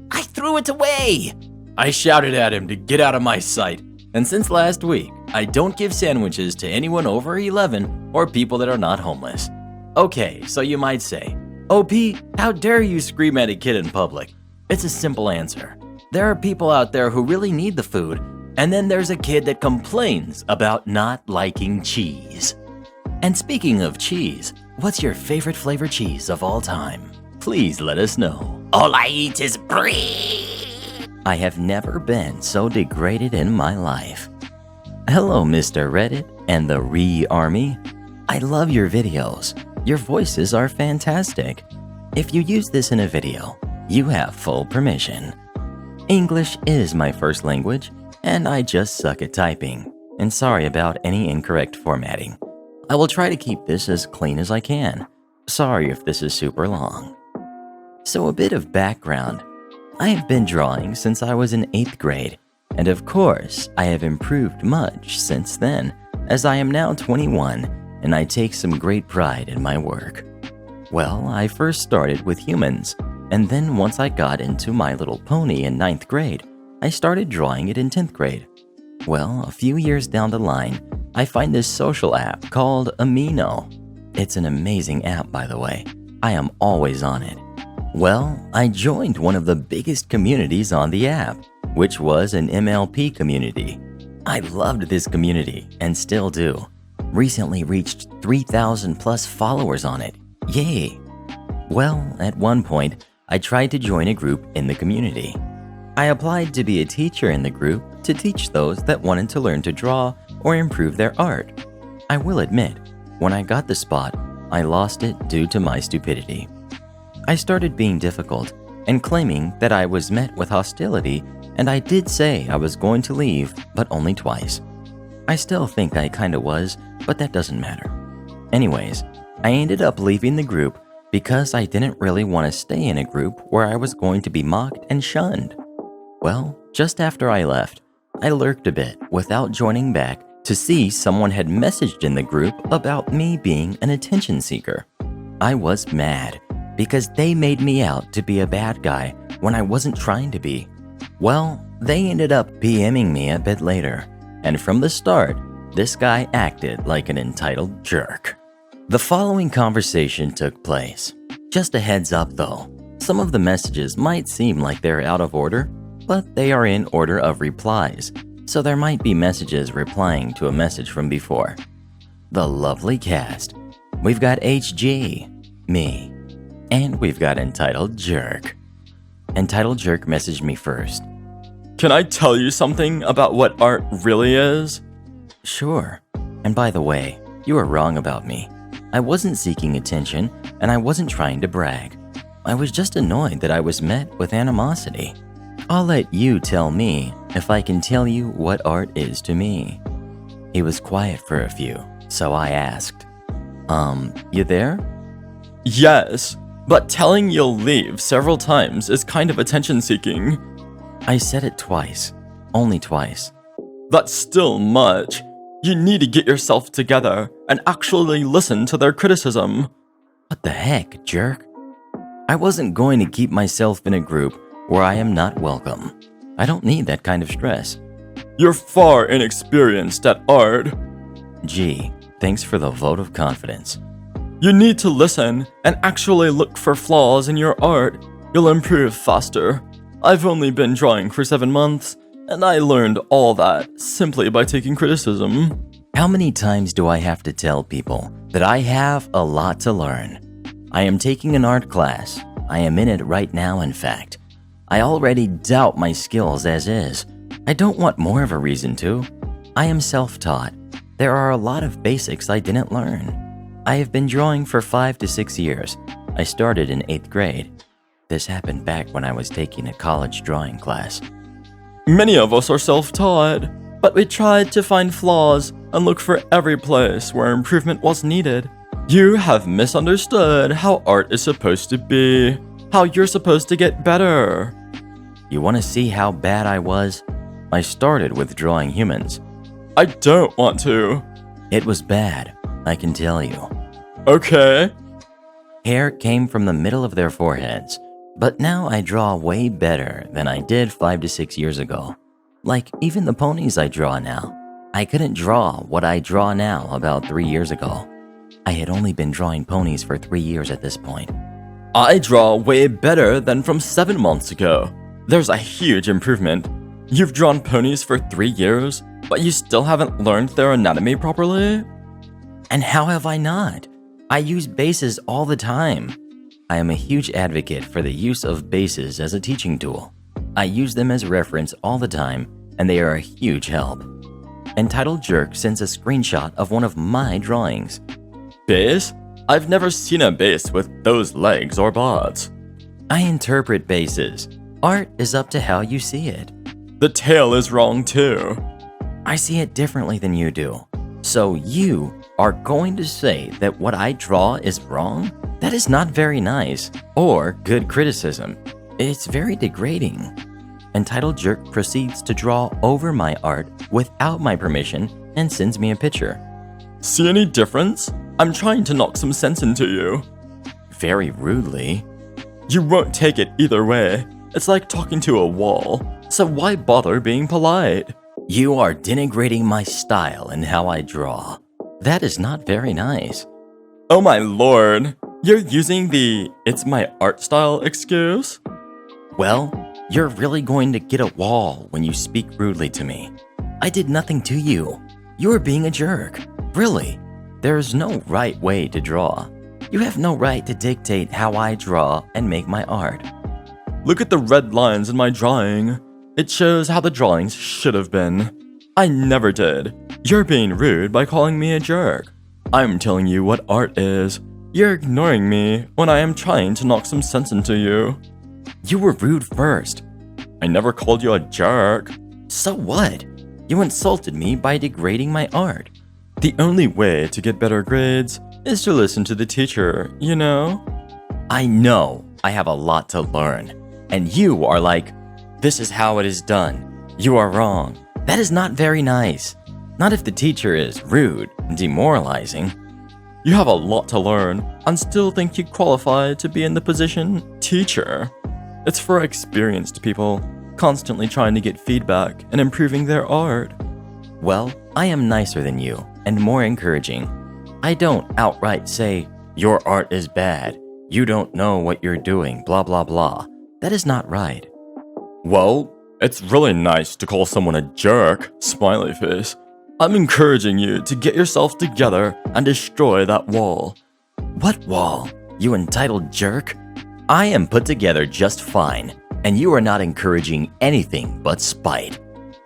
I threw it away. I shouted at him to get out of my sight. And since last week, I don't give sandwiches to anyone over 11 or people that are not homeless. Okay, so you might say, OP, how dare you scream at a kid in public? It's a simple answer. There are people out there who really need the food, and then there's a kid that complains about not liking cheese. And speaking of cheese, what's your favorite flavor cheese of all time? Please let us know. All I eat is brie. I have never been so degraded in my life. Hello, Mr. Reddit and the Re-Army. I love your videos. Your voices are fantastic. If you use this in a video, you have full permission. English is my first language, and I just suck at typing. And sorry about any incorrect formatting. I will try to keep this as clean as I can. Sorry if this is super long. So a bit of background. I have been drawing since I was in 8th grade, and of course, I have improved much since then, as I am now 21, and I take some great pride in my work. Well, I first started with humans, and then once I got into My Little Pony in 9th grade, I started drawing it in 10th grade. Well, a few years down the line, I find this social app called Amino. It's an amazing app, by the way. I am always on it. Well, I joined one of the biggest communities on the app, which was an MLP community. I loved this community and still do. Recently reached 3,000 plus followers on it. Yay! Well, at one point, I tried to join a group in the community. I applied to be a teacher in the group to teach those that wanted to learn to draw or improve their art. I will admit, when I got the spot, I lost it due to my stupidity. I started being difficult and claiming that I was met with hostility, and I did say I was going to leave, but only twice. I still think I kinda was, but that doesn't matter. Anyways, I ended up leaving the group because I didn't really want to stay in a group where I was going to be mocked and shunned. Well, just after I left, I lurked a bit without joining back to see someone had messaged in the group about me being an attention seeker. I was mad because they made me out to be a bad guy when I wasn't trying to be. Well, they ended up PMing me a bit later, and from the start, this guy acted like an entitled jerk. The following conversation took place. Just a heads up though, some of the messages might seem like they're out of order, but they are in order of replies, so there might be messages replying to a message from before. The lovely cast. We've got HG, me, and we've got Entitled Jerk. Entitled Jerk messaged me first. Can I tell you something about what art really is? Sure. And by the way, you are wrong about me. I wasn't seeking attention, and I wasn't trying to brag. I was just annoyed that I was met with animosity. I'll let you tell me if I can tell you what art is to me. He was quiet for a few, so I asked, you there? Yes, but telling you'll leave several times is kind of attention-seeking. I said it twice, only twice. That's still much. You need to get yourself together and actually listen to their criticism. What the heck, jerk? I wasn't going to keep myself in a group where I am not welcome. I don't need that kind of stress. You're far inexperienced at art. Gee, thanks for the vote of confidence. You need to listen and actually look for flaws in your art. You'll improve faster. I've only been drawing for 7 months, and I learned all that simply by taking criticism. How many times do I have to tell people that I have a lot to learn? I am taking an art class. I am in it right now, in fact. I already doubt my skills as is. I don't want more of a reason to. I am self-taught. There are a lot of basics I didn't learn. I have been drawing for 5 to 6 years. I started in 8th grade. This happened back when I was taking a college drawing class. Many of us are self-taught, but we tried to find flaws and look for every place where improvement was needed. You have misunderstood how art is supposed to be, how you're supposed to get better. You want to see how bad I was? I started with drawing humans. I don't want to. It was bad, I can tell you. Okay. Hair came from the middle of their foreheads, but now I draw way better than I did 5 to 6 years ago. Like even the ponies I draw now. I couldn't draw what I draw now about 3 years ago. I had only been drawing ponies for 3 years at this point. I draw way better than from 7 months ago. There's a huge improvement. You've drawn ponies for 3 years, but you still haven't learned their anatomy properly? And how have I not? I use bases all the time. I am a huge advocate for the use of bases as a teaching tool. I use them as reference all the time, and they are a huge help. Entitled Jerk sends a screenshot of one of my drawings. Base? I've never seen a base with those legs or bots. I interpret bases. Art is up to how you see it. The tail is wrong too. I see it differently than you do. So you are going to say that what I draw is wrong? That is not very nice or good criticism. It's very degrading. Entitled Jerk proceeds to draw over my art without my permission and sends me a picture. See any difference? I'm trying to knock some sense into you. Very rudely. You won't take it either way. It's like talking to a wall. So why bother being polite? You are denigrating my style and how I draw. That is not very nice. Oh my lord. You're using the "it's my art style" excuse? Well, you're really going to get a wall when you speak rudely to me. I did nothing to you. You are being a jerk. Really. There is no right way to draw. You have no right to dictate how I draw and make my art. Look at the red lines in my drawing. It shows how the drawings should have been. I never did. You're being rude by calling me a jerk. I'm telling you what art is. You're ignoring me when I am trying to knock some sense into you. You were rude first. I never called you a jerk. So what? You insulted me by degrading my art. The only way to get better grades is to listen to the teacher, you know? I know I have a lot to learn. And you are like, this is how it is done. You are wrong. That is not very nice. Not if the teacher is rude and demoralizing. You have a lot to learn and still think you qualify to be in the position teacher. It's for experienced people, constantly trying to get feedback and improving their art. Well, I am nicer than you and more encouraging. I don't outright say, your art is bad. You don't know what you're doing, blah blah blah. That is not right. Well, it's really nice to call someone a jerk, smiley face. I'm encouraging you to get yourself together and destroy that wall. What wall? You entitled jerk? I am put together just fine, and you are not encouraging anything but spite.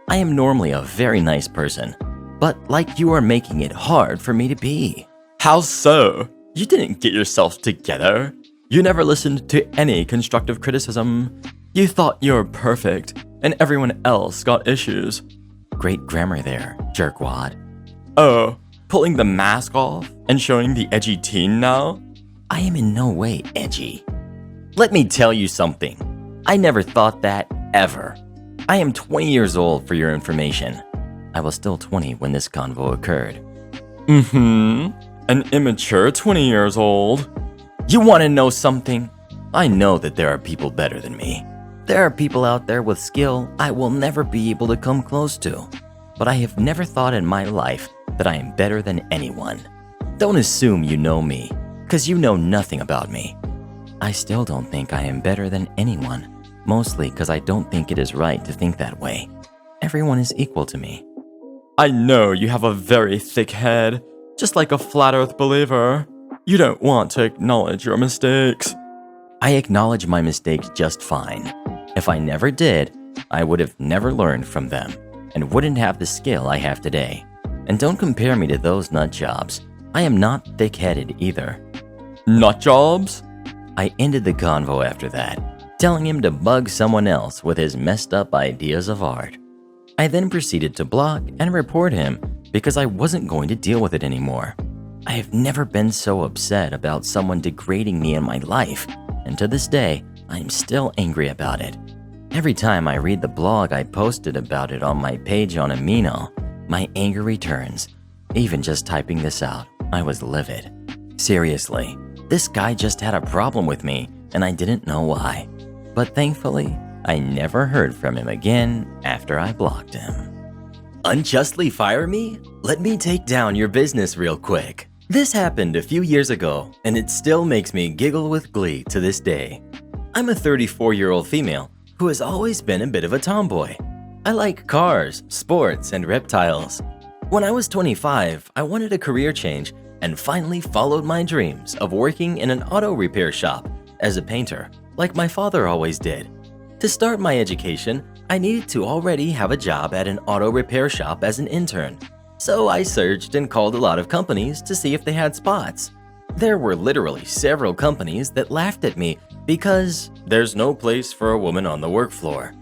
I am normally a very nice person, but like you are making it hard for me to be. How so? You didn't get yourself together. You never listened to any constructive criticism. You thought you were perfect, and everyone else got issues. Great grammar there, jerkwad. Oh, pulling the mask off and showing the edgy teen now? I am in no way edgy. Let me tell you something. I never thought that, ever. I am 20 years old for your information. I was still 20 when this convo occurred. An immature 20 years old. You want to know something? I know that there are people better than me. There are people out there with skill I will never be able to come close to. But I have never thought in my life that I am better than anyone. Don't assume you know me, because you know nothing about me. I still don't think I am better than anyone, mostly because I don't think it is right to think that way. Everyone is equal to me. I know you have a very thick head, just like a flat earth believer. You don't want to acknowledge your mistakes. I acknowledge my mistakes just fine. If I never did, I would have never learned from them and wouldn't have the skill I have today. And don't compare me to those nut jobs. I am not thick-headed either. Nut jobs? I ended the convo after that, telling him to bug someone else with his messed up ideas of art. I then proceeded to block and report him because I wasn't going to deal with it anymore. I have never been so upset about someone degrading me in my life, and to this day, I am still angry about it. Every time I read the blog I posted about it on my page on Amino, my anger returns. Even just typing this out, I was livid. Seriously, this guy just had a problem with me, and I didn't know why. But thankfully, I never heard from him again after I blocked him. Unjustly fire me? Let me take down your business real quick. This happened a few years ago, and it still makes me giggle with glee to this day. I'm a 34-year-old female who has always been a bit of a tomboy. I like cars, sports, and reptiles. When I was 25, I wanted a career change and finally followed my dreams of working in an auto repair shop as a painter, like my father always did. To start my education, I needed to already have a job at an auto repair shop as an intern. So I searched and called a lot of companies to see if they had spots. There were literally several companies that laughed at me because there's no place for a woman on the work floor.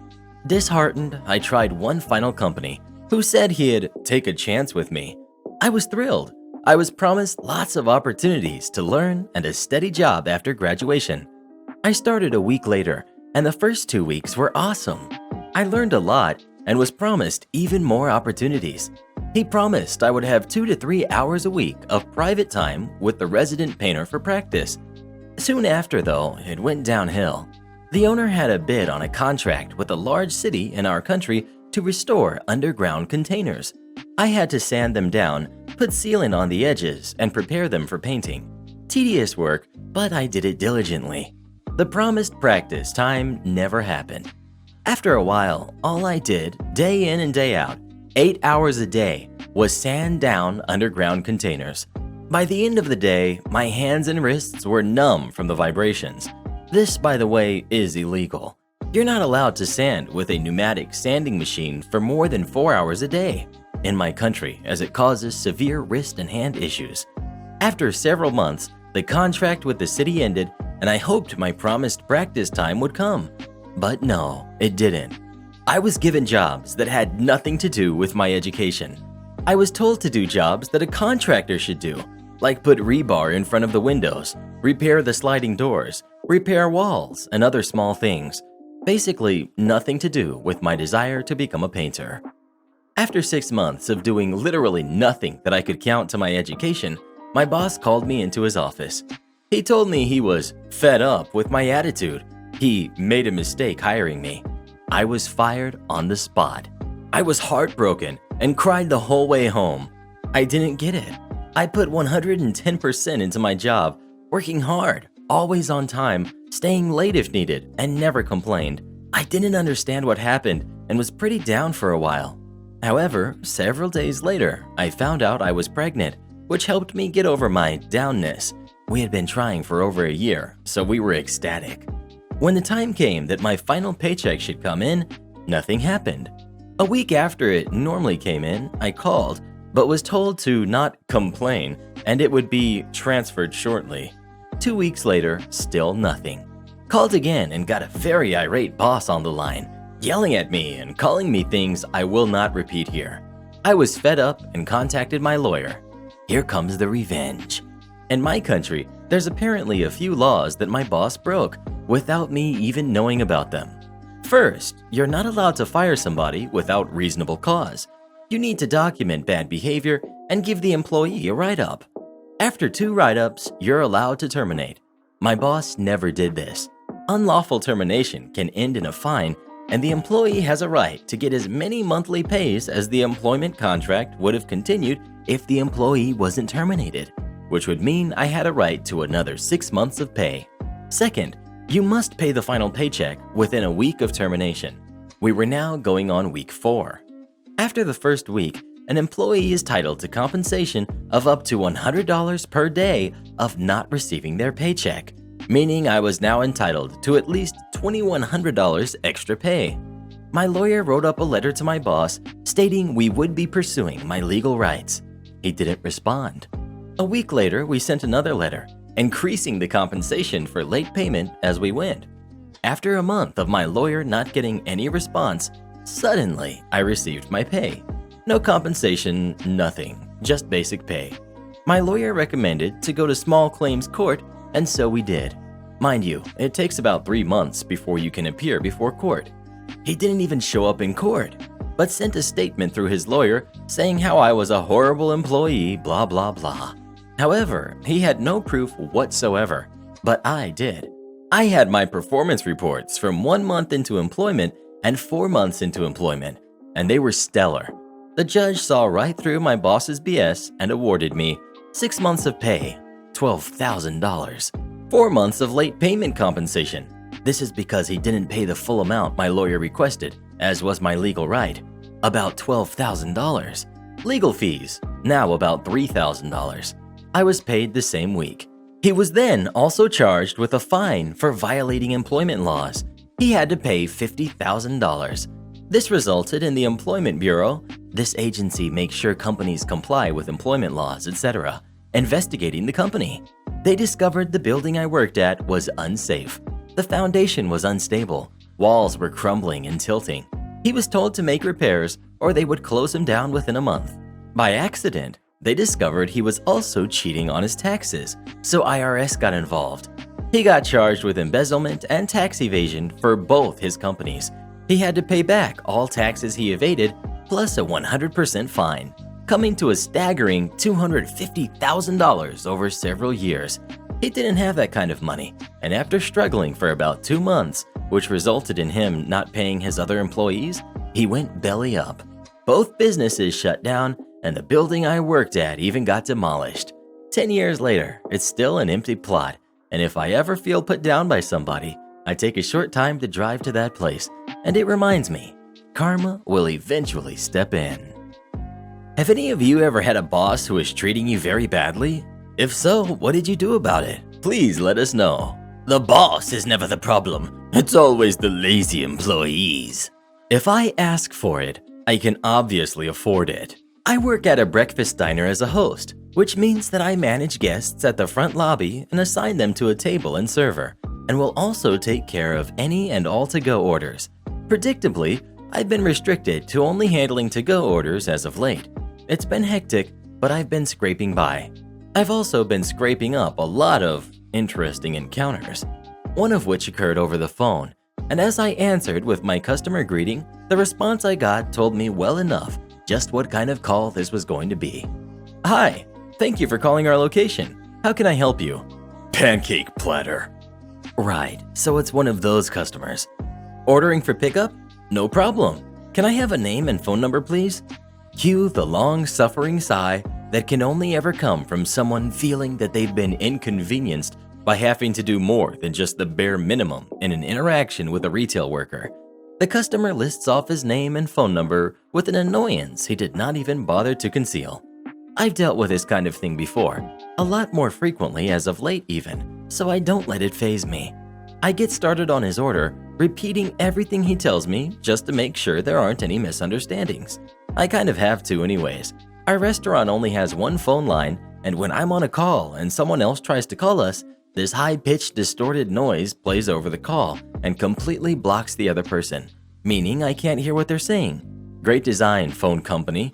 Disheartened, I tried one final company who said he'd take a chance with me. I was thrilled. I was promised lots of opportunities to learn and a steady job after graduation. I started a week later, and the first 2 weeks were awesome. I learned a lot and was promised even more opportunities. He promised I would have 2 to 3 hours a week of private time with the resident painter for practice. Soon after, though, it went downhill. The owner had a bid on a contract with a large city in our country to restore underground containers. I had to sand them down, put sealant on the edges, and prepare them for painting. Tedious work, but I did it diligently. The promised practice time never happened. After a while, all I did, day in and day out, 8 hours a day, was sand down underground containers. By the end of the day, my hands and wrists were numb from the vibrations. This, by the way, is illegal. You're not allowed to sand with a pneumatic sanding machine for more than 4 hours a day in my country, as it causes severe wrist and hand issues. After several months, the contract with the city ended, and I hoped my promised practice time would come. But no, it didn't. I was given jobs that had nothing to do with my education. I was told to do jobs that a contractor should do, like put rebar in front of the windows, repair the sliding doors, repair walls, and other small things. Basically, nothing to do with my desire to become a painter. After 6 months of doing literally nothing that I could count to my education, my boss called me into his office. He told me he was fed up with my attitude. He made a mistake hiring me. I was fired on the spot. I was heartbroken and cried the whole way home. I didn't get it. I put 110% into my job, working hard, always on time, staying late if needed, and never complained. I didn't understand what happened and was pretty down for a while. However, several days later, I found out I was pregnant, which helped me get over my downness. We had been trying for over a year, so we were ecstatic. When the time came that my final paycheck should come in, nothing happened. A week after it normally came in, I called, but was told to not complain and it would be transferred shortly. 2 weeks later, still nothing. Called again and got a very irate boss on the line, yelling at me and calling me things I will not repeat here. I was fed up and contacted my lawyer. Here comes the revenge. In my country, there's apparently a few laws that my boss broke without me even knowing about them. First, you're not allowed to fire somebody without reasonable cause. You need to document bad behavior and give the employee a write-up. After 2 write-ups, you're allowed to terminate. My boss never did this. Unlawful termination can end in a fine, and the employee has a right to get as many monthly pays as the employment contract would have continued if the employee wasn't terminated, which would mean I had a right to another 6 months of pay. Second, you must pay the final paycheck within a week of termination. We were now going on week 4. After the first week, an employee is entitled to compensation of up to $100 per day of not receiving their paycheck, meaning I was now entitled to at least $2,100 extra pay. My lawyer wrote up a letter to my boss stating we would be pursuing my legal rights. He didn't respond. A week later, we sent another letter, increasing the compensation for late payment as we went. After a month of my lawyer not getting any response, suddenly I received my pay. No compensation, nothing, just basic pay. My lawyer recommended to go to small claims court, and so we did. Mind you, it takes about 3 months before you can appear before court. He didn't even show up in court, but sent a statement through his lawyer saying how I was a horrible employee, blah blah blah. However, he had no proof whatsoever, but I did. I had my performance reports from 1 month into employment and 4 months into employment, and they were stellar. The judge saw right through my boss's BS and awarded me 6 months of pay, $12,000, 4 months of late payment compensation. This is because he didn't pay the full amount my lawyer requested, as was my legal right, about $12,000. Legal fees, now about $3,000. I was paid the same week. He was then also charged with a fine for violating employment laws. He had to pay $50,000. This resulted in the Employment Bureau, this agency makes sure companies comply with employment laws, etc., investigating the company. They discovered the building I worked at was unsafe. The foundation was unstable. Walls were crumbling and tilting. He was told to make repairs or they would close him down within a month. By accident, they discovered he was also cheating on his taxes, so IRS got involved. He got charged with embezzlement and tax evasion for both his companies. He had to pay back all taxes he evaded, plus a 100% fine, coming to a staggering $250,000 over several years. He didn't have that kind of money, and after struggling for about 2 months, which resulted in him not paying his other employees, he went belly up. Both businesses shut down, and the building I worked at even got demolished. 10 years later, it's still an empty plot, and if I ever feel put down by somebody, I take a short time to drive to that place, and it reminds me, karma will eventually step in. Have any of you ever had a boss who is treating you very badly? If so, what did you do about it? Please let us know. The boss is never the problem. It's always the lazy employees. If I ask for it, I can obviously afford it. I work at a breakfast diner as a host, which means that I manage guests at the front lobby and assign them to a table and server, and will also take care of any and all to-go orders. Predictably, I've been restricted to only handling to-go orders as of late. It's been hectic, but I've been scraping by. I've also been scraping up a lot of interesting encounters, one of which occurred over the phone, and as I answered with my customer greeting, the response I got told me well enough just what kind of call this was going to be. Hi, thank you for calling our location. How can I help you? Pancake platter. Right, so it's one of those customers. Ordering for pickup? No problem. Can I have a name and phone number, please? Cue the long-suffering sigh that can only ever come from someone feeling that they've been inconvenienced by having to do more than just the bare minimum in an interaction with a retail worker. The customer lists off his name and phone number with an annoyance he did not even bother to conceal. I've dealt with this kind of thing before, a lot more frequently as of late even, so I don't let it faze me. I get started on his order, repeating everything he tells me just to make sure there aren't any misunderstandings. I kind of have to anyways. Our restaurant only has one phone line, and when I'm on a call and someone else tries to call us, this high-pitched, distorted noise plays over the call and completely blocks the other person, meaning I can't hear what they're saying. Great design, phone company.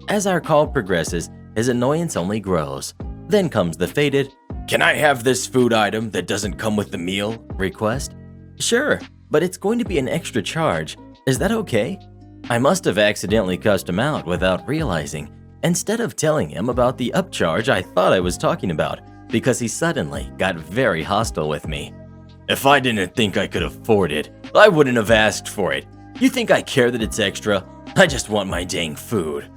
As our call progresses, his annoyance only grows. Then comes the faded, "Can I have this food item that doesn't come with the meal?" request. Sure, but it's going to be an extra charge. Is that okay? I must have accidentally cussed him out without realizing, instead of telling him about the upcharge I thought I was talking about, because he suddenly got very hostile with me. If I didn't think I could afford it, I wouldn't have asked for it. You think I care that it's extra? I just want my dang food.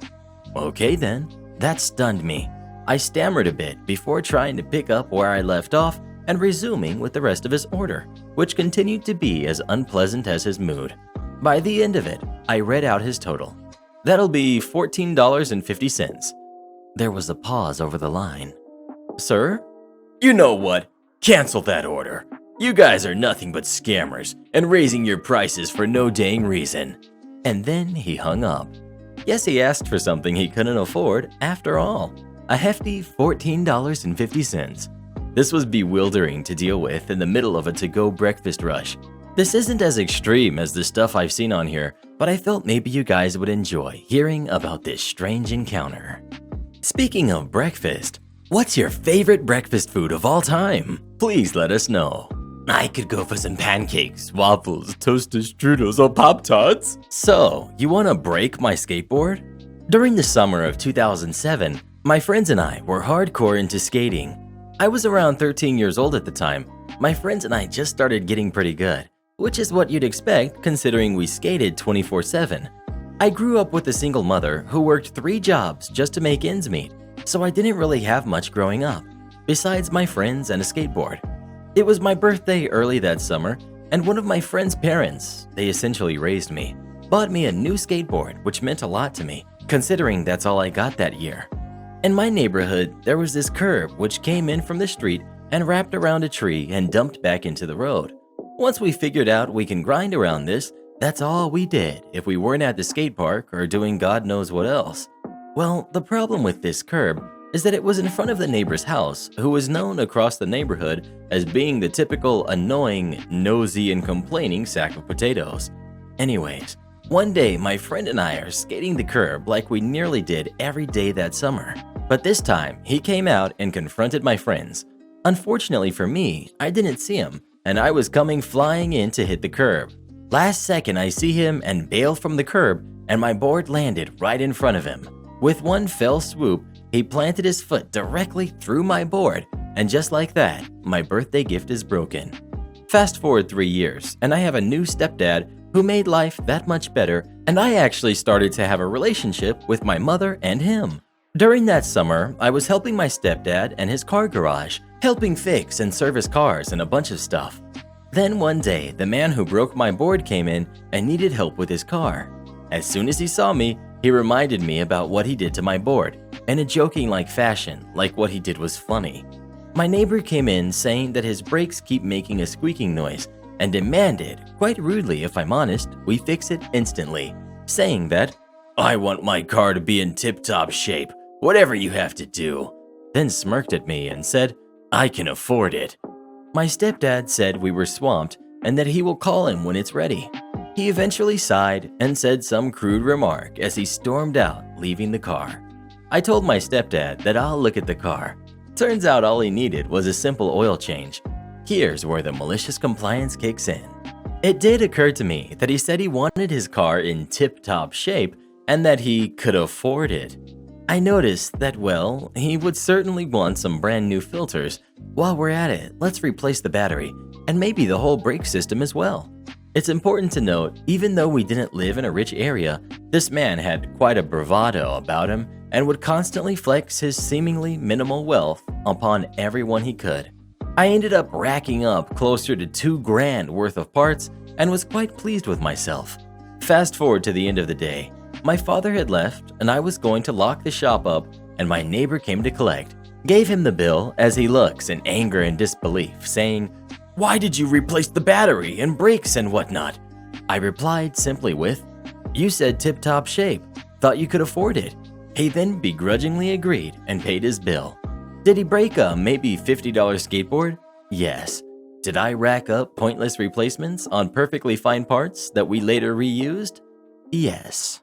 Okay then, that stunned me. I stammered a bit before trying to pick up where I left off and resuming with the rest of his order, which continued to be as unpleasant as his mood. By the end of it, I read out his total. That'll be $14.50. There was a pause over the line. Sir? You know what? Cancel that order. You guys are nothing but scammers and raising your prices for no dang reason. And then he hung up. Yes, he asked for something he couldn't afford after all. A hefty $14.50. This was bewildering to deal with in the middle of a to-go breakfast rush. This isn't as extreme as the stuff I've seen on here, but I felt maybe you guys would enjoy hearing about this strange encounter. Speaking of breakfast, what's your favorite breakfast food of all time? Please let us know. I could go for some pancakes, waffles, toasted strudels, or Pop-Tarts. So, you want to break my skateboard? During the summer of 2007, my friends and I were hardcore into skating. I was around 13 years old at the time. My friends and I just started getting pretty good, which is what you'd expect considering we skated 24/7. I grew up with a single mother who worked 3 jobs just to make ends meet, so I didn't really have much growing up, besides my friends and a skateboard. It was my birthday early that summer, and one of my friend's parents, they essentially raised me, bought me a new skateboard, which meant a lot to me, considering that's all I got that year. In my neighborhood, there was this curb which came in from the street and wrapped around a tree and dumped back into the road. Once we figured out we can grind around this, that's all we did if we weren't at the skate park or doing God knows what else. Well, the problem with this curb is that it was in front of the neighbor's house, who was known across the neighborhood as being the typical annoying, nosy, and complaining sack of potatoes. Anyways, one day my friend and I are skating the curb like we nearly did every day that summer. But this time, he came out and confronted my friends. Unfortunately for me, I didn't see him, and I was coming flying in to hit the curb. Last second, I see him and bail from the curb, and my board landed right in front of him. With one fell swoop, he planted his foot directly through my board, and just like that, my birthday gift is broken. Fast forward 3 years, and I have a new stepdad who made life that much better, and I actually started to have a relationship with my mother and him. During that summer, I was helping my stepdad and his car garage, helping fix and service cars and a bunch of stuff. Then one day, the man who broke my board came in and needed help with his car. As soon as he saw me, he reminded me about what he did to my board, in a joking-like fashion, like what he did was funny. My neighbor came in saying that his brakes keep making a squeaking noise and demanded, quite rudely if I'm honest, we fix it instantly, saying that, I want my car to be in tip-top shape, whatever you have to do. Then smirked at me and said, I can afford it. My stepdad said we were swamped and that he will call him when it's ready. He eventually sighed and said some crude remark as he stormed out, leaving the car. I told my stepdad that I'll look at the car. Turns out all he needed was a simple oil change. Here's where the malicious compliance kicks in. It did occur to me that he said he wanted his car in tip-top shape and that he could afford it. I noticed that, well, he would certainly want some brand new filters. While we're at it, let's replace the battery and maybe the whole brake system as well. It's important to note, even though we didn't live in a rich area, this man had quite a bravado about him and would constantly flex his seemingly minimal wealth upon everyone he could. I ended up racking up closer to $2,000 worth of parts and was quite pleased with myself. Fast forward to the end of the day. My father had left and I was going to lock the shop up, and my neighbor came to collect. Gave him the bill as he looks in anger and disbelief, saying, "Why did you replace the battery and brakes and whatnot?" I replied simply with, "You said tip-top shape, thought you could afford it." He then begrudgingly agreed and paid his bill. Did he break a maybe $50 skateboard? Yes. Did I rack up pointless replacements on perfectly fine parts that we later reused? Yes.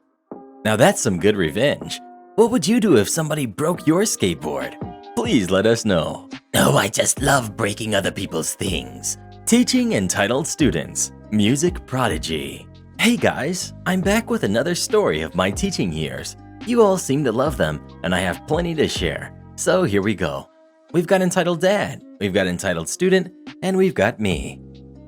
Now that's some good revenge. What would you do if somebody broke your skateboard? Please let us know. Oh, I just love breaking other people's things. Teaching entitled students, music prodigy. Hey guys, I'm back with another story of my teaching years. You all seem to love them, and I have plenty to share. So here we go. We've got Entitled Dad, we've got Entitled Student, and we've got me.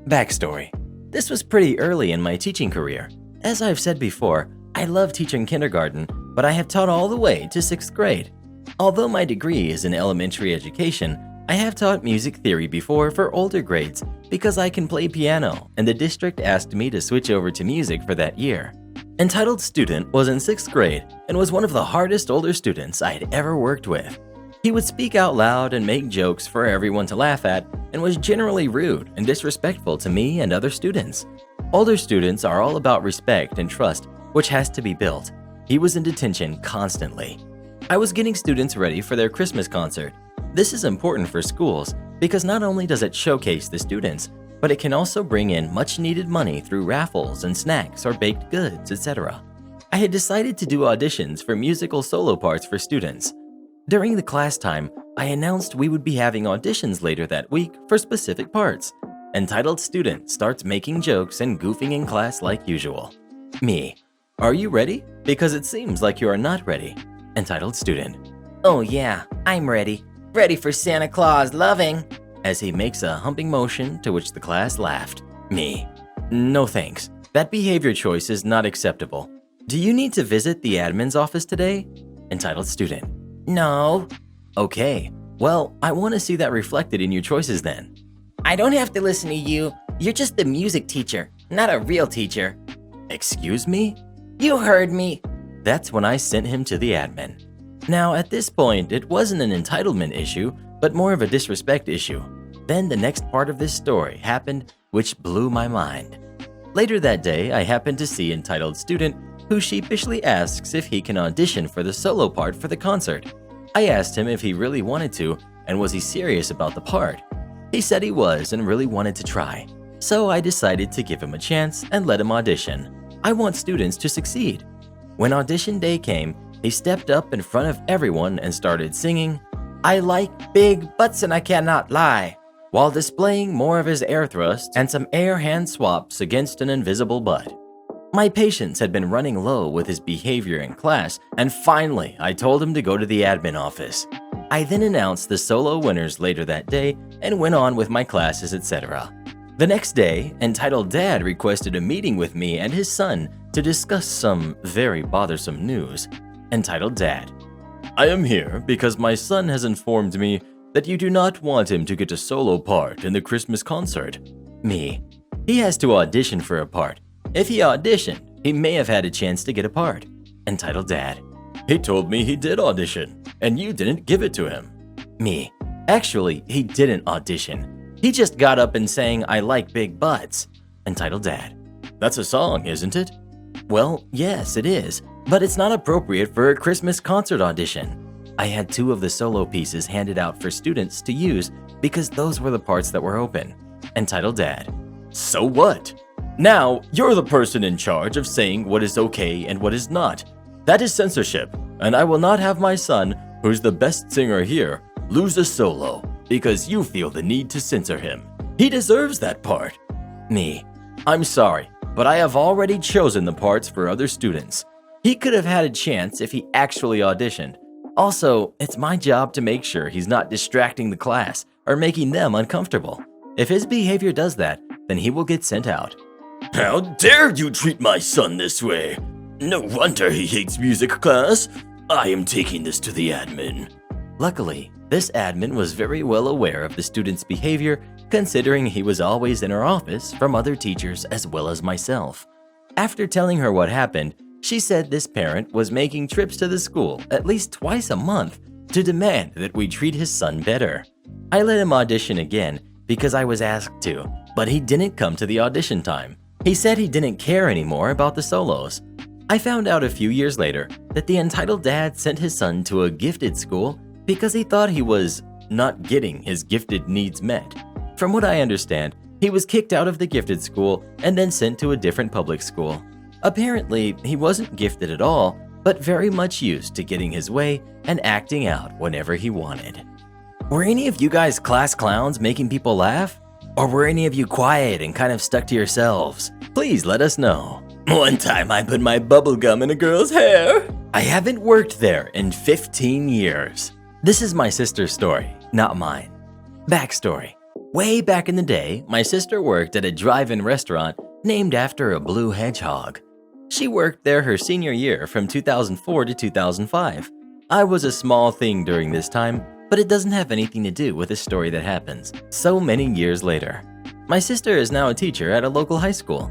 Backstory. This was pretty early in my teaching career. As I've said before, I love teaching kindergarten, but I have taught all the way to 6th grade. Although my degree is in elementary education, I have taught music theory before for older grades because I can play piano, and the district asked me to switch over to music for that year. Entitled Student was in 6th grade and was one of the hardest older students I had ever worked with. He would speak out loud and make jokes for everyone to laugh at and was generally rude and disrespectful to me and other students. Older students are all about respect and trust, which has to be built. He was in detention constantly. I was getting students ready for their Christmas concert. This is important for schools because not only does it showcase the students, but it can also bring in much needed money through raffles and snacks or baked goods, etc. I had decided to do auditions for musical solo parts for students. During the class time, I announced we would be having auditions later that week for specific parts. Entitled Student starts making jokes and goofing in class like usual. Me. Are you ready? Because it seems like you are not ready. Entitled Student. Oh yeah, I'm ready. Ready for Santa Claus loving. As he makes a humping motion to which the class laughed. Me. No thanks. That behavior choice is not acceptable. Do you need to visit the admin's office today? Entitled Student. No. Okay. Well, I want to see that reflected in your choices then. I don't have to listen to you. You're just the music teacher, not a real teacher. Excuse me? You heard me. That's when I sent him to the admin. Now, at this point, it wasn't an entitlement issue, but more of a disrespect issue. Then the next part of this story happened, which blew my mind. Later that day, I happened to see Entitled Student, who sheepishly asks if he can audition for the solo part for the concert. I asked him if he really wanted to, and was he serious about the part. He said he was and really wanted to try. So I decided to give him a chance and let him audition. I want students to succeed. When audition day came, he stepped up in front of everyone and started singing, "I like big butts and I cannot lie," while displaying more of his air thrusts and some air hand swaps against an invisible butt. My patience had been running low with his behavior in class, and finally I told him to go to the admin office. I then announced the solo winners later that day and went on with my classes, etc. The next day, Entitled Dad requested a meeting with me and his son to discuss some very bothersome news. Entitled Dad. I am here because my son has informed me that you do not want him to get a solo part in the Christmas concert. Me. He has to audition for a part. If he auditioned, he may have had a chance to get a part. Entitled Dad. He told me he did audition, and you didn't give it to him. Me. Actually, he didn't audition. He just got up and sang "I like big butts." Entitled Dad. That's a song, isn't it? Well, yes, it is, but it's not appropriate for a Christmas concert audition. I had 2 of the solo pieces handed out for students to use because those were the parts that were open. Entitled Dad. So what? Now, you're the person in charge of saying what is okay and what is not. That is censorship, and I will not have my son, who's the best singer here, lose a solo because you feel the need to censor him. He deserves that part. Me. I'm sorry, but I have already chosen the parts for other students. He could have had a chance if he actually auditioned. Also, it's my job to make sure he's not distracting the class or making them uncomfortable. If his behavior does that, then he will get sent out. How dare you treat my son this way? No wonder he hates music class. I am taking this to the admin. Luckily, this admin was very well aware of the student's behavior, considering he was always in her office from other teachers as well as myself. After telling her what happened, she said this parent was making trips to the school at least twice a month to demand that we treat his son better. I let him audition again because I was asked to, but he didn't come to the audition time. He said he didn't care anymore about the solos. I found out a few years later that the Entitled Dad sent his son to a gifted school because he thought he was not getting his gifted needs met. From what I understand, he was kicked out of the gifted school and then sent to a different public school. Apparently, he wasn't gifted at all, but very much used to getting his way and acting out whenever he wanted. Were any of you guys class clowns making people laugh? Or were any of you quiet and kind of stuck to yourselves? Please let us know. One time I put my bubble gum in a girl's hair. I haven't worked there in 15 years. This is my sister's story, not mine. Backstory. Way back in the day, my sister worked at a drive-in restaurant named after a blue hedgehog. She worked there her senior year from 2004 to 2005. I was a small thing during this time, but it doesn't have anything to do with the story that happens so many years later. My sister is now a teacher at a local high school.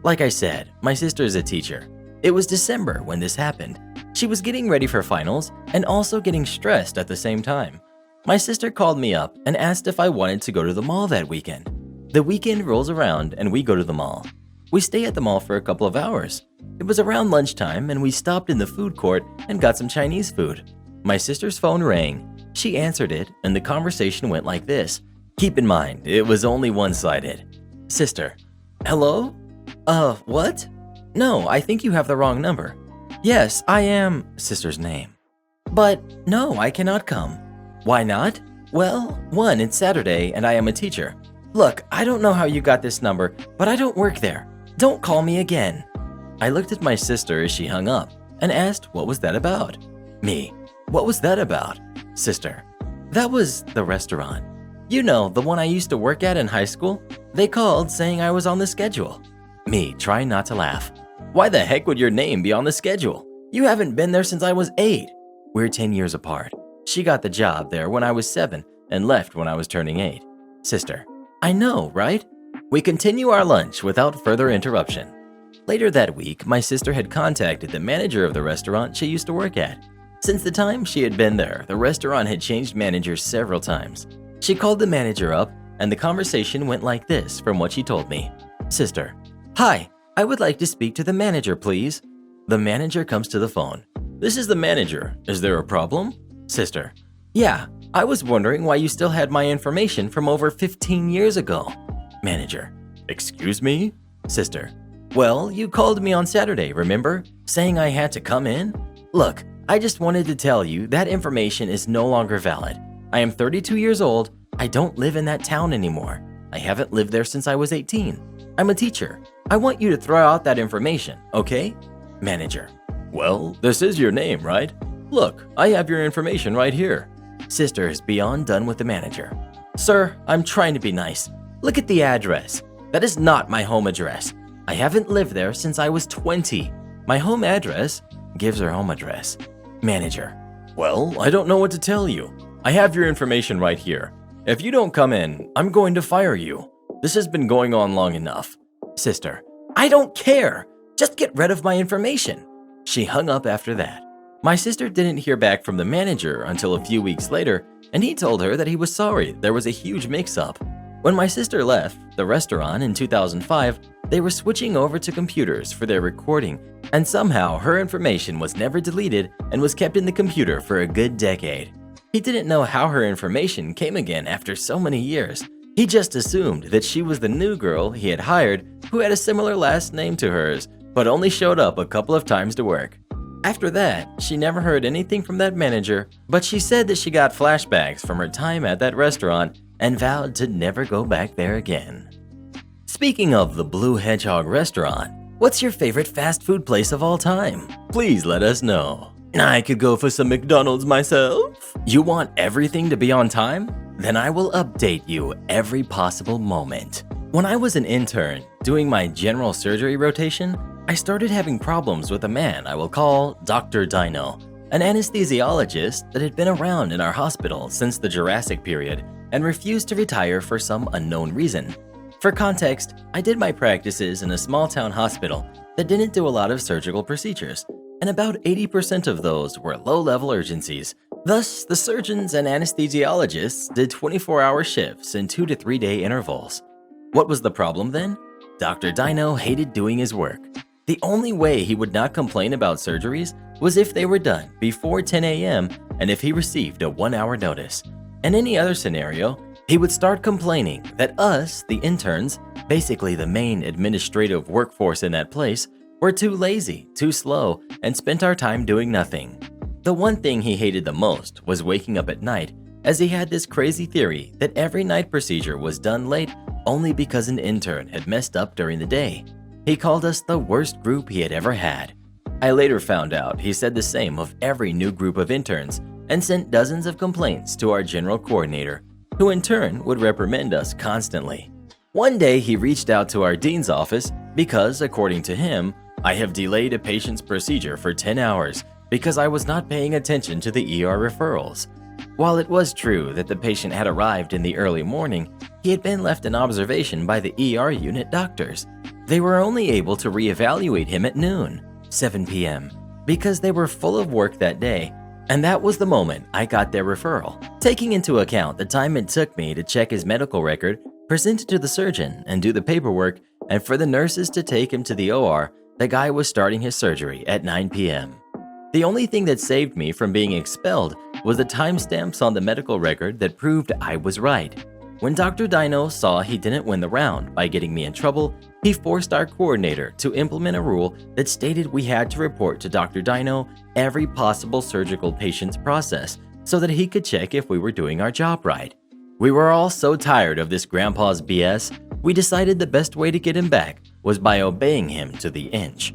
Like I said, my sister is a teacher. It was December when this happened. She was getting ready for finals and also getting stressed at the same time. My sister called me up and asked if I wanted to go to the mall that weekend. The weekend rolls around and we go to the mall. We stay at the mall for a couple of hours. It was around lunchtime and we stopped in the food court and got some Chinese food. My sister's phone rang. She answered it and the conversation went like this. Keep in mind, it was only one-sided. Sister: hello? What? No, I think you have the wrong number. Yes, I am sister's name. But no, I cannot come. Why not? Well, 1, it's Saturday and I am a teacher. Look, I don't know how you got this number, but I don't work there. Don't call me again. I looked at my sister as she hung up and asked what was that about. Me: what was that about? Sister: that was the restaurant. You know, the one I used to work at in high school? They called saying I was on the schedule. Me, trying not to laugh. Why the heck would your name be on the schedule? You haven't been there since I was 8. We're 10 years apart. She got the job there when I was 7 and left when I was turning 8. Sister: I know, right? We continue our lunch without further interruption. Later that week, my sister had contacted the manager of the restaurant she used to work at. Since the time she had been there, the restaurant had changed managers several times. She called the manager up and the conversation went like this from what she told me. Sister: hi, I would like to speak to the manager, please. The manager comes to the phone. This is the manager. Is there a problem? Sister: yeah, I was wondering why you still had my information from over 15 years ago. Manager: excuse me? Sister: well, you called me on Saturday, remember? Saying I had to come in? Look, I just wanted to tell you that information is no longer valid. I am 32 years old. I don't live in that town anymore. I haven't lived there since I was 18. I'm a teacher. I want you to throw out that information, okay? Manager: well, this is your name, right? Look, I have your information right here. Sister is beyond done with the manager. Sir, I'm trying to be nice. Look at the address. That is not my home address. I haven't lived there since I was 20. My home address gives her home address. Manager: well, I don't know what to tell you. I have your information right here. If you don't come in, I'm going to fire you. This has been going on long enough. Sister: I don't care. Just get rid of my information. She hung up after that. My sister didn't hear back from the manager until a few weeks later, and he told her that he was sorry there was a huge mix-up. When my sister left the restaurant in 2005, they were switching over to computers for their recording, and somehow her information was never deleted and was kept in the computer for a good decade. He didn't know how her information came again after so many years. He just assumed that she was the new girl he had hired who had a similar last name to hers, but only showed up a couple of times to work. After that, she never heard anything from that manager, but she said that she got flashbacks from her time at that restaurant and vowed to never go back there again. Speaking of the Blue Hedgehog restaurant, what's your favorite fast food place of all time? Please let us know. I could go for some McDonald's myself. You want everything to be on time? Then I will update you every possible moment. When I was an intern doing my general surgery rotation, I started having problems with a man I will call Dr. Dino, an anesthesiologist that had been around in our hospital since the Jurassic period and refused to retire for some unknown reason. For context, I did my practices in a small town hospital that didn't do a lot of surgical procedures, and about 80% of those were low-level urgencies. Thus, the surgeons and anesthesiologists did 24-hour shifts in 2 to 3 day intervals. What was the problem then? Dr. Dino hated doing his work. The only way he would not complain about surgeries was if they were done before 10 a.m. and if he received a 1-hour notice. In any other scenario, he would start complaining that us, the interns, basically the main administrative workforce in that place, were too lazy, too slow, and spent our time doing nothing. The one thing he hated the most was waking up at night, as he had this crazy theory that every night procedure was done late only because an intern had messed up during the day. He called us the worst group he had ever had. I later found out he said the same of every new group of interns and sent dozens of complaints to our general coordinator, who in turn would reprimand us constantly. One day he reached out to our dean's office because, according to him, I have delayed a patient's procedure for 10 hours because I was not paying attention to the ER referrals. While it was true that the patient had arrived in the early morning, he had been left in observation by the ER unit doctors. They were only able to reevaluate him at noon, 7 p.m., because they were full of work that day, and that was the moment I got their referral. Taking into account the time it took me to check his medical record, present it to the surgeon, and do the paperwork, and for the nurses to take him to the OR, the guy was starting his surgery at 9 p.m. The only thing that saved me from being expelled was the timestamps on the medical record that proved I was right. When Dr. Dino saw he didn't win the round by getting me in trouble, he forced our coordinator to implement a rule that stated we had to report to Dr. Dino every possible surgical patient's process so that he could check if we were doing our job right. We were all so tired of this grandpa's BS, we decided the best way to get him back was by obeying him to the inch.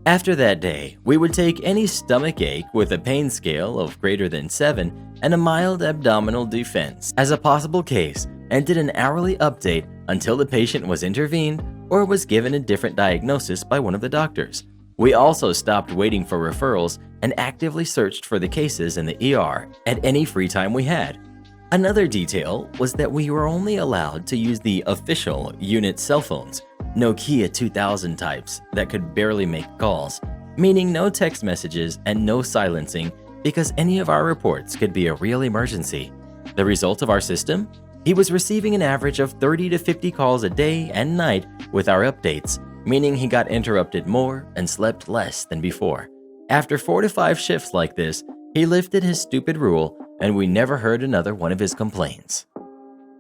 After that day, we would take any stomach ache with a pain scale of greater than 7 and a mild abdominal defense as a possible case and did an hourly update until the patient was intervened or was given a different diagnosis by one of the doctors. We also stopped waiting for referrals and actively searched for the cases in the ER at any free time we had. Another detail was that we were only allowed to use the official unit cell phones, Nokia 2000 types that could barely make calls, meaning no text messages and no silencing because any of our reports could be a real emergency. The result of our system? He was receiving an average of 30 to 50 calls a day and night with our updates, meaning he got interrupted more and slept less than before. After 4 to 5 shifts like this, he lifted his stupid rule and we never heard another one of his complaints.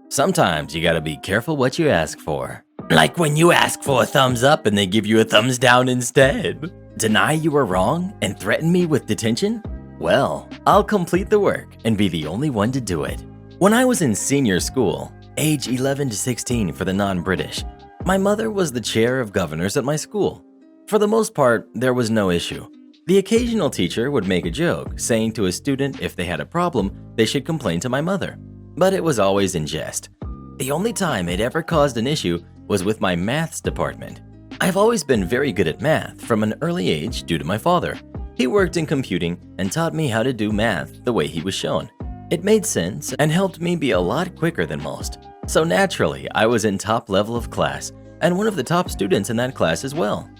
Sometimes you gotta be careful what you ask for. Like when you ask for a thumbs up and they give you a thumbs down instead. Deny you were wrong and threaten me with detention? Well, I'll complete the work and be the only one to do it. When I was in senior school, age 11 to 16 for the non-British, my mother was the chair of governors at my school. For the most part, there was no issue. The occasional teacher would make a joke, saying to a student if they had a problem, they should complain to my mother. But it was always in jest. The only time it ever caused an issue was with my maths department. I've always been very good at math from an early age due to my father. He worked in computing and taught me how to do math the way he was shown. It made sense and helped me be a lot quicker than most. So naturally, I was in top level of class and one of the top students in that class as well.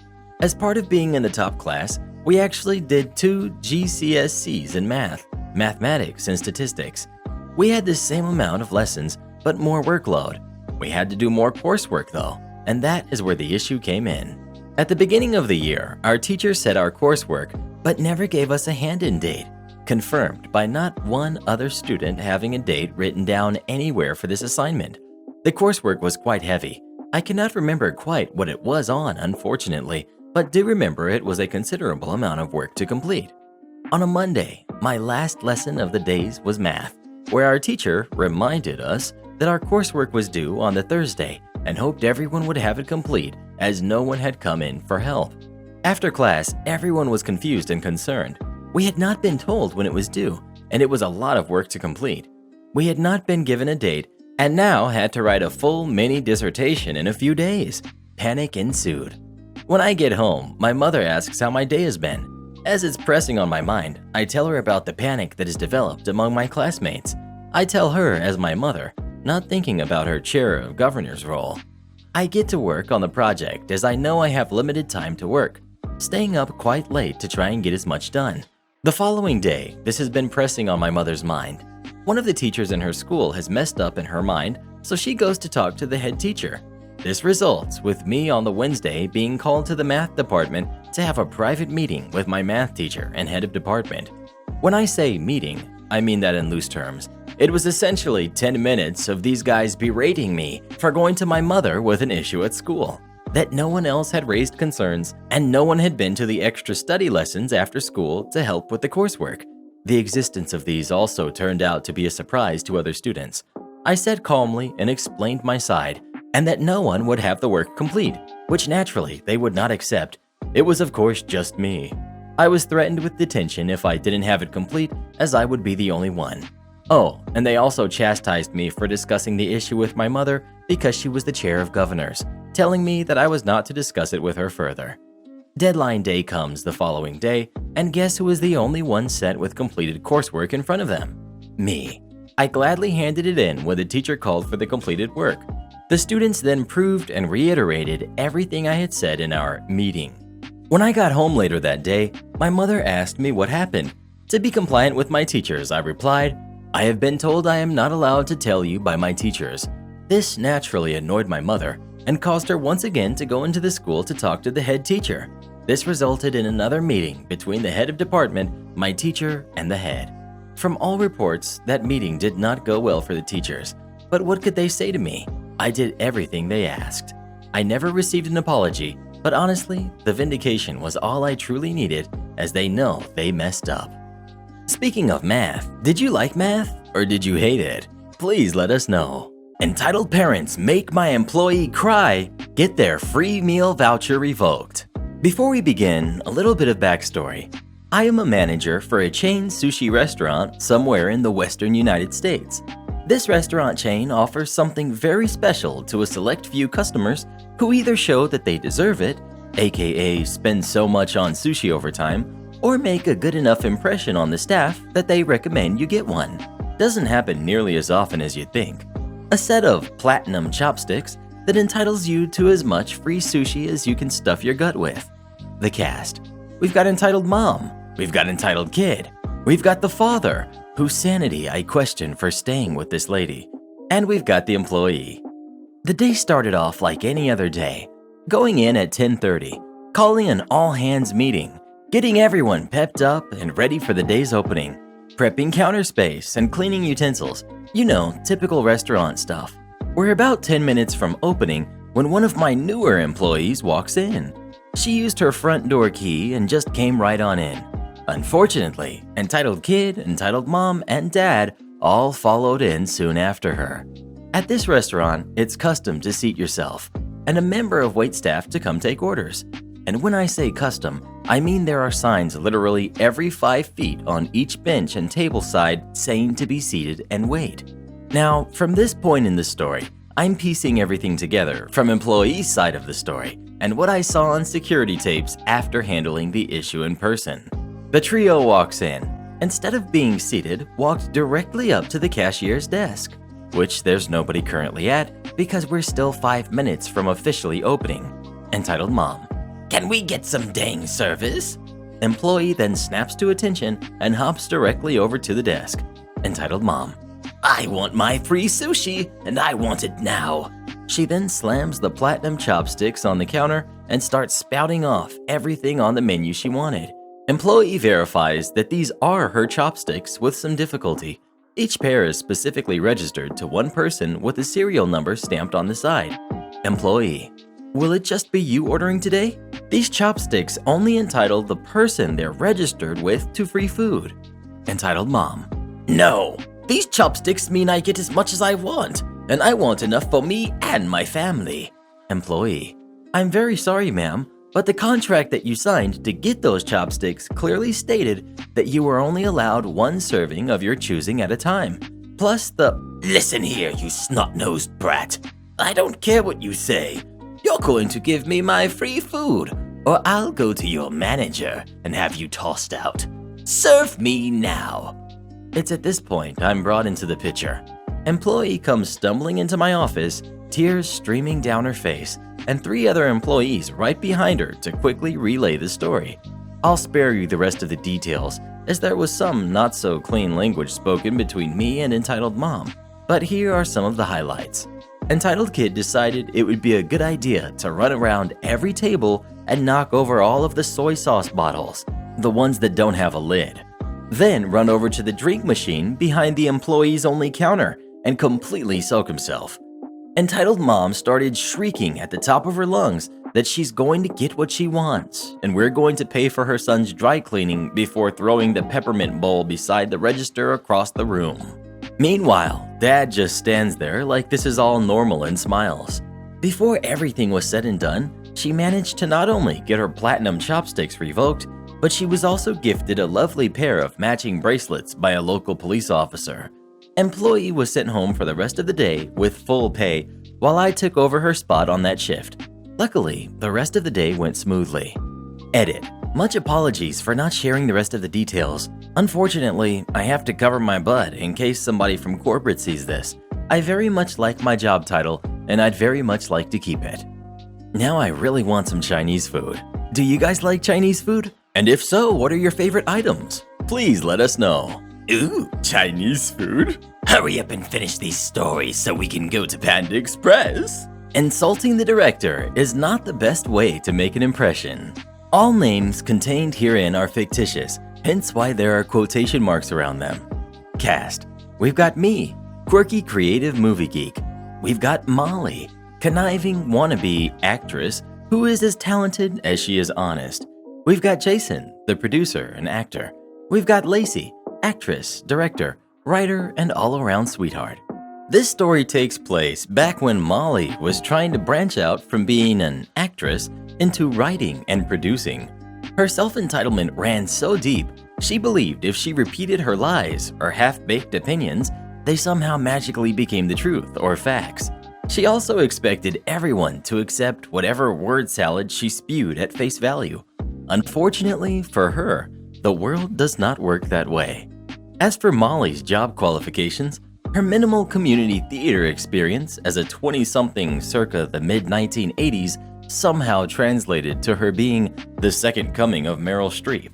As part of being in the top class, we actually did 2 GCSEs in math, mathematics and statistics. We had the same amount of lessons, but more workload. We had to do more coursework though, and that is where the issue came in. At the beginning of the year, our teacher set our coursework, but never gave us a hand-in date, confirmed by not one other student having a date written down anywhere for this assignment. The coursework was quite heavy. I cannot remember quite what it was on, unfortunately, but do remember it was a considerable amount of work to complete. On a Monday, my last lesson of the days was math, where our teacher reminded us that our coursework was due on the Thursday and hoped everyone would have it complete as no one had come in for help. After class, everyone was confused and concerned. We had not been told when it was due, and it was a lot of work to complete. We had not been given a date and now had to write a full mini dissertation in a few days. Panic ensued. When I get home, my mother asks how my day has been. As it's pressing on my mind, I tell her about the panic that has developed among my classmates. I tell her as my mother, not thinking about her chair of governor's role. I get to work on the project as I know I have limited time to work, staying up quite late to try and get as much done. The following day, this has been pressing on my mother's mind. One of the teachers in her school has messed up in her mind, so she goes to talk to the head teacher. This results with me on the Wednesday being called to the math department to have a private meeting with my math teacher and head of department. When I say meeting, I mean that in loose terms. It was essentially 10 minutes of these guys berating me for going to my mother with an issue at school, that no one else had raised concerns and no one had been to the extra study lessons after school to help with the coursework. The existence of these also turned out to be a surprise to other students. I said calmly and explained my side, and that no one would have the work complete. which naturally they would not accept. It was of course just me. I was threatened with detention if I didn't have it complete, as I would be the only one. Oh, and they also chastised me for discussing the issue with my mother because she was the chair of governors, telling me that I was not to discuss it with her further. Deadline day comes the following day, and guess who was the only one set with completed coursework in front of them? Me. I gladly handed it in when the teacher called for the completed work. The students then proved and reiterated everything I had said in our meeting. When I got home later that day, my mother asked me what happened. To be compliant with my teachers, I replied, "I have been told I am not allowed to tell you by my teachers." This naturally annoyed my mother and caused her once again to go into the school to talk to the head teacher. This resulted in another meeting between the head of department, my teacher, and the head. From all reports, that meeting did not go well for the teachers. But what could they say to me? I did everything they asked. I never received an apology, but honestly, the vindication was all I truly needed, as they know they messed up. Speaking of math, did you like math or did you hate it? Please let us know. Entitled parents make my employee cry, get their free meal voucher revoked. Before we begin, a little bit of backstory. I am a manager for a chain sushi restaurant somewhere in the western United States. This restaurant chain offers something very special to a select few customers who either show that they deserve it, aka spend so much on sushi overtime, or make a good enough impression on the staff that they recommend you get one. Doesn't happen nearly as often as you'd think. A set of platinum chopsticks that entitles you to as much free sushi as you can stuff your gut with. The cast. We've got entitled mom. We've got entitled kid. We've got the father, whose sanity I question for staying with this lady. And we've got the employee. The day started off like any other day. Going in at 10:30, calling an all-hands meeting, getting everyone pepped up and ready for the day's opening, prepping counter space and cleaning utensils. You know, typical restaurant stuff. We're about 10 minutes from opening when one of my newer employees walks in. She used her front door key and just came right on in. Unfortunately, entitled kid, entitled mom, and dad all followed in soon after her. At this restaurant, it's custom to seat yourself and a member of waitstaff to come take orders. And when I say custom, I mean there are signs literally every 5 feet on each bench and table side saying to be seated and wait. Now, from this point in the story, I'm piecing everything together from employee's side of the story and what I saw on security tapes after handling the issue in person. The trio walks in. Instead of being seated, walked directly up to the cashier's desk, which there's nobody currently at because we're still 5 minutes from officially opening. Entitled mom. Can we get some dang service? Employee then snaps to attention and hops directly over to the desk. Entitled mom. I want my free sushi, and I want it now. She then slams the platinum chopsticks on the counter and starts spouting off everything on the menu she wanted. Employee verifies that these are her chopsticks with some difficulty. Each pair is specifically registered to one person with a serial number stamped on the side. Employee. Will it just be you ordering today? These chopsticks only entitle the person they're registered with to free food. Entitled mom. No, these chopsticks mean I get as much as I want, and I want enough for me and my family. Employee. I'm very sorry, ma'am, but the contract that you signed to get those chopsticks clearly stated that you were only allowed one serving of your choosing at a time. Plus the... Listen here, you snot-nosed brat. I don't care what you say. You're going to give me my free food, or I'll go to your manager and have you tossed out. Serve me now. It's at this point I'm brought into the picture. Employee comes stumbling into my office, tears streaming down her face, and 3 other employees right behind her to quickly relay the story. I'll spare you the rest of the details, as there was some not so clean language spoken between me and entitled mom. But here are some of the highlights. Entitled kid decided it would be a good idea to run around every table and knock over all of the soy sauce bottles, the ones that don't have a lid. Then run over to the drink machine behind the employees only counter and completely soak himself. Entitled mom started shrieking at the top of her lungs that she's going to get what she wants and we're going to pay for her son's dry cleaning before throwing the peppermint bowl beside the register across the room. Meanwhile, dad just stands there like this is all normal and smiles. Before everything was said and done, She managed to not only get her platinum chopsticks revoked, but she was also gifted a lovely pair of matching bracelets by a local police officer. Employee was sent home for the rest of the day with full pay while I took over her spot on that shift. Luckily, the rest of the day went smoothly. Edit. Much apologies for not sharing the rest of the details. Unfortunately, I have to cover my butt in case somebody from corporate sees this. I very much like my job title, and I'd very much like to keep it. Now I really want some Chinese food. Do you guys like Chinese food? And if so, what are your favorite items? Please let us know. Ooh, Chinese food? Hurry up and finish these stories so we can go to Panda Express. Insulting the director is not the best way to make an impression. All names contained herein are fictitious, hence why there are quotation marks around them. Cast. We've got me, quirky creative movie geek. We've got Molly, conniving wannabe actress who is as talented as she is honest. We've got Jason, the producer and actor. We've got Lacey, actress, director, writer, and all-around sweetheart. This story takes place back when Molly was trying to branch out from being an actress into writing and producing. Her self-entitlement ran so deep, she believed if she repeated her lies or half-baked opinions, they somehow magically became the truth or facts. She also expected everyone to accept whatever word salad she spewed at face value. Unfortunately for her, the world does not work that way. As for Molly's job qualifications, her minimal community theater experience as a 20-something circa the mid-1980s somehow translated to her being the second coming of Meryl Streep.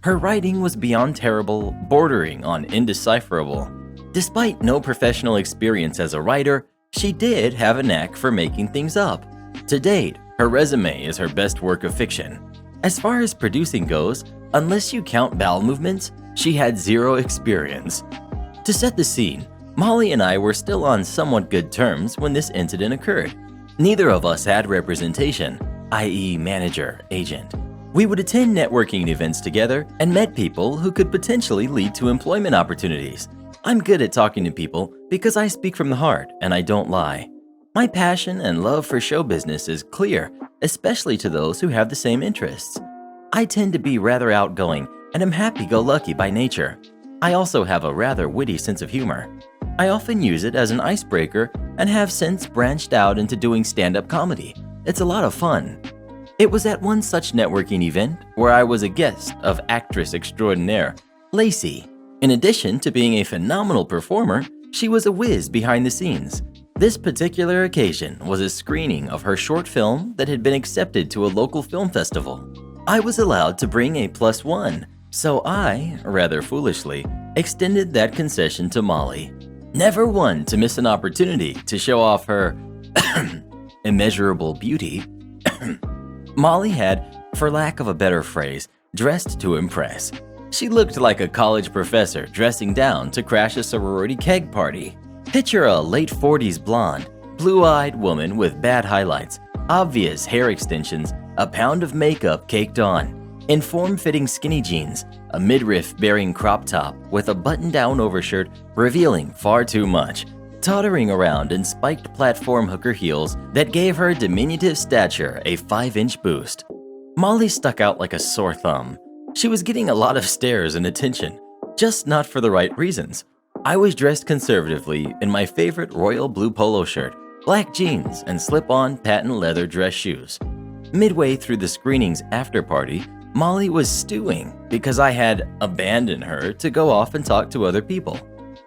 Her writing was beyond terrible, bordering on indecipherable. Despite no professional experience as a writer, she did have a knack for making things up. To date, her resume is her best work of fiction. As far as producing goes, unless you count bowel movements, she had zero experience. To set the scene, Molly and I were still on somewhat good terms when this incident occurred. Neither of us had representation, i.e. manager, agent. We would attend networking events together and met people who could potentially lead to employment opportunities. I'm good at talking to people because I speak from the heart and I don't lie. My passion and love for show business is clear, especially to those who have the same interests. I tend to be rather outgoing and am happy-go-lucky by nature. I also have a rather witty sense of humor. I often use it as an icebreaker and have since branched out into doing stand-up comedy. It's a lot of fun. It was at one such networking event where I was a guest of actress extraordinaire, Lacey. In addition to being a phenomenal performer, she was a whiz behind the scenes. This particular occasion was a screening of her short film that had been accepted to a local film festival. I was allowed to bring a +1, so I, rather foolishly, extended that concession to Molly. Never one to miss an opportunity to show off her immeasurable beauty, Molly had, for lack of a better phrase, dressed to impress. She looked like a college professor dressing down to crash a sorority keg party. Picture a late 40s blonde, blue-eyed woman with bad highlights, obvious hair extensions, a pound of makeup caked on, in form-fitting skinny jeans, a midriff-bearing crop top with a button-down overshirt revealing far too much, tottering around in spiked platform hooker heels that gave her diminutive stature a 5-inch boost. Molly stuck out like a sore thumb. She was getting a lot of stares and attention, just not for the right reasons. I was dressed conservatively in my favorite royal blue polo shirt, black jeans, and slip-on patent leather dress shoes. Midway through the screening's after-party, Molly was stewing because I had abandoned her to go off and talk to other people.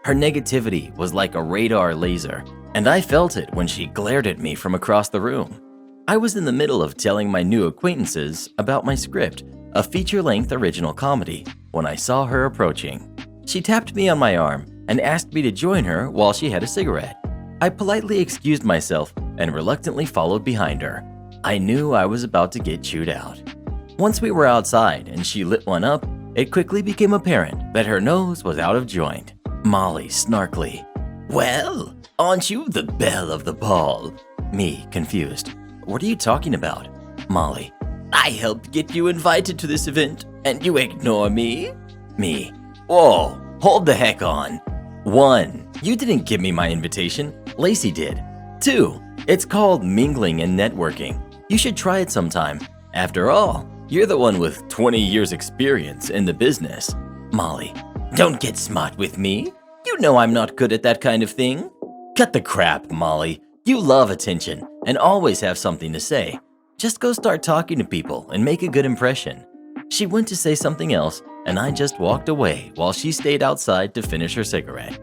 Her negativity was like a radar laser, and I felt it when she glared at me from across the room. I was in the middle of telling my new acquaintances about my script, a feature-length original comedy, when I saw her approaching. She tapped me on my arm and asked me to join her while she had a cigarette. I politely excused myself and reluctantly followed behind her. I knew I was about to get chewed out. Once we were outside and she lit one up, it quickly became apparent that her nose was out of joint. Molly snarkily, Well, aren't you the belle of the ball? Me, confused. What are you talking about? Molly, I helped get you invited to this event, and you ignore me? Me, Whoa, hold the heck on. 1. You didn't give me my invitation. Lacey did. 2. It's called mingling and networking. You should try it sometime. After all, you're the one with 20 years experience in the business. Molly, don't get smart with me. You know I'm not good at that kind of thing. Cut the crap, Molly. You love attention and always have something to say. Just go start talking to people and make a good impression. She went to say something else, and I just walked away while she stayed outside to finish her cigarette.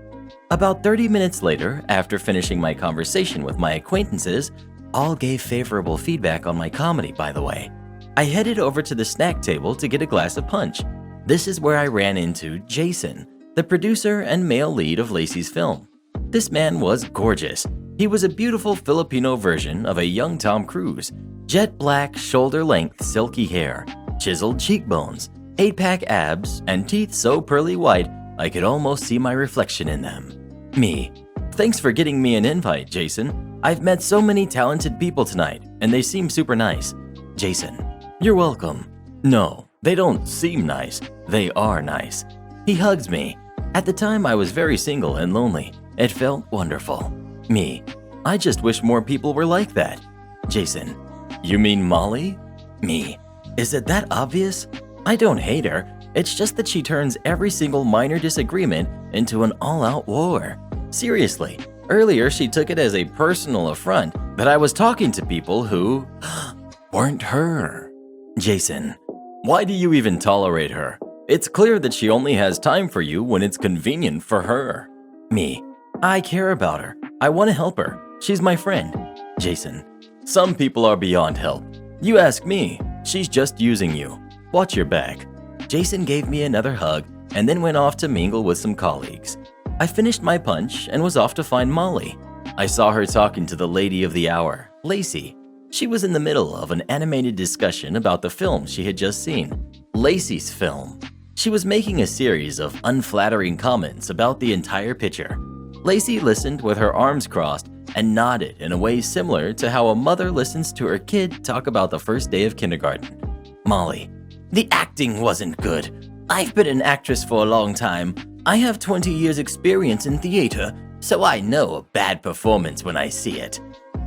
About 30 minutes later, after finishing my conversation with my acquaintances, all gave favorable feedback on my comedy, by the way. I headed over to the snack table to get a glass of punch. This is where I ran into Jason, the producer and male lead of Lacey's film. This man was gorgeous. He was a beautiful Filipino version of a young Tom Cruise. Jet black, shoulder-length, silky hair, chiseled cheekbones, 8-pack abs, and teeth so pearly white I could almost see my reflection in them. Me. Thanks for getting me an invite, Jason. I've met so many talented people tonight, and they seem super nice. Jason. You're welcome. No, they don't seem nice. They are nice. He hugs me. At the time, I was very single and lonely. It felt wonderful. Me. I just wish more people were like that. Jason. You mean Molly? Me. Is it that obvious? I don't hate her. It's just that she turns every single minor disagreement into an all-out war. Seriously, earlier she took it as a personal affront that I was talking to people who weren't her. Jason. Why do you even tolerate her? It's clear that she only has time for you when it's convenient for her. Me. I care about her. I want to help her. She's my friend. Jason. Some people are beyond help. You ask me. She's just using you. Watch your back. Jason gave me another hug and then went off to mingle with some colleagues. I finished my punch and was off to find Molly. I saw her talking to the lady of the hour, Lacey. She was in the middle of an animated discussion about the film she had just seen, Lacey's film. She was making a series of unflattering comments about the entire picture. Lacey listened with her arms crossed and nodded in a way similar to how a mother listens to her kid talk about the first day of kindergarten. Molly. The acting wasn't good. I've been an actress for a long time. I have 20 years experience in theater, so I know a bad performance when I see it.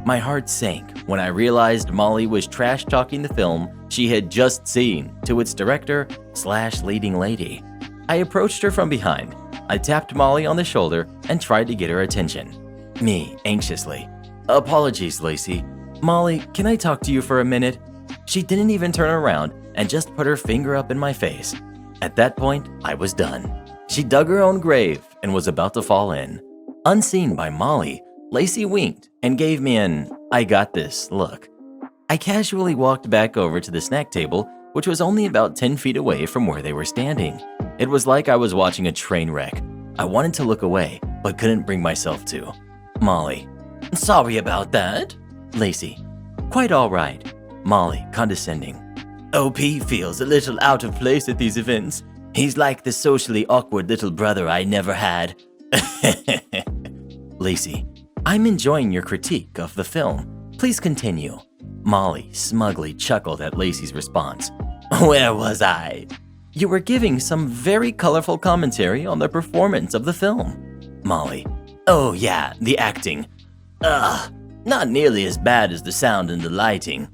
My heart sank when I realized Molly was trash-talking the film she had just seen to its director/leading lady. I approached her from behind. I tapped Molly on the shoulder and tried to get her attention. Me, anxiously. Apologies, Lacey. Molly, can I talk to you for a minute? She didn't even turn around and just put her finger up in my face. At that point, I was done. She dug her own grave and was about to fall in. Unseen by Molly, Lacey winked and gave me an "I got this" look. I casually walked back over to the snack table, which was only about 10 feet away from where they were standing. It was like I was watching a train wreck. I wanted to look away, but couldn't bring myself to. Molly. Sorry about that. Lacey. Quite all right. Molly, condescending. OP feels a little out of place at these events. He's like the socially awkward little brother I never had. Lacey. I'm enjoying your critique of the film. Please continue. Molly smugly chuckled at Lacey's response. Where was I? You were giving some very colorful commentary on the performance of the film. Molly. Oh yeah, the acting. Not nearly as bad as the sound and the lighting.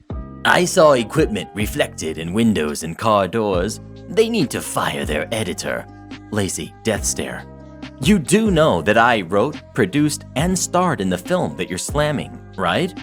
I saw equipment reflected in windows and car doors. They need to fire their editor. Lacey, death stare. You do know that I wrote, produced, and starred in the film that you're slamming, right?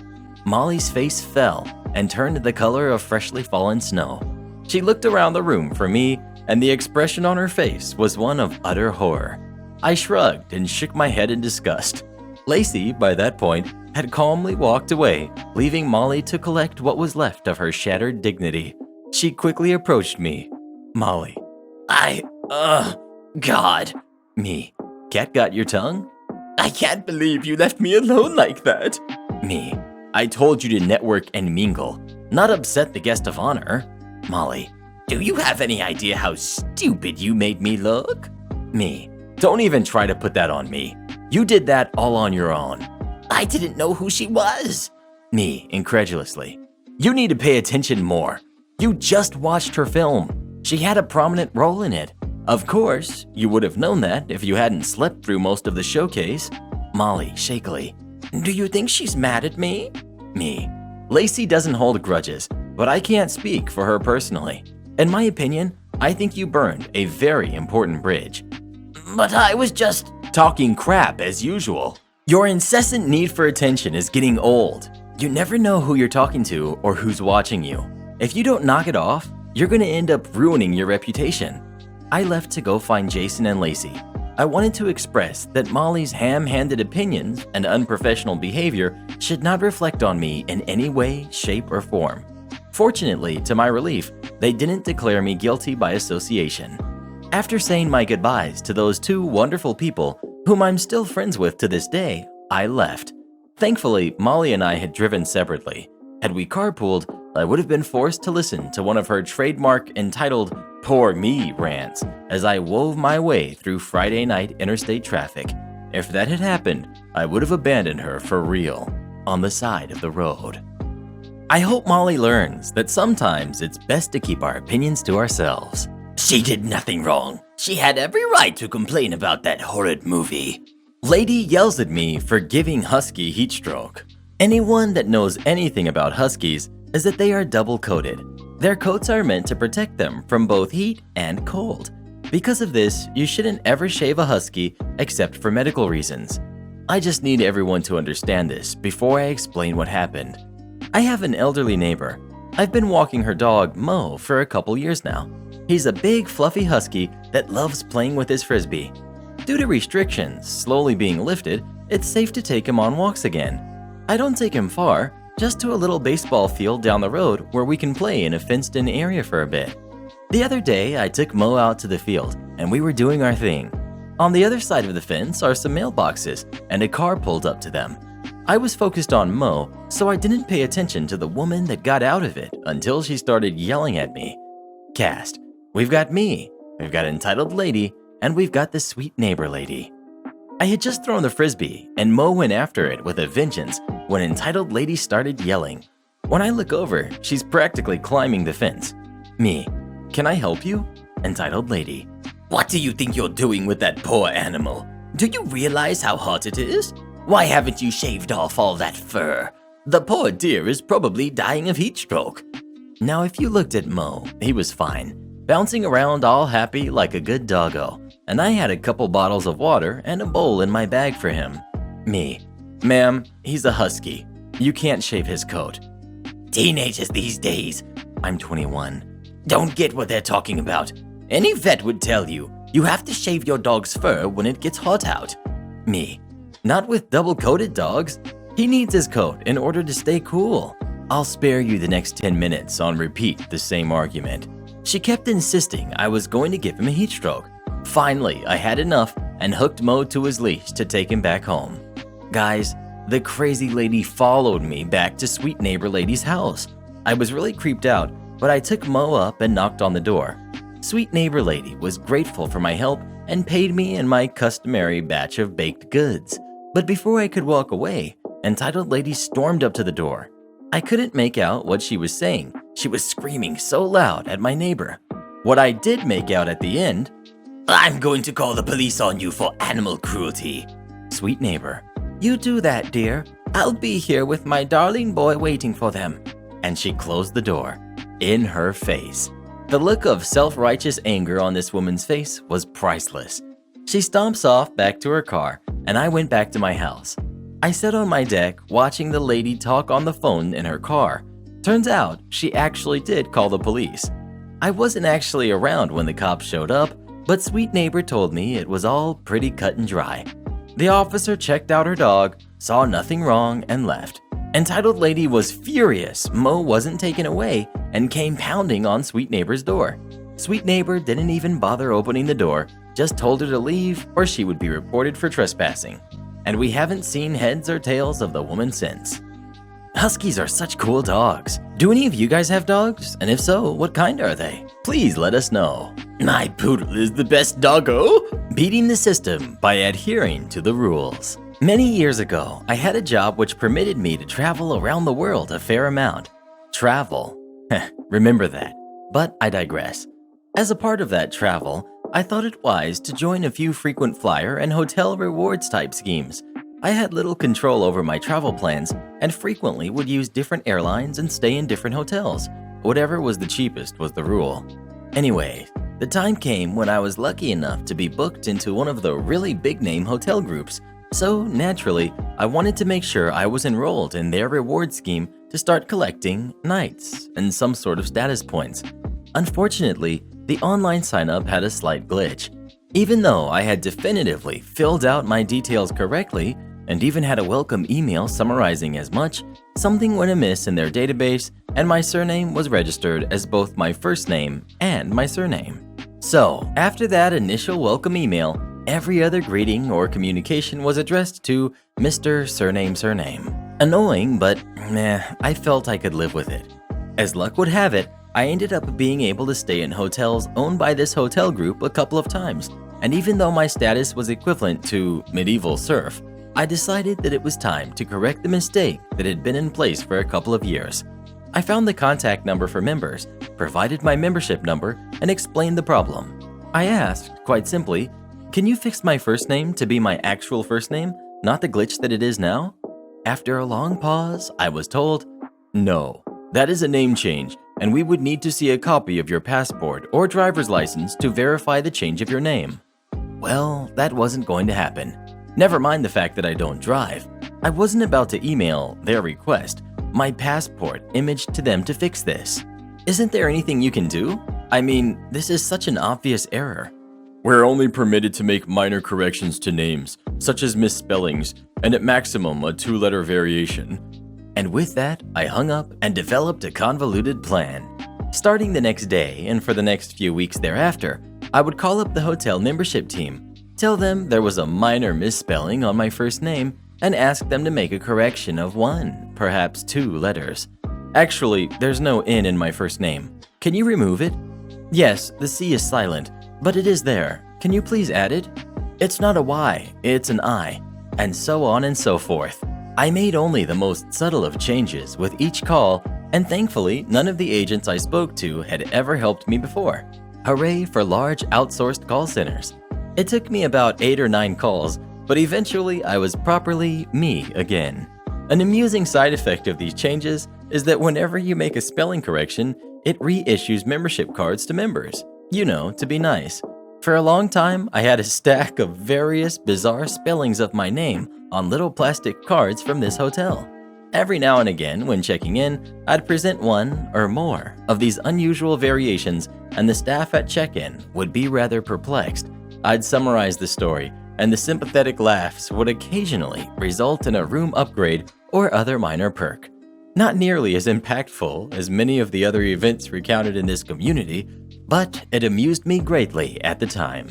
Molly's face fell and turned the color of freshly fallen snow. She looked around the room for me, and the expression on her face was one of utter horror. I shrugged and shook my head in disgust. Lacey, by that point, had calmly walked away, leaving Molly to collect what was left of her shattered dignity. She quickly approached me. Molly. God. Me. Cat got your tongue? I can't believe you left me alone like that. Me. I told you to network and mingle, not upset the guest of honor. Molly. Do you have any idea how stupid you made me look? Me. Don't even try to put that on me. You did that all on your own. I didn't know who she was. Me, incredulously. You need to pay attention more. You just watched her film. She had a prominent role in it. Of course, you would have known that if you hadn't slept through most of the showcase. Molly, shakily. Do you think she's mad at me? Me. Lacey doesn't hold grudges, but I can't speak for her personally. In my opinion, I think you burned a very important bridge. But I was just… Talking crap as usual. Your incessant need for attention is getting old. You never know who you're talking to or who's watching you. If you don't knock it off, you're gonna end up ruining your reputation. I left to go find Jason and Lacey. I wanted to express that Molly's ham-handed opinions and unprofessional behavior should not reflect on me in any way, shape, or form. Fortunately, to my relief, they didn't declare me guilty by association. After saying my goodbyes to those two wonderful people, whom I'm still friends with to this day, I left. Thankfully, Molly and I had driven separately. Had we carpooled, I would have been forced to listen to one of her trademark entitled "Poor Me" rants as I wove my way through Friday night interstate traffic. If that had happened, I would have abandoned her for real, on the side of the road. I hope Molly learns that sometimes it's best to keep our opinions to ourselves. She did nothing wrong. She had every right to complain about that horrid movie. Lady yells at me for giving Husky heatstroke. Anyone that knows anything about Huskies is that they are double-coated. Their coats are meant to protect them from both heat and cold. Because of this, you shouldn't ever shave a Husky except for medical reasons. I just need everyone to understand this before I explain what happened. I have an elderly neighbor. I've been walking her dog, Mo, for a couple years now. He's a big, fluffy husky that loves playing with his frisbee. Due to restrictions slowly being lifted, it's safe to take him on walks again. I don't take him far, just to a little baseball field down the road where we can play in a fenced-in area for a bit. The other day, I took Mo out to the field, and we were doing our thing. On the other side of the fence are some mailboxes, and a car pulled up to them. I was focused on Mo, so I didn't pay attention to the woman that got out of it until she started yelling at me. Cast. We've got me, we've got Entitled Lady, and we've got the Sweet Neighbor Lady. I had just thrown the frisbee, and Mo went after it with a vengeance when Entitled Lady started yelling. When I look over, she's practically climbing the fence. Me. Can I help you? Entitled Lady. What do you think you're doing with that poor animal? Do you realize how hot it is? Why haven't you shaved off all that fur? The poor dear is probably dying of heat stroke. Now if you looked at Mo, he was fine, bouncing around all happy like a good doggo, and I had a couple bottles of water and a bowl in my bag for him. Me. Ma'am, he's a husky. You can't shave his coat. Teenagers these days, I'm 21. don't get what they're talking about. Any vet would tell you, you have to shave your dog's fur when it gets hot out. Me. Not with double-coated dogs. He needs his coat in order to stay cool. I'll spare you the next 10 minutes on repeat the same argument. She kept insisting I was going to give him a heat stroke. Finally, I had enough and hooked Mo to his leash to take him back home. Guys, the crazy lady followed me back to Sweet Neighbor Lady's house. I was really creeped out, but I took Mo up and knocked on the door. Sweet Neighbor Lady was grateful for my help and paid me in my customary batch of baked goods. But before I could walk away, Entitled Lady stormed up to the door. I couldn't make out what she was saying. She was screaming so loud at my neighbor. What I did make out at the end, I'm going to call the police on you for animal cruelty. Sweet Neighbor, you do that, dear. I'll be here with my darling boy waiting for them. And she closed the door. In her face. The look of self-righteous anger on this woman's face was priceless. She stomps off back to her car, and I went back to my house. I sat on my deck watching the lady talk on the phone in her car. Turns out she actually did call the police. I wasn't actually around when the cops showed up, but Sweet Neighbor told me it was all pretty cut and dry. The officer checked out her dog, saw nothing wrong, and left. Entitled Lady was furious Mo wasn't taken away and came pounding on Sweet Neighbor's door. Sweet Neighbor didn't even bother opening the door, just told her to leave or she would be reported for trespassing. And we haven't seen heads or tails of the woman since. Huskies are such cool dogs. Do any of you guys have dogs? And if so, what kind are they? Please let us know. My poodle is the best doggo. Beating the system by adhering to the rules. Many years ago, I had a job which permitted me to travel around the world a fair amount. Travel. Remember that. But I digress. As a part of that travel, I thought it wise to join a few frequent flyer and hotel rewards type schemes. I had little control over my travel plans and frequently would use different airlines and stay in different hotels. Whatever was the cheapest was the rule. Anyway, the time came when I was lucky enough to be booked into one of the really big-name hotel groups. So naturally, I wanted to make sure I was enrolled in their reward scheme to start collecting nights and some sort of status points. Unfortunately, the online sign-up had a slight glitch. Even though I had definitively filled out my details correctly and even had a welcome email summarizing as much, something went amiss in their database and my surname was registered as both my first name and my surname. So, after that initial welcome email, every other greeting or communication was addressed to Mr. Surname. Annoying, but I felt I could live with it. As luck would have it, I ended up being able to stay in hotels owned by this hotel group a couple of times, and even though my status was equivalent to medieval serf, I decided that it was time to correct the mistake that had been in place for a couple of years. I found the contact number for members, provided my membership number, and explained the problem. I asked, quite simply, "Can you fix my first name to be my actual first name, not the glitch that it is now?" After a long pause, I was told, "No, that is a name change, and we would need to see a copy of your passport or driver's license to verify the change of your name." Well, that wasn't going to happen. Never mind the fact that I don't drive. I wasn't about to email their request, my passport image to them to fix this. Isn't there anything you can do? I mean, this is such an obvious error. We're only permitted to make minor corrections to names, such as misspellings, and at maximum a 2-letter variation. And with that, I hung up and developed a convoluted plan. Starting the next day and for the next few weeks thereafter, I would call up the hotel membership team, tell them there was a minor misspelling on my first name, and ask them to make a correction of 1, perhaps 2 letters. Actually, there's no N in my first name. Can you remove it? Yes, the C is silent, but it is there. Can you please add it? It's not a Y, it's an I, and so on and so forth. I made only the most subtle of changes with each call, and thankfully, none of the agents I spoke to had ever helped me before. Hooray for large outsourced call centers. It took me about 8 or 9 calls, but eventually I was properly me again. An amusing side effect of these changes is that whenever you make a spelling correction, it reissues membership cards to members. You know, to be nice. For a long time, I had a stack of various bizarre spellings of my name on little plastic cards from this hotel. Every now and again, when checking in, I'd present one or more of these unusual variations, and the staff at check-in would be rather perplexed. I'd summarize the story, and the sympathetic laughs would occasionally result in a room upgrade or other minor perk. Not nearly as impactful as many of the other events recounted in this community, but it amused me greatly at the time.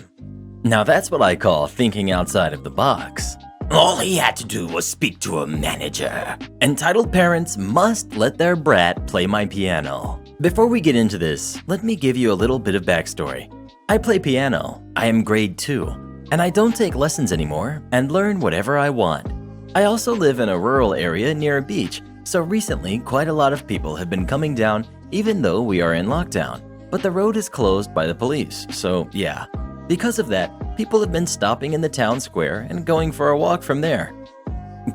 Now that's what I call thinking outside of the box. All he had to do was speak to a manager. Entitled parents must let their brat play my piano. Before we get into this, let me give you a little bit of backstory. I play piano, I am grade 2, and I don't take lessons anymore and learn whatever I want. I also live in a rural area near a beach, so recently quite a lot of people have been coming down even though we are in lockdown, but the road is closed by the police, so yeah. Because of that, people have been stopping in the town square and going for a walk from there.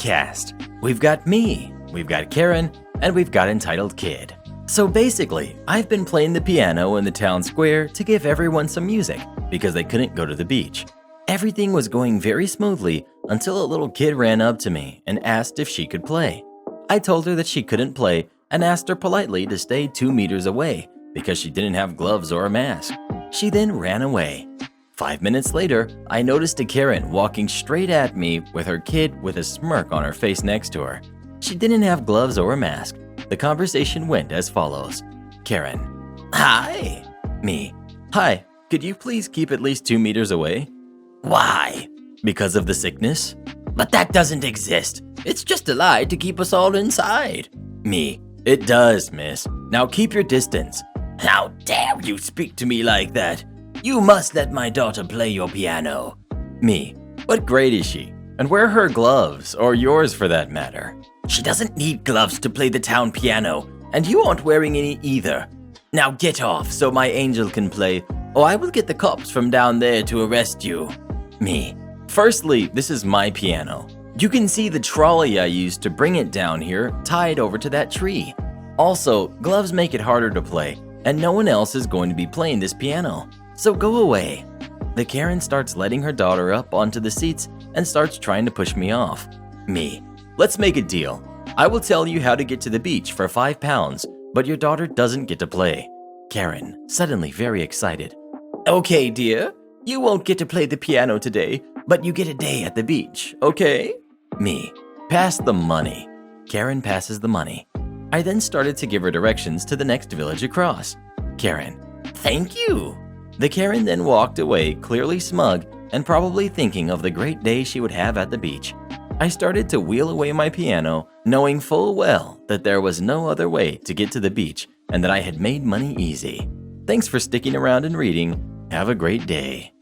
Cast. We've got me, we've got Karen, and we've got Entitled Kid. So basically, I've been playing the piano in the town square to give everyone some music because they couldn't go to the beach. Everything was going very smoothly until a little kid ran up to me and asked if she could play. I told her that she couldn't play and asked her politely to stay 2 meters away because she didn't have gloves or a mask. She then ran away. 5 minutes later, I noticed a Karen walking straight at me with her kid with a smirk on her face next to her. She didn't have gloves or a mask. The conversation went as follows. Karen. Hi. Me. Hi, could you please keep at least 2 meters away? Why? Because of the sickness? But that doesn't exist. It's just a lie to keep us all inside. Me. It does, miss. Now keep your distance. How dare you speak to me like that? You must let my daughter play your piano. Me. What grade is she? And where are her gloves, or yours for that matter? She doesn't need gloves to play the town piano, and you aren't wearing any either. Now get off so my angel can play, or I will get the cops from down there to arrest you. Me. Firstly, this is my piano. You can see the trolley I used to bring it down here tied over to that tree. Also, gloves make it harder to play, and no one else is going to be playing this piano. So go away." The Karen starts letting her daughter up onto the seats and starts trying to push me off. Me: "Let's make a deal. I will tell you how to get to the beach for £5, but your daughter doesn't get to play." Karen, suddenly very excited: "Okay, dear. You won't get to play the piano today, but you get a day at the beach, okay?" Me: "Pass the money." Karen passes the money. I then started to give her directions to the next village across. Karen: "Thank you." The Karen then walked away, clearly smug and probably thinking of the great day she would have at the beach. I started to wheel away my piano, knowing full well that there was no other way to get to the beach and that I had made money easy. Thanks for sticking around and reading. Have a great day.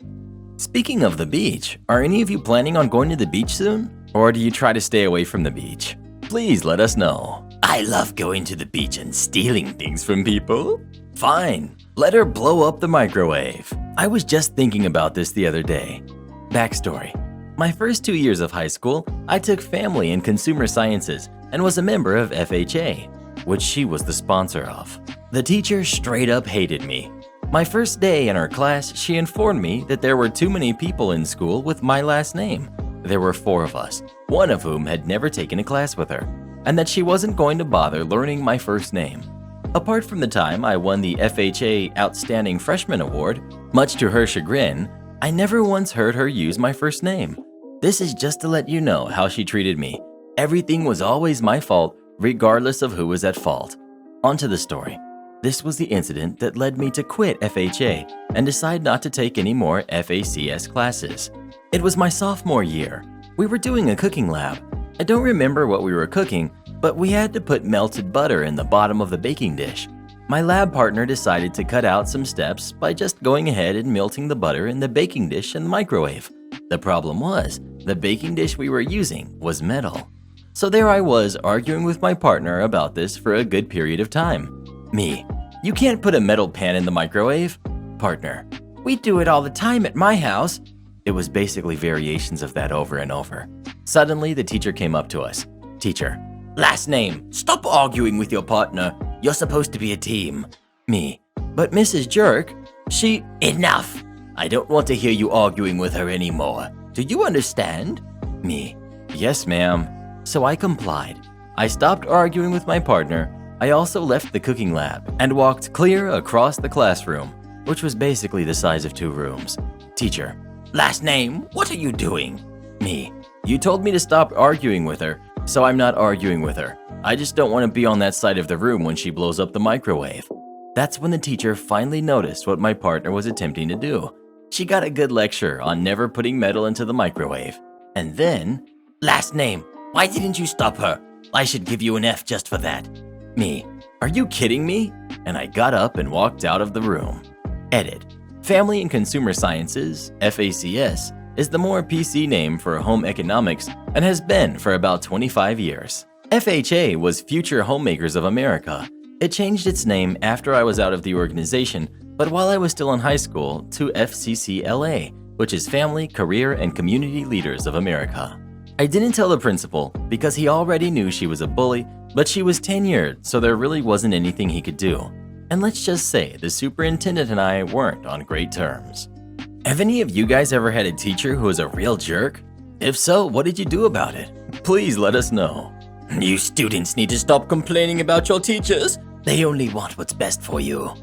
Speaking of the beach, are any of you planning on going to the beach soon? Or do you try to stay away from the beach? Please let us know. I love going to the beach and stealing things from people. Fine, let her blow up the microwave. I was just thinking about this the other day. Backstory: my first 2 years of high school, I took family and consumer sciences and was a member of FHA, which she was the sponsor of. The teacher straight up hated me. My first day in her class, she informed me that there were too many people in school with my last name. There were 4 of us, one of whom had never taken a class with her, and that she wasn't going to bother learning my first name. Apart from the time I won the FHA Outstanding Freshman Award, much to her chagrin, I never once heard her use my first name. This is just to let you know how she treated me. Everything was always my fault, regardless of who was at fault. On to the story. This was the incident that led me to quit FHA and decide not to take any more FACS classes. It was my sophomore year. We were doing a cooking lab. I don't remember what we were cooking, but we had to put melted butter in the bottom of the baking dish. My lab partner decided to cut out some steps by just going ahead and melting the butter in the baking dish in the microwave. The problem was, the baking dish we were using was metal. So there I was arguing with my partner about this for a good period of time. Me: "You can't put a metal pan in the microwave." Partner: "We do it all the time at my house." It was basically variations of that over and over. Suddenly, the teacher came up to us. Teacher: Last name. Stop arguing with your partner. You're supposed to be a team. Me: "But Mrs. Jerk, she..." Enough. I don't want to hear you arguing with her anymore. Do you understand? Me: "Yes, ma'am." So I complied. I stopped arguing with my partner. I also left the cooking lab and walked clear across the classroom, which was basically the size of 2 rooms. Teacher: Last name. What are you doing? Me: "You told me to stop arguing with her, so I'm not arguing with her. I just don't want to be on that side of the room when she blows up the microwave." That's when the teacher finally noticed what my partner was attempting to do. She got a good lecture on never putting metal into the microwave. And then, Last name. Why didn't you stop her? I should give you an F just for that. Me: "Are you kidding me?" And I got up and walked out of the room. Edit: Family and Consumer Sciences, FACS, is the more PC name for home economics and has been for about 25 years. FHA was Future Homemakers of America. It changed its name after I was out of the organization, but while I was still in high school, to FCCLA, which is Family, Career, and Community Leaders of America. I didn't tell the principal because he already knew she was a bully, but she was tenured, so there really wasn't anything he could do. And let's just say the superintendent and I weren't on great terms. Have any of you guys ever had a teacher who was a real jerk? If so, what did you do about it? Please let us know. You students need to stop complaining about your teachers. They only want what's best for you.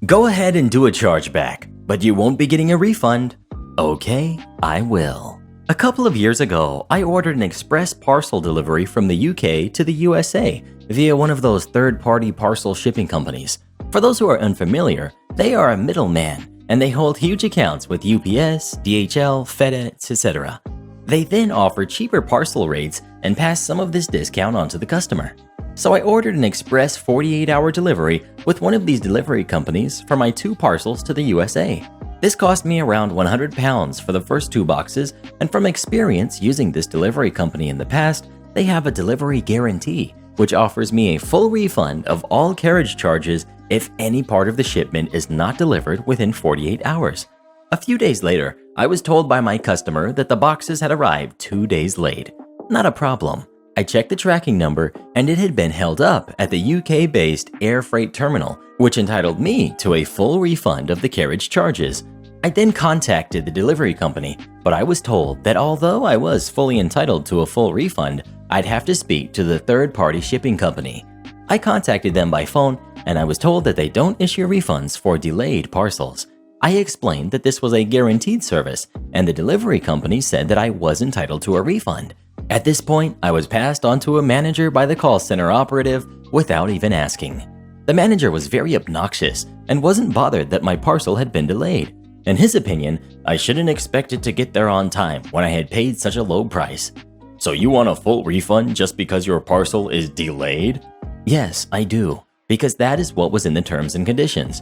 Go ahead and do a chargeback, but you won't be getting a refund. Okay, I will. A couple of years ago, I ordered an express parcel delivery from the UK to the USA via one of those third-party parcel shipping companies. For those who are unfamiliar, they are a middleman, and they hold huge accounts with UPS, DHL, FedEx, etc. They then offer cheaper parcel rates and pass some of this discount on to the customer. So I ordered an express 48-hour delivery with one of these delivery companies for my 2 parcels to the USA. This cost me around £100 for the first 2 boxes, and from experience using this delivery company in the past, they have a delivery guarantee, which offers me a full refund of all carriage charges if any part of the shipment is not delivered within 48 hours. A few days later, I was told by my customer that the boxes had arrived 2 days late. Not a problem. I checked the tracking number and it had been held up at the UK-based air freight terminal, which entitled me to a full refund of the carriage charges. I then contacted the delivery company, but I was told that although I was fully entitled to a full refund, I'd have to speak to the third-party shipping company. I contacted them by phone and I was told that they don't issue refunds for delayed parcels. I explained that this was a guaranteed service and the delivery company said that I was entitled to a refund. At this point, I was passed on to a manager by the call center operative without even asking. The manager was very obnoxious and wasn't bothered that my parcel had been delayed. In his opinion, I shouldn't expect it to get there on time when I had paid such a low price. So you want a full refund just because your parcel is delayed? Yes, I do, because that is what was in the terms and conditions.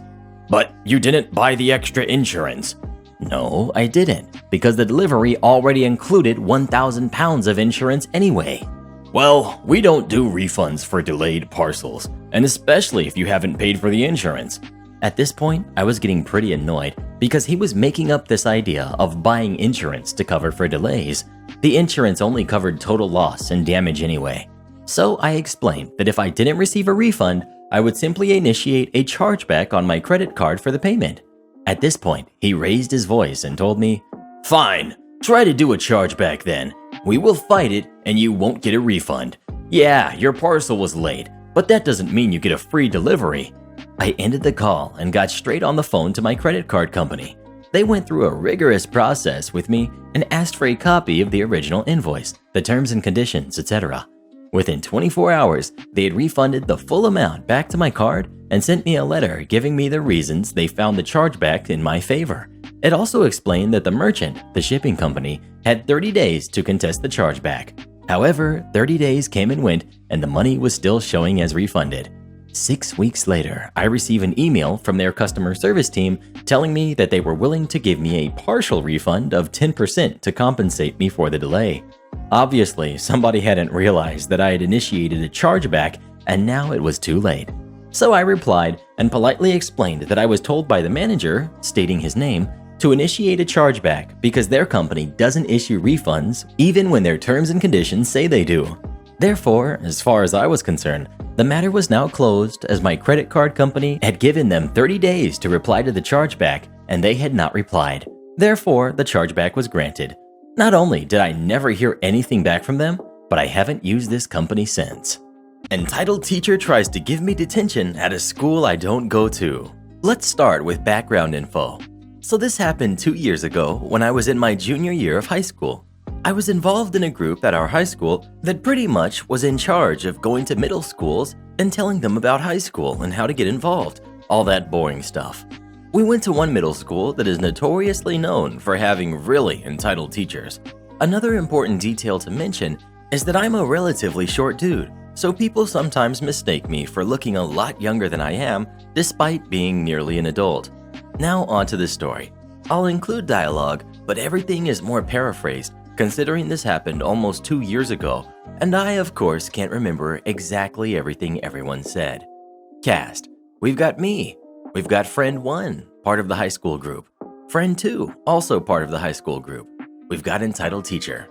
But you didn't buy the extra insurance. No, I didn't, because the delivery already included 1,000 pounds of insurance anyway. Well, we don't do refunds for delayed parcels, and especially if you haven't paid for the insurance. At this point, I was getting pretty annoyed because he was making up this idea of buying insurance to cover for delays. The insurance only covered total loss and damage anyway. So I explained that if I didn't receive a refund, I would simply initiate a chargeback on my credit card for the payment. At this point, he raised his voice and told me, Fine, try to do a chargeback then. We will fight it and you won't get a refund. Yeah, your parcel was late, but that doesn't mean you get a free delivery. I ended the call and got straight on the phone to my credit card company. They went through a rigorous process with me and asked for a copy of the original invoice, the terms and conditions, etc. Within 24 hours, they had refunded the full amount back to my card and sent me a letter giving me the reasons they found the chargeback in my favor. It also explained that the merchant, the shipping company, had 30 days to contest the chargeback. However, 30 days came and went and the money was still showing as refunded. 6 weeks later, I received an email from their customer service team telling me that they were willing to give me a partial refund of 10% to compensate me for the delay. Obviously, somebody hadn't realized that I had initiated a chargeback and now it was too late. So I replied and politely explained that I was told by the manager, stating his name, to initiate a chargeback because their company doesn't issue refunds even when their terms and conditions say they do. Therefore, as far as I was concerned, the matter was now closed as my credit card company had given them 30 days to reply to the chargeback and they had not replied. Therefore, the chargeback was granted. Not only did I never hear anything back from them, but I haven't used this company since. Entitled teacher tries to give me detention at a school I don't go to. Let's start with background info. So this happened 2 years ago when I was in my junior year of high school. I was involved in a group at our high school that pretty much was in charge of going to middle schools and telling them about high school and how to get involved, all that boring stuff. We went to one middle school that is notoriously known for having really entitled teachers. Another important detail to mention is that I'm a relatively short dude, so people sometimes mistake me for looking a lot younger than I am, despite being nearly an adult. Now on to the story. I'll include dialogue, but everything is more paraphrased, considering this happened almost 2 years ago, and I of course can't remember exactly everything everyone said. Cast. We've got me. We've got friend 1, part of the high school group. Friend 2, also part of the high school group. We've got entitled teacher.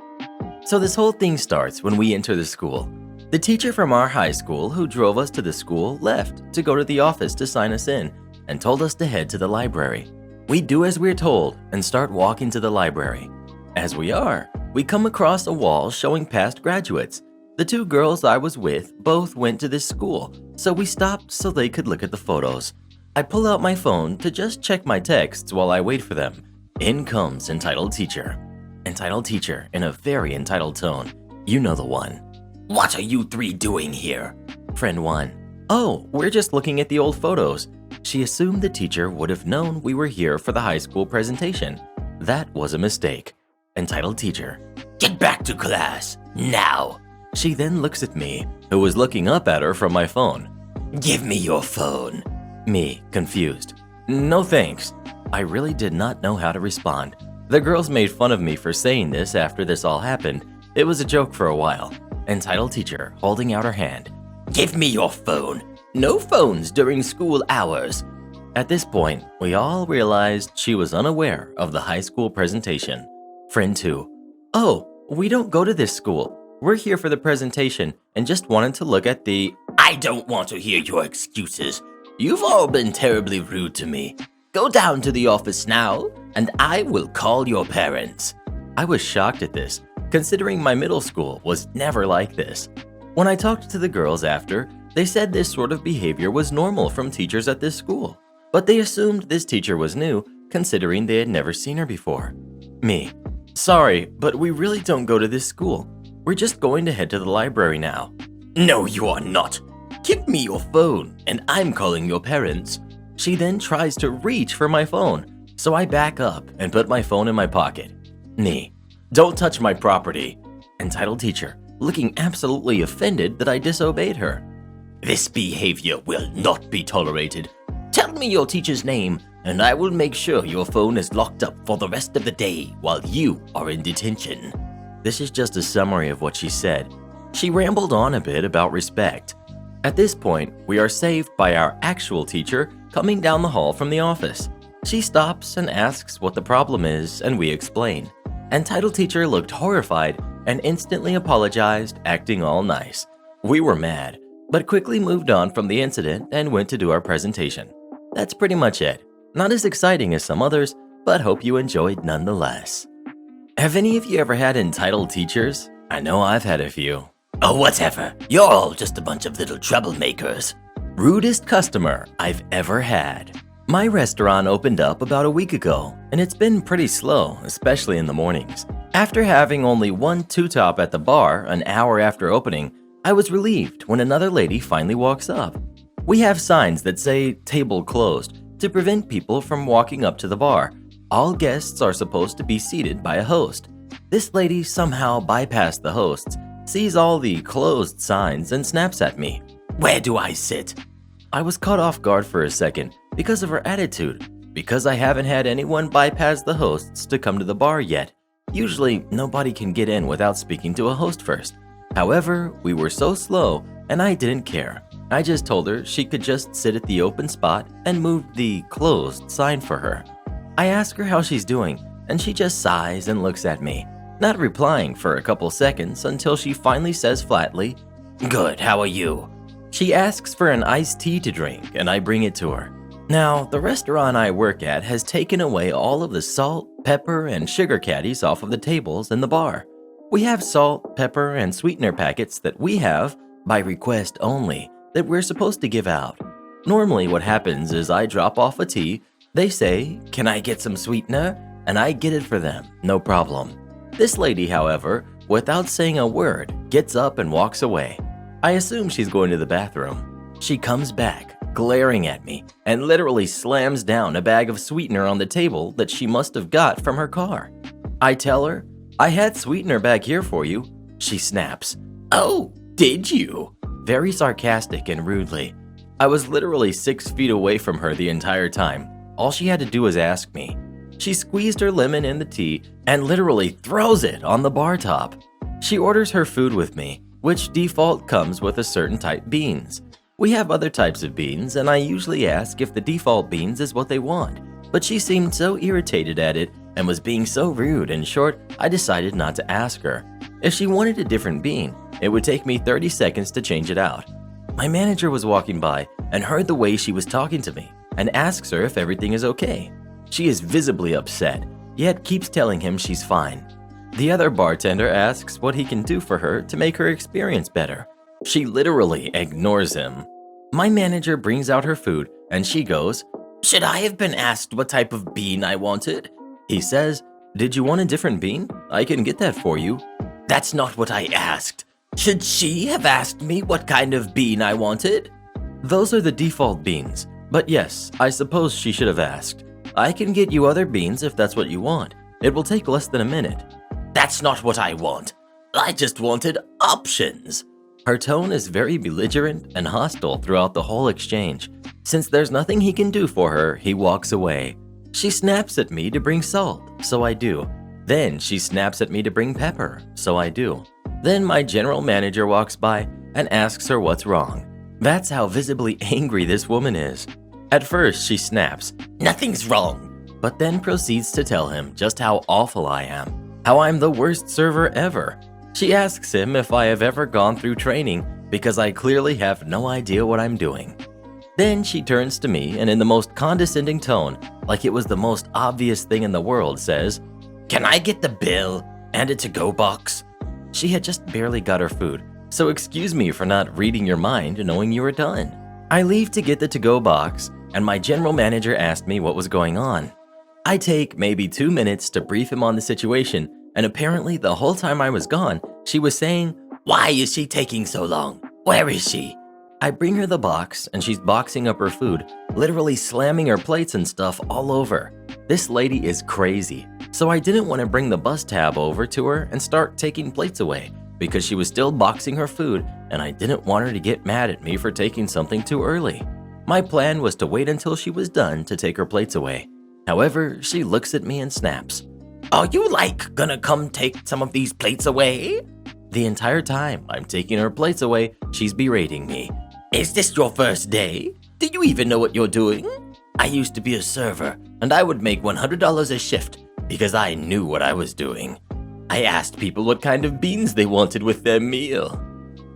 So this whole thing starts when we enter the school. The teacher from our high school who drove us to the school left to go to the office to sign us in and told us to head to the library. We do as we're told and start walking to the library. As we are, we come across a wall showing past graduates. The 2 girls I was with both went to this school, so we stopped so they could look at the photos. I pull out my phone to just check my texts while I wait for them. In comes entitled teacher. Entitled teacher in a very entitled tone. You know the one. What are you 3 doing here? Friend 1. Oh, we're just looking at the old photos. She assumed the teacher would have known we were here for the high school presentation. That was a mistake. Entitled teacher. Get back to class, now. She then looks at me, who was looking up at her from my phone. Give me your phone. Me, confused. No thanks. I really did not know how to respond. The girls made fun of me for saying this after this all happened. It was a joke for a while. Entitled teacher holding out her hand. Give me your phone. No phones during school hours. At this point, we all realized she was unaware of the high school presentation. Friend 2. Oh, we don't go to this school. We're here for the presentation and just wanted to look at the... I don't want to hear your excuses. You've all been terribly rude to me. Go down to the office now, and I will call your parents. I was shocked at this, considering my middle school was never like this. When I talked to the girls after, they said this sort of behavior was normal from teachers at this school, but they assumed this teacher was new, considering they had never seen her before. Me. Sorry, but we really don't go to this school. We're just going to head to the library now. No, you are not. Give me your phone, and I'm calling your parents. She then tries to reach for my phone, so I back up and put my phone in my pocket. Me. Don't touch my property. Entitled teacher, looking absolutely offended that I disobeyed her. This behavior will not be tolerated. Tell me your teacher's name, and I will make sure your phone is locked up for the rest of the day while you are in detention. This is just a summary of what she said. She rambled on a bit about respect. At this point, we are saved by our actual teacher coming down the hall from the office. She stops and asks what the problem is, and we explain. Entitled teacher looked horrified and instantly apologized, acting all nice. We were mad, but quickly moved on from the incident and went to do our presentation. That's pretty much it. Not as exciting as some others, but hope you enjoyed nonetheless. Have any of you ever had entitled teachers? I know I've had a few. Oh, whatever. You're all just a bunch of little troublemakers. Rudest customer I've ever had. My restaurant opened up about a week ago, and it's been pretty slow, especially in the mornings. After having only one two-top at the bar an hour after opening, I was relieved when another lady finally walks up. We have signs that say table closed to prevent people from walking up to the bar. All guests are supposed to be seated by a host. This lady somehow bypassed the hosts, sees all the closed signs, and snaps at me. Where do I sit? I was caught off guard for a second because of her attitude, because I haven't had anyone bypass the hosts to come to the bar yet. Usually, nobody can get in without speaking to a host first. However, we were so slow, and I didn't care. I just told her she could just sit at the open spot and moved the closed sign for her. I ask her how she's doing, and she just sighs and looks at me, not replying for a couple seconds until she finally says flatly, "Good, how are you?" She asks for an iced tea to drink, and I bring it to her. Now, the restaurant I work at has taken away all of the salt, pepper, and sugar caddies off of the tables in the bar. We have salt, pepper, and sweetener packets that we have, by request only, that we're supposed to give out. Normally what happens is I drop off a tea, they say, "Can I get some sweetener?" and I get it for them, no problem. This lady, however, without saying a word, gets up and walks away. I assume she's going to the bathroom. She comes back, glaring at me, and literally slams down a bag of sweetener on the table that she must have got from her car. I tell her, "I had sweetener back here for you." She snaps, "Oh, did you?" very sarcastic and rudely. I was literally 6 feet away from her the entire time. All she had to do was ask me. She squeezed her lemon in the tea and literally throws it on the bar top. She orders her food with me, which default comes with a certain type beans. We have other types of beans, and I usually ask if the default beans is what they want, but she seemed so irritated at it and was being so rude and short, I decided not to ask her. If she wanted a different bean, it would take me 30 seconds to change it out. My manager was walking by and heard the way she was talking to me and asks her if everything is okay. She is visibly upset, yet keeps telling him she's fine. The other bartender asks what he can do for her to make her experience better. She literally ignores him. My manager brings out her food and she goes, "Should I have been asked what type of bean I wanted?" He says, "Did you want a different bean? I can get that for you." That's not what I asked. Should she have asked me what kind of bean I wanted? Those are the default beans, but yes, I suppose she should have asked. I can get you other beans if that's what you want. It will take less than a minute. That's not what I want. I just wanted options. Her tone is very belligerent and hostile throughout the whole exchange. Since there's nothing he can do for her, he walks away. She snaps at me to bring salt, so I do. Then she snaps at me to bring pepper, so I do. Then my general manager walks by and asks her what's wrong. That's how visibly angry this woman is. At first, she snaps, "Nothing's wrong," but then proceeds to tell him just how awful I am, how I'm the worst server ever. She asks him if I have ever gone through training because I clearly have no idea what I'm doing. Then she turns to me and in the most condescending tone, like it was the most obvious thing in the world, says, Can I get the bill and a to-go box? She had just barely got her food, so excuse me for not reading your mind knowing you were done. I leave to get the to-go box, and my general manager asked me what was going on. I take maybe 2 minutes to brief him on the situation, and apparently the whole time I was gone, she was saying, Why is she taking so long? Where is she? I bring her the box, and she's boxing up her food, literally slamming her plates and stuff all over. This lady is crazy, so I didn't want to bring the bus tab over to her and start taking plates away because she was still boxing her food and I didn't want her to get mad at me for taking something too early. My plan was to wait until she was done to take her plates away. However, she looks at me and snaps. Are you gonna come take some of these plates away? The entire time I'm taking her plates away, she's berating me. Is this your first day? Do you even know what you're doing? I used to be a server, and I would make $100 a shift because I knew what I was doing. I asked people what kind of beans they wanted with their meal.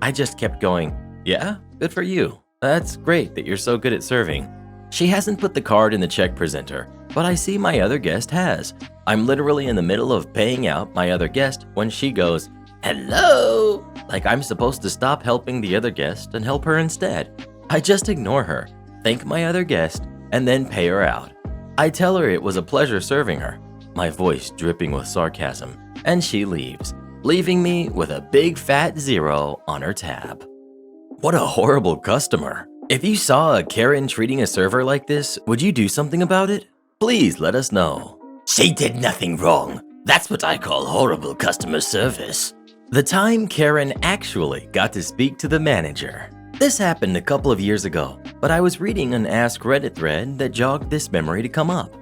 I just kept going, yeah, good for you. That's great that you're so good at serving. She hasn't put the card in the check presenter, but I see my other guest has. I'm literally in the middle of paying out my other guest when she goes, Hello? Like I'm supposed to stop helping the other guest and help her instead. I just ignore her, thank my other guest, and then pay her out. I tell her it was a pleasure serving her, my voice dripping with sarcasm, and she leaves, leaving me with a big fat 0 on her tab. What a horrible customer. If you saw a Karen treating a server like this, would you do something about it? Please let us know. She did nothing wrong. That's what I call horrible customer service. The time Karen actually got to speak to the manager. This happened a couple of years ago, but I was reading an Ask Reddit thread that jogged this memory to come up.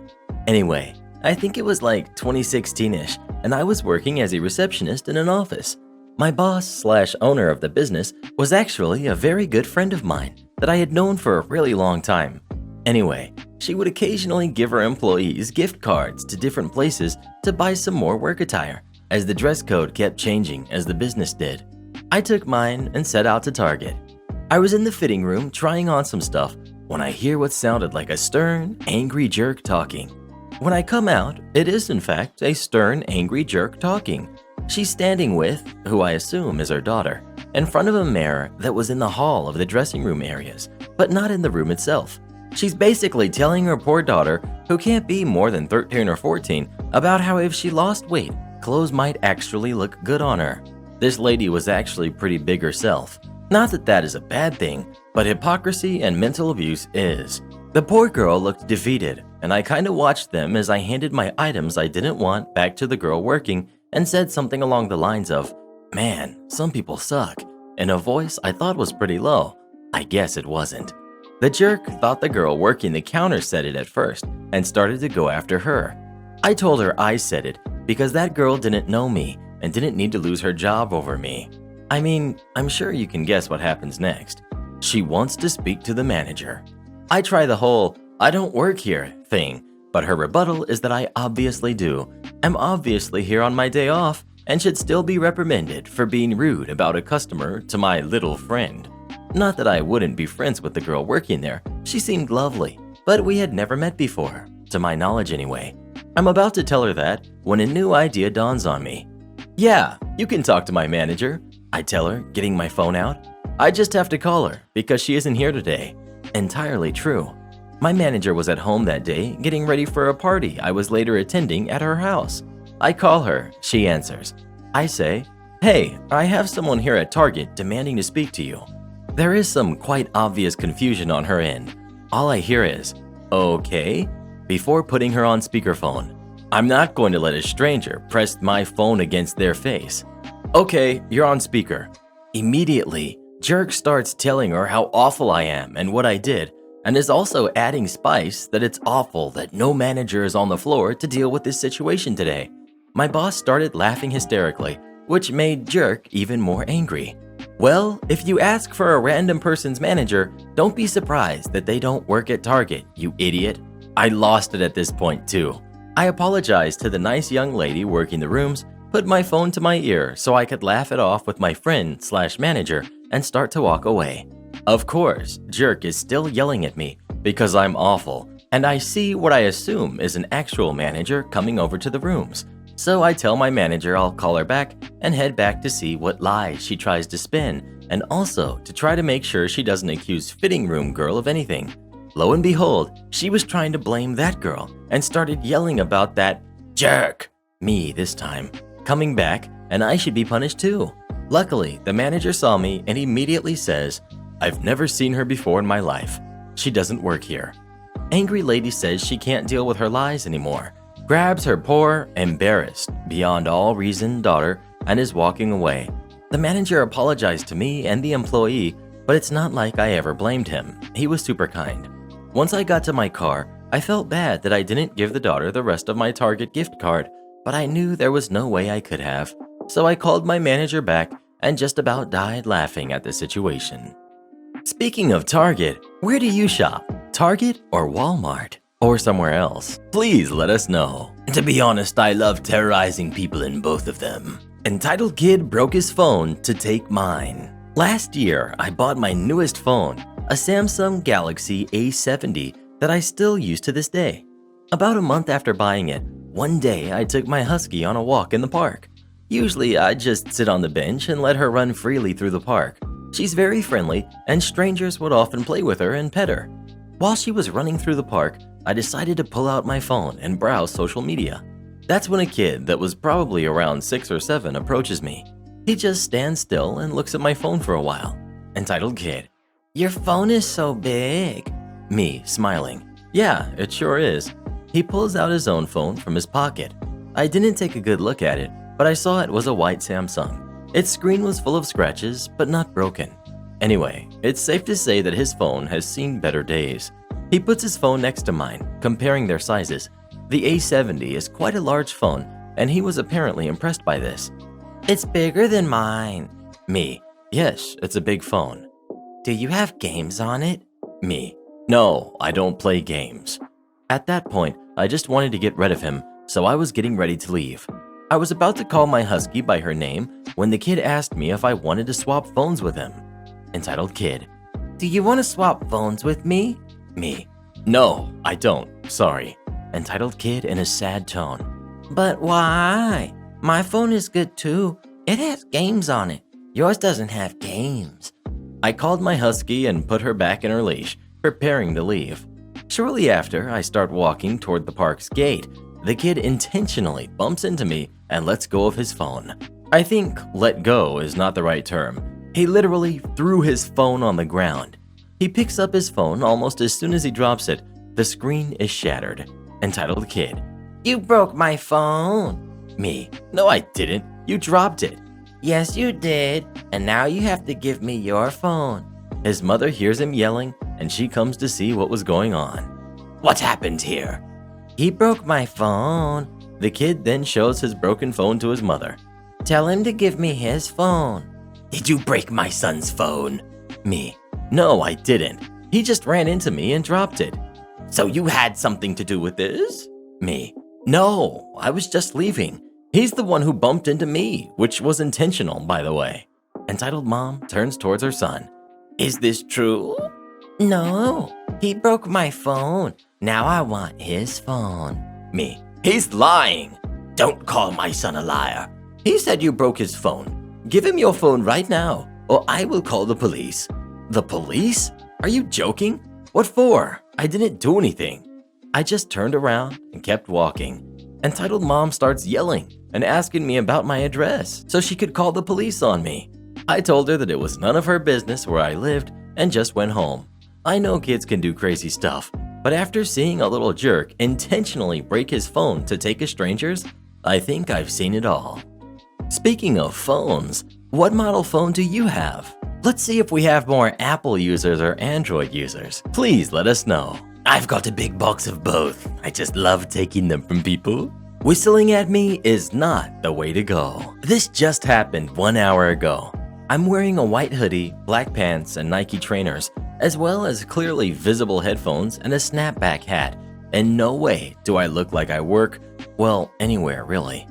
Anyway, I think it was like 2016-ish, and I was working as a receptionist in an office. My boss/owner of the business was actually a very good friend of mine that I had known for a really long time. Anyway, she would occasionally give her employees gift cards to different places to buy some more work attire, as the dress code kept changing as the business did. I took mine and set out to Target. I was in the fitting room trying on some stuff when I hear what sounded like a stern, angry jerk talking. When I come out, it is in fact a stern, angry jerk talking. She's standing with, who I assume is her daughter, in front of a mirror that was in the hall of the dressing room areas, but not in the room itself. She's basically telling her poor daughter, who can't be more than 13 or 14, about how if she lost weight, clothes might actually look good on her. This lady was actually pretty big herself. Not that that is a bad thing, but hypocrisy and mental abuse is. The poor girl looked defeated, and I kinda watched them as I handed my items I didn't want back to the girl working and said something along the lines of, "Man, some people suck," in a voice I thought was pretty low. I guess it wasn't. The jerk thought the girl working the counter said it at first and started to go after her. I told her I said it because that girl didn't know me and didn't need to lose her job over me. I mean, I'm sure you can guess what happens next. She wants to speak to the manager. I try the whole, "I don't work here" thing, but her rebuttal is that I obviously do. I'm obviously here on my day off and should still be reprimanded for being rude about a customer to my little friend. Not that I wouldn't be friends with the girl working there, she seemed lovely, but we had never met before, to my knowledge anyway. I'm about to tell her that when a new idea dawns on me. "Yeah, you can talk to my manager," I tell her, getting my phone out. "I just have to call her because she isn't here today." Entirely true. My manager was at home that day getting ready for a party I was later attending at her house. I call her, she answers. I say, "Hey, I have someone here at Target demanding to speak to you." There is some quite obvious confusion on her end. All I hear is, "Okay," before putting her on speakerphone. I'm not going to let a stranger press my phone against their face. "Okay, you're on speaker." Immediately, Jerk starts telling her how awful I am and what I did, and is also adding spice that it's awful that no manager is on the floor to deal with this situation today. My boss started laughing hysterically, which made Jerk even more angry. Well, if you ask for a random person's manager, don't be surprised that they don't work at Target, you idiot. I lost it at this point too. I apologized to the nice young lady working the rooms, put my phone to my ear so I could laugh it off with my friend/manager and start to walk away. Of course, Jerk is still yelling at me because I'm awful, and I see what I assume is an actual manager coming over to the rooms. So I tell my manager I'll call her back and head back to see what lies she tries to spin, and also to try to make sure she doesn't accuse fitting room girl of anything. Lo and behold, she was trying to blame that girl and started yelling about that jerk, me this time, coming back, and I should be punished too. Luckily, the manager saw me and immediately says, "I've never seen her before in my life. She doesn't work here." Angry lady says she can't deal with her lies anymore, grabs her poor, embarrassed, beyond all reason daughter, and is walking away. The manager apologized to me and the employee, but it's not like I ever blamed him. He was super kind. Once I got to my car, I felt bad that I didn't give the daughter the rest of my Target gift card, but I knew there was no way I could have. So I called my manager back and just about died laughing at the situation. Speaking of Target, where do you shop? Target or Walmart? Or somewhere else? Please let us know. To be honest, I love terrorizing people in both of them. Entitled Kid broke his phone to take mine. Last year, I bought my newest phone, a Samsung Galaxy A70 that I still use to this day. About a month after buying it, one day I took my Husky on a walk in the park. Usually I'd just sit on the bench and let her run freely through the park. She's very friendly and strangers would often play with her and pet her. While she was running through the park, I decided to pull out my phone and browse social media. That's when a kid that was probably around 6 or 7 approaches me. He just stands still and looks at my phone for a while. Entitled Kid, "Your phone is so big." Me, smiling, "Yeah, it sure is." He pulls out his own phone from his pocket. I didn't take a good look at it, but I saw it was a white Samsung. Its screen was full of scratches, but not broken. Anyway, it's safe to say that his phone has seen better days. He puts his phone next to mine, comparing their sizes. The A70 is quite a large phone, and he was apparently impressed by this. "It's bigger than mine." Me, "Yes, it's a big phone." "Do you have games on it?" Me, "No, I don't play games." At that point, I just wanted to get rid of him, so I was getting ready to leave. I was about to call my Husky by her name when the kid asked me if I wanted to swap phones with him. Entitled Kid, "Do you want to swap phones with me?" Me, "No, I don't, sorry." Entitled Kid in a sad tone, "But why? My phone is good too. It has games on it. Yours doesn't have games." I called my Husky and put her back in her leash, preparing to leave. Shortly after, I start walking toward the park's gate. The kid intentionally bumps into me and lets go of his phone. I think "let go" is not the right term. He literally threw his phone on the ground. He picks up his phone almost as soon as he drops it. The screen is shattered. Entitled Kid, "You broke my phone." Me, "No, I didn't. You dropped it." "Yes, you did. And now you have to give me your phone." His mother hears him yelling, and she comes to see what was going on. "What happened here?" "He broke my phone." The kid then shows his broken phone to his mother. "Tell him to give me his phone." Did you break my son's phone? Me, "No, I didn't. He just ran into me and dropped it." So you had something to do with this? Me, "No, I was just leaving. He's the one who bumped into me, which was intentional, by the way." Entitled Mom turns towards her son. Is this true? "No, he broke my phone. Now I want his phone." Me, He's lying. Don't call my son a liar. He said you broke his phone. Give him your phone right now, or I will call the police. "The police? Are you joking? What for? I didn't do anything." I just turned around and kept walking. Entitled Mom starts yelling and asking me about my address so she could call the police on me. I told her that it was none of her business where I lived and just went home. I know kids can do crazy stuff, but after seeing a little jerk intentionally break his phone to take a stranger's, I think I've seen it all. Speaking of phones, what model phone do you have? Let's see if we have more Apple users or Android users. Please let us know. I've got a big box of both. I just love taking them from people. Whistling at me is not the way to go. This just happened 1 hour ago. I'm wearing a white hoodie, black pants, and Nike trainers, as well as clearly visible headphones and a snapback hat. In no way do I look like I work, well, anywhere really.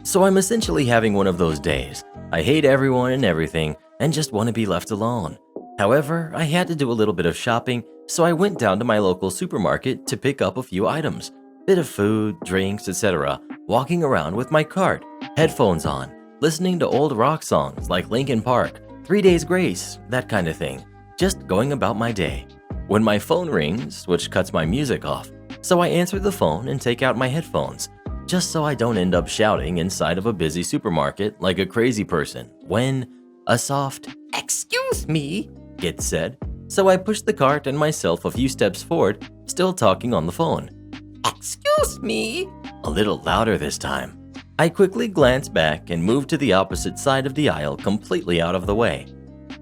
So I'm essentially having one of those days. I hate everyone and everything and just want to be left alone. However, I had to do a little bit of shopping, so I went down to my local supermarket to pick up a few items. Bit of food, drinks, etc. Walking around with my cart, headphones on, listening to old rock songs like Linkin Park, 3 Days Grace, that kind of thing. Just going about my day. When my phone rings, which cuts my music off, so I answer the phone and take out my headphones, just so I don't end up shouting inside of a busy supermarket like a crazy person when a soft "excuse me" gets said. So I push the cart and myself a few steps forward, still talking on the phone. Excuse me. A little louder this time. I quickly glance back and move to the opposite side of the aisle, completely out of the way.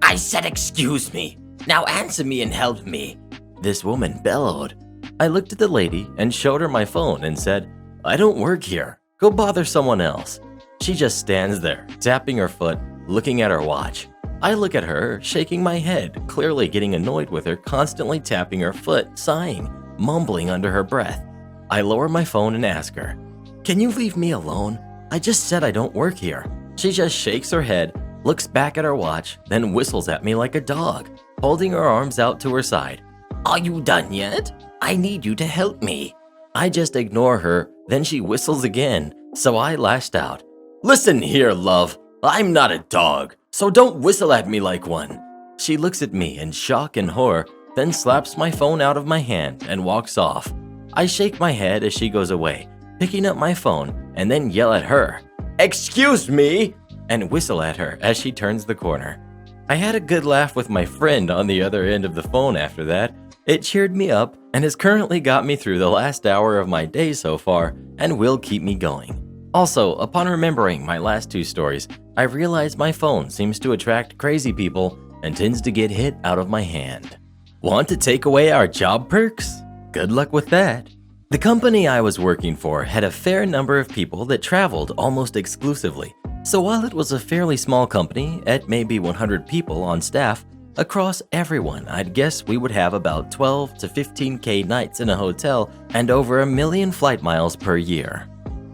I said excuse me. Now answer me and help me. This woman bellowed. I looked at the lady and showed her my phone and said, I don't work here. Go bother someone else. She just stands there, tapping her foot, looking at her watch. I look at her, shaking my head, clearly getting annoyed with her constantly tapping her foot, sighing, mumbling under her breath. I lower my phone and ask her, Can you leave me alone? I just said I don't work here. She just shakes her head, looks back at her watch, then whistles at me like a dog, holding her arms out to her side. Are you done yet? I need you to help me. I just ignore her, then she whistles again, so I lashed out. Listen here, love. I'm not a dog, so don't whistle at me like one. She looks at me in shock and horror, then slaps my phone out of my hand and walks off. I shake my head as she goes away, picking up my phone, and then yell at her, Excuse me, and whistle at her as she turns the corner. I had a good laugh with my friend on the other end of the phone after that. It cheered me up and has currently got me through the last hour of my day so far and will keep me going. Also, upon remembering my last two stories, I realized my phone seems to attract crazy people and tends to get hit out of my hand. Want to take away our job perks? Good luck with that. The company I was working for had a fair number of people that traveled almost exclusively. So while it was a fairly small company at maybe 100 people on staff, across everyone, I'd guess we would have about 12 to 15K nights in a hotel and over 1 million flight miles per year.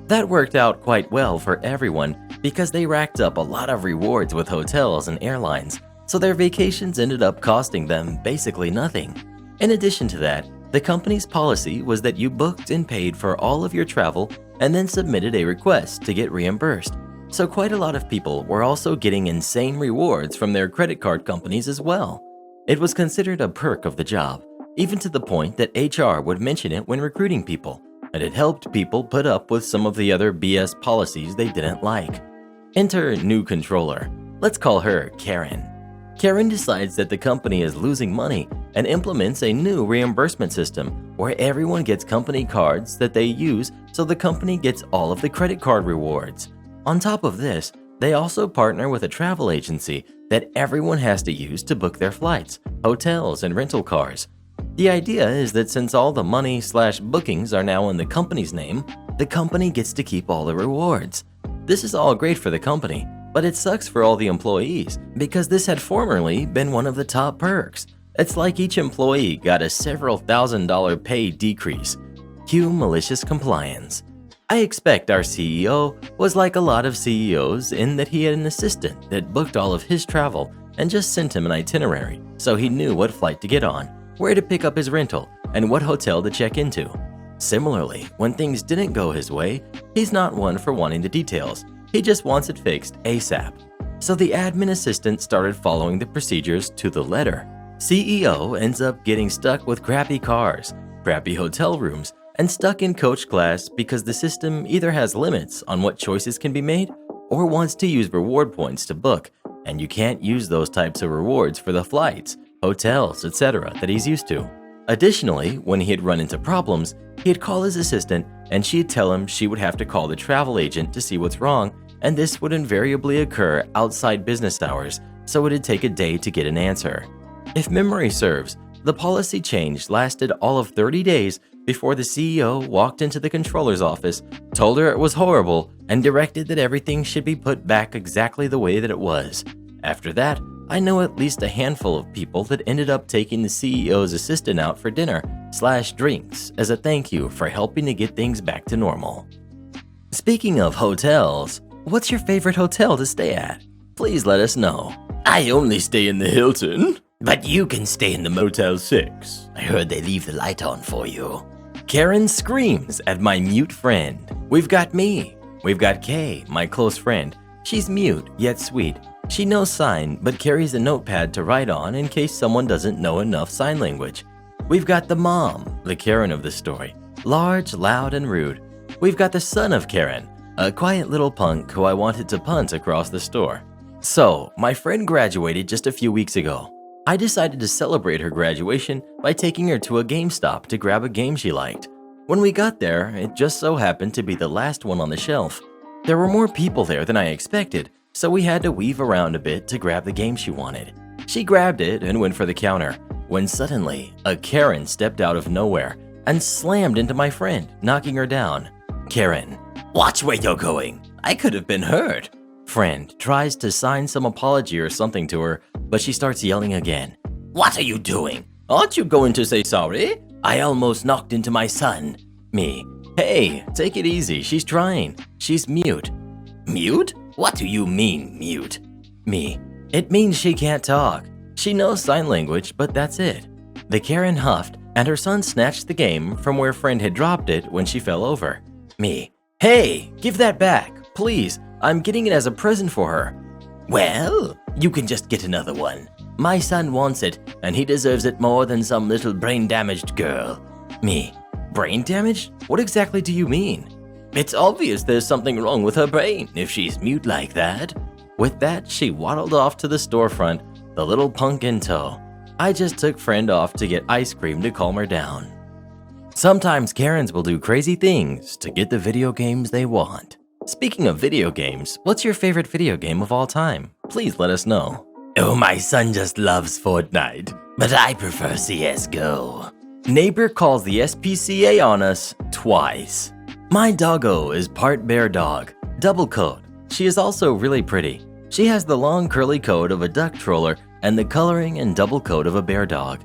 That worked out quite well for everyone because they racked up a lot of rewards with hotels and airlines, so their vacations ended up costing them basically nothing. In addition to that, the company's policy was that you booked and paid for all of your travel and then submitted a request to get reimbursed. So quite a lot of people were also getting insane rewards from their credit card companies as well. It was considered a perk of the job, even to the point that HR would mention it when recruiting people, and it helped people put up with some of the other BS policies they didn't like. Enter new controller. Let's call her Karen. Karen decides that the company is losing money and implements a new reimbursement system where everyone gets company cards that they use, so the company gets all of the credit card rewards. On top of this, they also partner with a travel agency that everyone has to use to book their flights, hotels, and rental cars. The idea is that since all the money/bookings are now in the company's name, the company gets to keep all the rewards. This is all great for the company, but it sucks for all the employees because this had formerly been one of the top perks. It's like each employee got a several $1,000 pay decrease. Cue malicious compliance. I expect our CEO was like a lot of CEOs in that he had an assistant that booked all of his travel and just sent him an itinerary so he knew what flight to get on, where to pick up his rental, and what hotel to check into. Similarly, when things didn't go his way, he's not one for wanting the details. He just wants it fixed ASAP. So the admin assistant started following the procedures to the letter. CEO ends up getting stuck with crappy cars, crappy hotel rooms, and stuck in coach class because the system either has limits on what choices can be made or wants to use reward points to book, and you can't use those types of rewards for the flights, hotels, etc. that he's used to. Additionally, when he'd run into problems, he'd call his assistant and she'd tell him she would have to call the travel agent to see what's wrong, and this would invariably occur outside business hours, so it'd take a day to get an answer. If memory serves, the policy change lasted all of 30 days before the CEO walked into the controller's office, told her it was horrible, and directed that everything should be put back exactly the way that it was. After that, I know at least a handful of people that ended up taking the CEO's assistant out for dinner/drinks as a thank you for helping to get things back to normal. Speaking of hotels, what's your favorite hotel to stay at? Please let us know. I only stay in the Hilton, but you can stay in the Motel 6. I heard they leave the light on for you. Karen screams at my mute friend. We've got me. We've got Kay, my close friend. She's mute, yet sweet. She knows sign, but carries a notepad to write on in case someone doesn't know enough sign language. We've got the mom, the Karen of the story. Large, loud, and rude. We've got the son of Karen, a quiet little punk who I wanted to punt across the store. So, my friend graduated just a few weeks ago. I decided to celebrate her graduation by taking her to a GameStop to grab a game she liked. When we got there, it just so happened to be the last one on the shelf. There were more people there than I expected, so we had to weave around a bit to grab the game she wanted. She grabbed it and went for the counter, when suddenly, a Karen stepped out of nowhere and slammed into my friend, knocking her down. Karen, Watch where you're going. I could have been hurt. friend, tries to sign some apology or something to her, but she starts yelling again. What are you doing? Aren't you going to say sorry? I almost knocked into my son. Me, hey, take it easy, she's trying. She's mute. Mute? What do you mean, mute? Me, it means she can't talk. She knows sign language, but that's it. The Karen huffed, and her son snatched the game from where friend had dropped it when she fell over. Me, hey, give that back, please. I'm getting it as a present for her. Well, you can just get another one. My son wants it, and he deserves it more than some little brain-damaged girl. Me, brain damage? What exactly do you mean? It's obvious there's something wrong with her brain if she's mute like that. With that, she waddled off to the storefront, the little punk in tow. I just took friend off to get ice cream to calm her down. Sometimes Karens will do crazy things to get the video games they want. Speaking of video games, what's your favorite video game of all time? Please let us know. Oh, my son just loves Fortnite, but I prefer CSGO. Neighbor calls the SPCA on us twice. My doggo is part bear dog, double coat. She is also really pretty. She has the long curly coat of a duck troller and the coloring and double coat of a bear dog.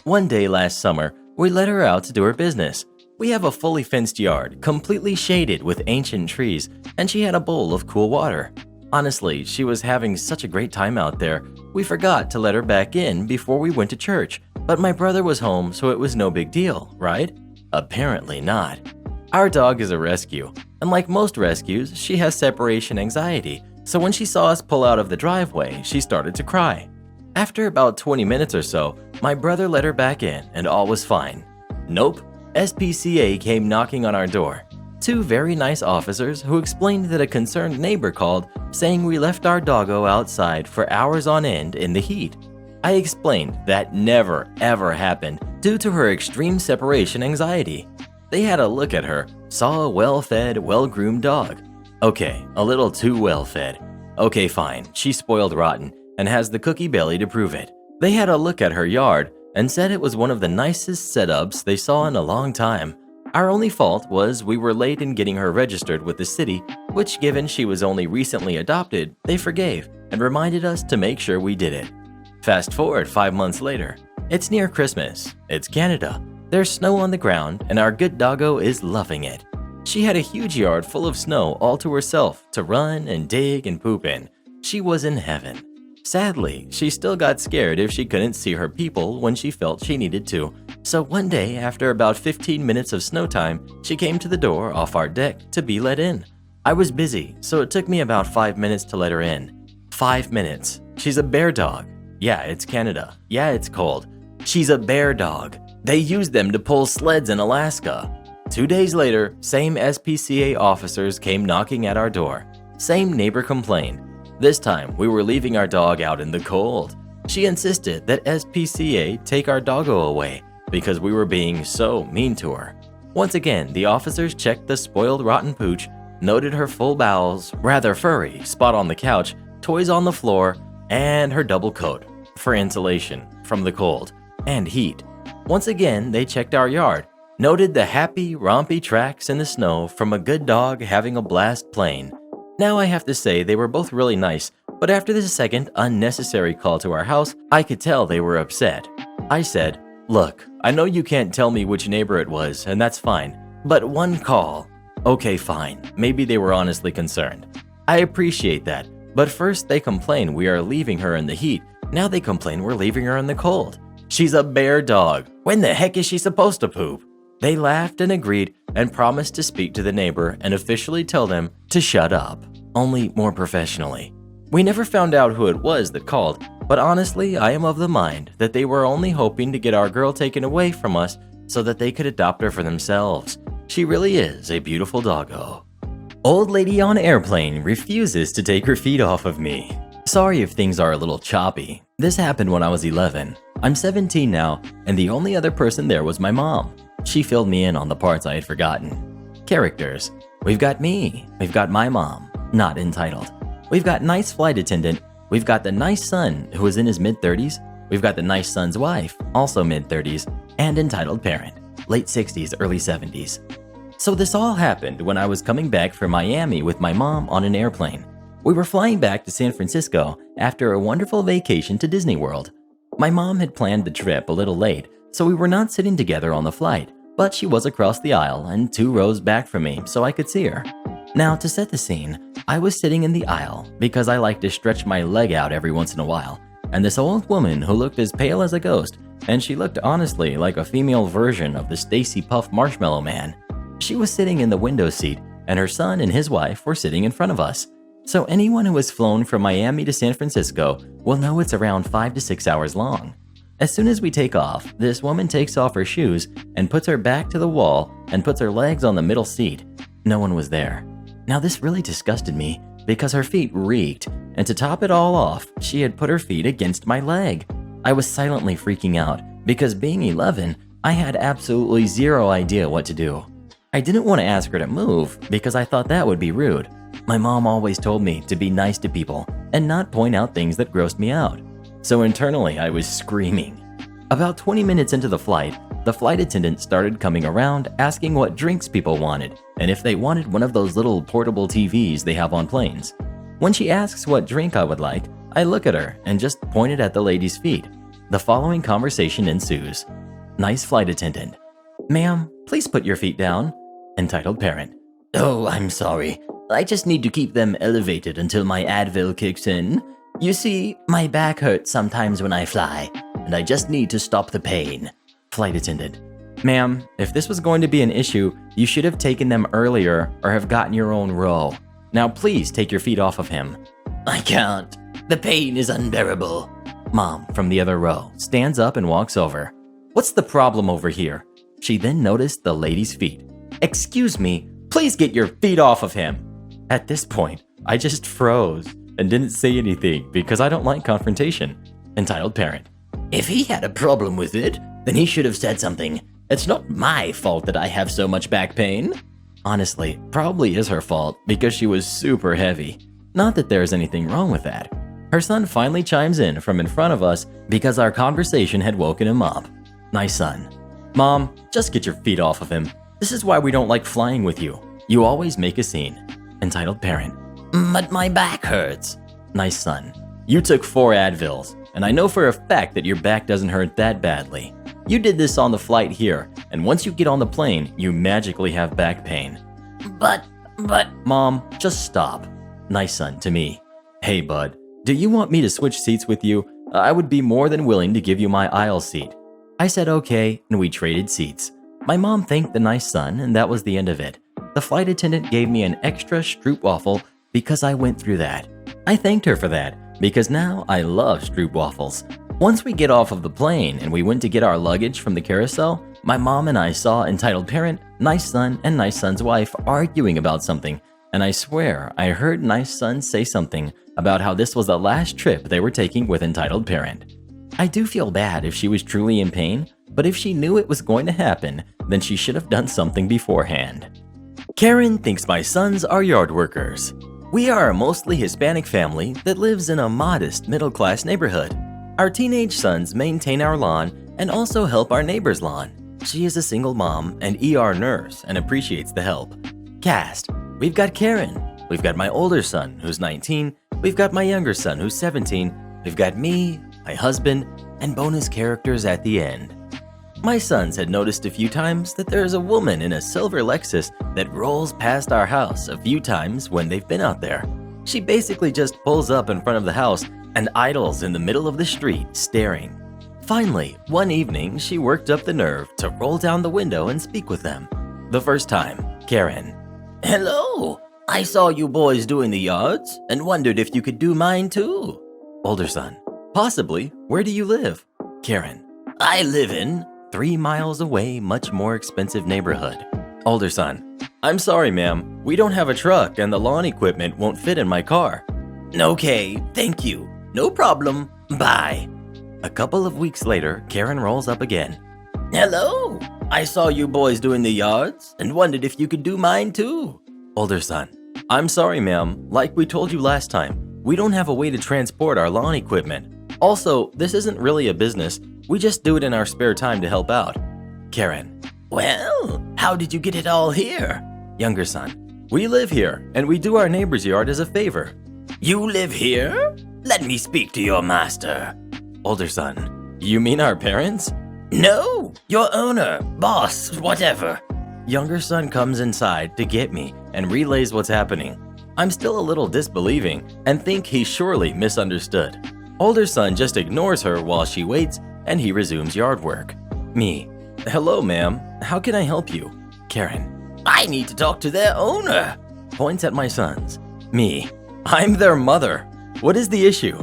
One day last summer, we let her out to do her business. We have a fully fenced yard, completely shaded with ancient trees, and she had a bowl of cool water. Honestly, she was having such a great time out there, we forgot to let her back in before we went to church, but my brother was home, so it was no big deal, right? Apparently not. Our dog is a rescue, and like most rescues, she has separation anxiety, so when she saw us pull out of the driveway, she started to cry. After about 20 minutes or so, my brother let her back in, and all was fine. Nope. SPCA came knocking on our door. Two very nice officers who explained that a concerned neighbor called saying we left our doggo outside for hours on end in the heat. I explained that never ever happened due to her extreme separation anxiety. They had a look at her, saw a well-fed, well-groomed dog. Okay, a little too well-fed. Okay, fine, she's spoiled rotten and has the cookie belly to prove it. They had a look at her yard and said it was one of the nicest setups they saw in a long time. Our only fault was we were late in getting her registered with the city, which given she was only recently adopted, they forgave and reminded us to make sure we did it. Fast forward 5 months later. It's near Christmas. It's Canada. There's snow on the ground and our good doggo is loving it. She had a huge yard full of snow all to herself to run and dig and poop in. She was in heaven. Sadly, she still got scared if she couldn't see her people when she felt she needed to. So one day, after about 15 minutes of snow time, she came to the door off our deck to be let in. I was busy, so it took me about 5 minutes to let her in. 5 minutes. She's a bear dog. Yeah, it's Canada. Yeah, it's cold. She's a bear dog. They use them to pull sleds in Alaska. 2 days later, same SPCA officers came knocking at our door. Same neighbor complained. This time, we were leaving our dog out in the cold. She insisted that SPCA take our doggo away because we were being so mean to her. Once again, the officers checked the spoiled rotten pooch, noted her full bowels, rather furry, spot on the couch, toys on the floor, and her double coat for insulation from the cold and heat. Once again, they checked our yard, noted the happy, rompy tracks in the snow from a good dog having a blast playing. Now I have to say they were both really nice, but after this second unnecessary call to our house, I could tell they were upset. I said, "Look, I know you can't tell me which neighbor it was, and that's fine, but one call. Okay, fine. Maybe they were honestly concerned. I appreciate that. But first they complain we are leaving her in the heat. Now they complain we're leaving her in the cold. She's a bear dog. When the heck is she supposed to poop? They laughed and agreed and promised to speak to the neighbor and officially tell them to shut up, only more professionally. We never found out who it was that called, but honestly, I am of the mind that they were only hoping to get our girl taken away from us so that they could adopt her for themselves. She really is a beautiful doggo. Old lady on airplane refuses to take her feet off of me. Sorry if things are a little choppy. This happened when I was 11. I'm 17 now, and the only other person there was my mom. She filled me in on the parts I had forgotten. Characters. We've got me. We've got my mom, not entitled. We've got nice flight attendant. We've got the nice son who was in his mid-30s. We've got the nice son's wife, also mid-30s, and entitled parent, late 60s, early 70s. So this all happened when I was coming back from Miami with my mom on an airplane. We were flying back to San Francisco after a wonderful vacation to Disney World. My mom had planned the trip a little late, so we were not sitting together on the flight, but she was across the aisle and 2 rows back from me so I could see her. Now, to set the scene, I was sitting in the aisle because I like to stretch my leg out every once in a while, and this old woman who looked as pale as a ghost, and she looked honestly like a female version of the Stacey Puft Marshmallow Man. She was sitting in the window seat, and her son and his wife were sitting in front of us. So anyone who has flown from Miami to San Francisco will know it's around 5 to 6 hours long. As soon as we take off, this woman takes off her shoes and puts her back to the wall and puts her legs on the middle seat. No one was there. Now this really disgusted me because her feet reeked, and to top it all off, she had put her feet against my leg. I was silently freaking out because being 11, I had absolutely zero idea what to do. I didn't want to ask her to move because I thought that would be rude. My mom always told me to be nice to people and not point out things that grossed me out. So internally, I was screaming. About 20 minutes into the flight attendant started coming around asking what drinks people wanted and if they wanted one of those little portable TVs they have on planes. When she asks what drink I would like, I look at her and just pointed at the lady's feet. The following conversation ensues. Nice flight attendant. Ma'am, please put your feet down. Entitled parent. Oh, I'm sorry. I just need to keep them elevated until my Advil kicks in. You see, my back hurts sometimes when I fly, and I just need to stop the pain. Flight attendant. Ma'am, if this was going to be an issue, you should have taken them earlier or have gotten your own row. Now please take your feet off of him. I can't. The pain is unbearable. Mom, from the other row, stands up and walks over. What's the problem over here? She then noticed the lady's feet. Excuse me, please get your feet off of him. At this point, I just froze and didn't say anything because I don't like confrontation. Entitled parent. If he had a problem with it, then he should have said something. It's not my fault that I have so much back pain. Honestly, probably is her fault because she was super heavy. Not that there's anything wrong with that. Her son finally chimes in from in front of us because our conversation had woken him up. Nice son. Mom, just get your feet off of him. This is why we don't like flying with you. You always make a scene. Entitled parent. But my back hurts. Nice son. You took 4 Advils, and I know for a fact that your back doesn't hurt that badly. You did this on the flight here, and once you get on the plane, you magically have back pain. But... Mom, just stop. Nice son to me. Hey bud, do you want me to switch seats with you? I would be more than willing to give you my aisle seat. I said okay, and we traded seats. My mom thanked the nice son, and that was the end of it. The flight attendant gave me an extra stroopwafel because I went through that. I thanked her for that because now I love stroopwafels. Once we get off of the plane and we went to get our luggage from the carousel, my mom and I saw entitled parent, nice son, and nice son's wife arguing about something, and I swear I heard nice son say something about how this was the last trip they were taking with entitled parent. I do feel bad if she was truly in pain, but if she knew it was going to happen, then she should have done something beforehand. Karen thinks my sons are yard workers. We are a mostly Hispanic family that lives in a modest middle-class neighborhood. Our teenage sons maintain our lawn and also help our neighbor's lawn. She is a single mom and ER nurse and appreciates the help. Cast. We've got Karen. We've got my older son, who's 19. We've got my younger son, who's 17. We've got me, my husband, and bonus characters at the end. My sons had noticed a few times that there is a woman in a silver Lexus that rolls past our house a few times when they've been out there. She basically just pulls up in front of the house and idles in the middle of the street, staring. Finally, one evening, she worked up the nerve to roll down the window and speak with them. The first time, Karen. Hello, I saw you boys doing the yards and wondered if you could do mine too. Older son. Possibly. Where do you live? Karen. I live in 3 miles away, much more expensive neighborhood. Older son. I'm sorry, ma'am. We don't have a truck and the lawn equipment won't fit in my car. Okay, thank you. No problem. Bye. A couple of weeks later, Karen rolls up again. Hello, I saw you boys doing the yards and wondered if you could do mine too. Older son. I'm sorry, ma'am. Like we told you last time, we don't have a way to transport our lawn equipment. Also, this isn't really a business. We just do it in our spare time to help out. Karen. Well, how did you get it all here? Younger son. We live here, and we do our neighbor's yard as a favor. You live here? Let me speak to your master. Older son. You mean our parents? No, your owner, boss, whatever. Younger son comes inside to get me and relays what's happening. I'm still a little disbelieving and think he surely misunderstood. Older son just ignores her while she waits and he resumes yard work. Me. Hello, ma'am. How can I help you? Karen. I need to talk to their owner. Points at my sons. Me. I'm their mother. What is the issue?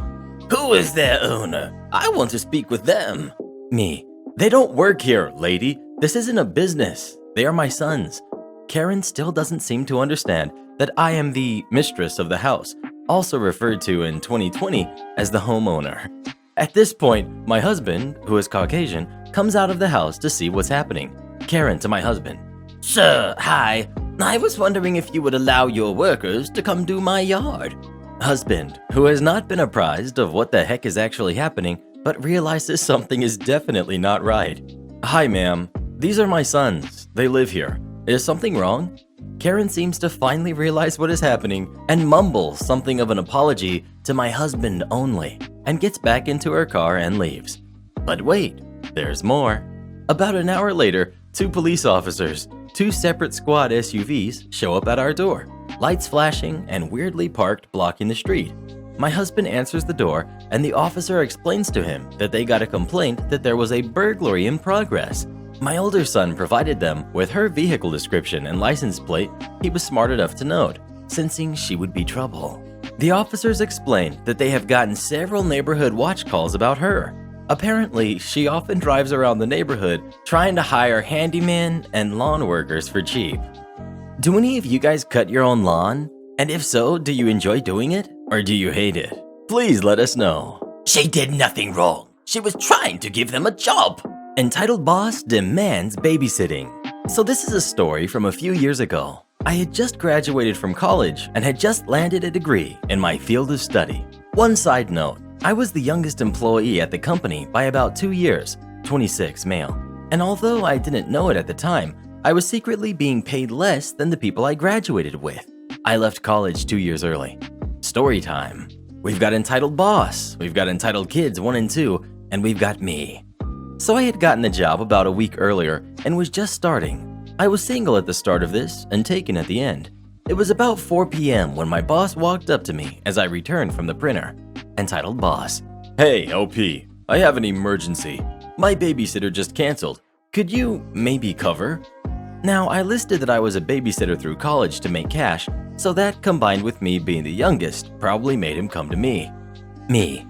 Who is their owner? I want to speak with them. Me. They don't work here, lady. This isn't a business. They are my sons. Karen still doesn't seem to understand that I am the mistress of the house, also referred to in 2020 as the homeowner. At this point, my husband, who is Caucasian, comes out of the house to see what's happening. Karen to my husband. Sir, hi. I was wondering if you would allow your workers to come do my yard. Husband, who has not been apprised of what the heck is actually happening, but realizes something is definitely not right. Hi, ma'am. These are my sons. They live here. Is something wrong? Karen seems to finally realize what is happening and mumbles something of an apology to my husband only, and gets back into her car and leaves. But wait, there's more. About an hour later, 2 police officers, 2 separate squad SUVs show up at our door, lights flashing and weirdly parked blocking the street. My husband answers the door and the officer explains to him that they got a complaint that there was a burglary in progress. My older son provided them with her vehicle description and license plate he was smart enough to note, sensing she would be trouble. The officers explained that they have gotten several neighborhood watch calls about her. Apparently, she often drives around the neighborhood trying to hire handyman and lawn workers for cheap. Do any of you guys cut your own lawn? And if so, do you enjoy doing it or do you hate it? Please let us know. She did nothing wrong. She was trying to give them a job. Entitled Boss Demands Babysitting. So this is a story from a few years ago. I had just graduated from college and had just landed a degree in my field of study. One side note, I was the youngest employee at the company by about 2 years, 26 male. And although I didn't know it at the time, I was secretly being paid less than the people I graduated with. I left college 2 years early. Story time. We've got Entitled Boss, we've got Entitled Kids 1 and 2, and we've got me. So I had gotten the job about a week earlier and was just starting. I was single at the start of this and taken at the end. It was about 4 p.m. when my boss walked up to me as I returned from the printer. Entitled Boss. Hey, OP, I have an emergency. My babysitter just canceled. Could you maybe cover? Now, I listed that I was a babysitter through college to make cash, so that combined with me being the youngest probably made him come to me. Me.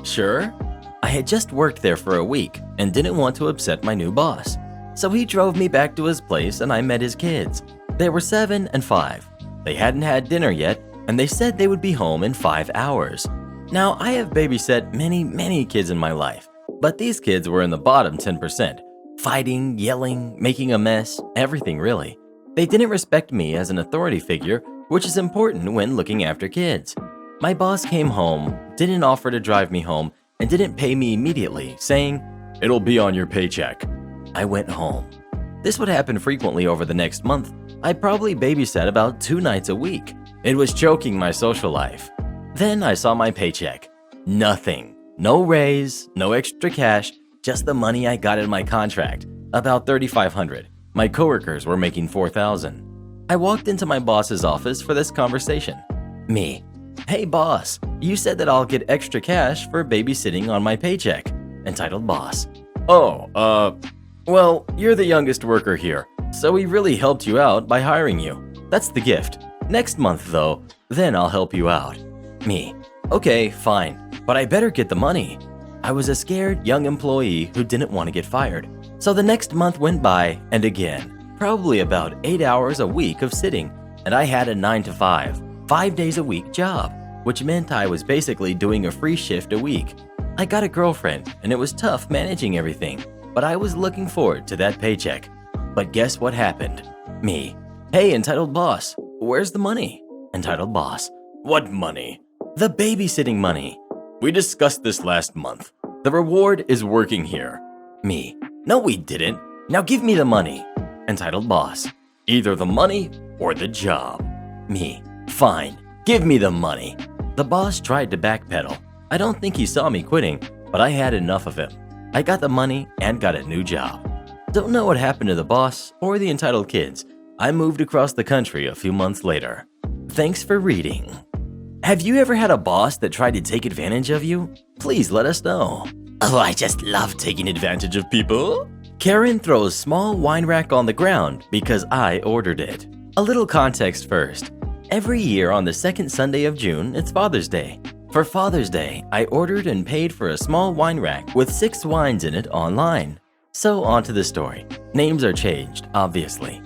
Sure? I had just worked there for a week and didn't want to upset my new boss. So he drove me back to his place and I met his kids. They were 7 and 5. They hadn't had dinner yet and they said they would be home in 5 hours. Now, I have babysat many kids in my life, but these kids were in the bottom 10%. Fighting, yelling, making a mess, everything really. They didn't respect me as an authority figure, which is important when looking after kids. My boss came home, didn't offer to drive me home, and didn't pay me immediately, saying, "It'll be on your paycheck." I went home. This would happen frequently over the next month. I probably babysat about 2 nights a week. It was choking my social life. Then I saw my paycheck. Nothing. No raise, no extra cash, just the money I got in my contract, about $3,500. My coworkers were making $4,000. I walked into my boss's office for this conversation. Me, hey boss, you said that I'll get extra cash for babysitting on my paycheck. Entitled boss, well, you're the youngest worker here, so we really helped you out by hiring you. That's the gift. Next month though, then I'll help you out. Me, okay, fine, but I better get the money. I was a scared young employee who didn't want to get fired. So the next month went by, and again, probably about 8 hours a week of sitting, and I had a 9 to 5, 5 days a week job, which meant I was basically doing a free shift a week. I got a girlfriend, and it was tough managing everything, but I was looking forward to that paycheck. But guess what happened? Me, hey, entitled boss, where's the money? Entitled boss, what money? The babysitting money. We discussed this last month. The reward is working here. Me, no we didn't. Now give me the money. Entitled boss, either the money or the job. Me, fine, give me the money. The boss tried to backpedal. I don't think he saw me quitting, but I had enough of him. I got the money and got a new job. Don't know what happened to the boss or the entitled kids. I moved across the country a few months later. Thanks for reading. Have you ever had a boss that tried to take advantage of you? Please let us know. Oh, I just love taking advantage of people. Karen throws small wine rack on the ground because I ordered it. A little context first. Every year on the second Sunday of June, it's Father's Day. For Father's Day, I ordered and paid for a small wine rack with 6 wines in it online. So on to the story. Names are changed, obviously.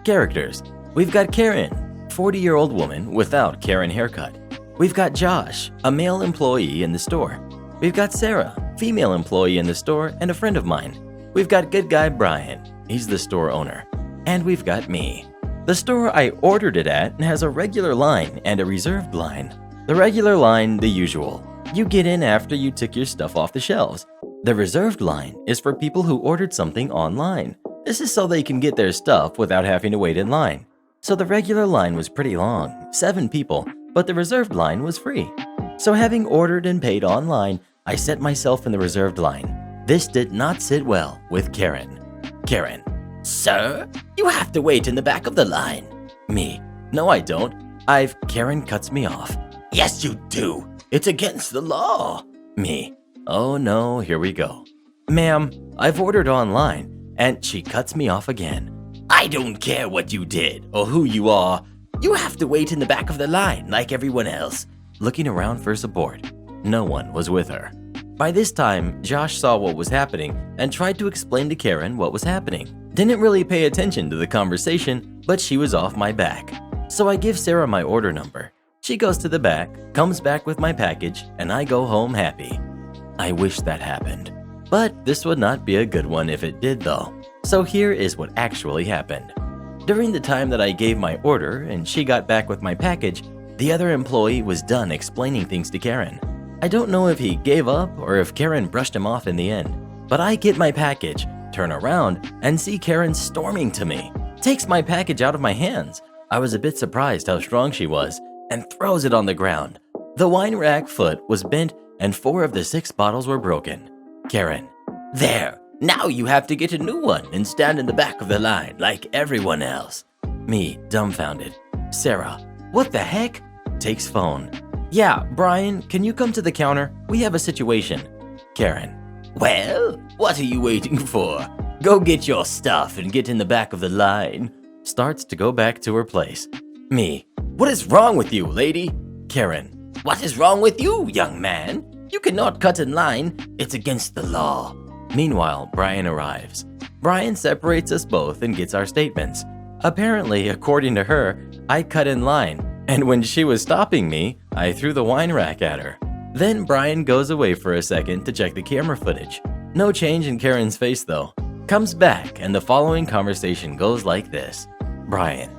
Characters. We've got Karen, 40-year-old woman without Karen haircut. We've got Josh, a male employee in the store. We've got Sarah, female employee in the store and a friend of mine. We've got good guy Brian, he's the store owner. And we've got me. The store I ordered it at has a regular line and a reserved line. The regular line, the usual. You get in after you took your stuff off the shelves. The reserved line is for people who ordered something online. This is so they can get their stuff without having to wait in line. So the regular line was pretty long, 7 people, but the reserved line was free. So having ordered and paid online, I set myself in the reserved line. This did not sit well with Karen. Karen, Sir, you have to wait in the back of the line. me, no I don't. Karen cuts me off. Yes, you do. It's against the law. Me, oh no, here we go. Ma'am, I've ordered online, and she cuts me off again. I don't care what you did or who you are. You have to wait in the back of the line like everyone else. Looking around for support. No one was with her. By this time, Josh saw what was happening and tried to explain to Karen what was happening. Didn't really pay attention to the conversation, but she was off my back. So I give Sarah my order number. She goes to the back, comes back with my package, and I go home happy. I wish that happened. But this would not be a good one if it did though. So here is what actually happened. During the time that I gave my order and she got back with my package, the other employee was done explaining things to Karen. I don't know if he gave up or if Karen brushed him off in the end, but I get my package, turn around, and see Karen storming to me. Takes my package out of my hands. I was a bit surprised how strong she was, and throws it on the ground. The wine rack foot was bent and 4 of the 6 bottles were broken. Karen, There, now you have to get a new one and stand in the back of the line like everyone else. me, dumbfounded. Sarah, what the heck? Takes phone. Yeah, Brian, can you come to the counter? We have a situation. Karen, Well, what are you waiting for? Go get your stuff and get in the back of the line. starts to go back to her place. Me, what is wrong with you, lady? Karen, What is wrong with you, young man? You cannot cut in line. It's against the law. meanwhile, Brian arrives. Brian separates us both and gets our statements. Apparently, according to her, I cut in line, and when she was stopping me, I threw the wine rack at her. Then Brian goes away for a second to check the camera footage. No change in Karen's face though. Comes back, and the following conversation goes like this. Brian,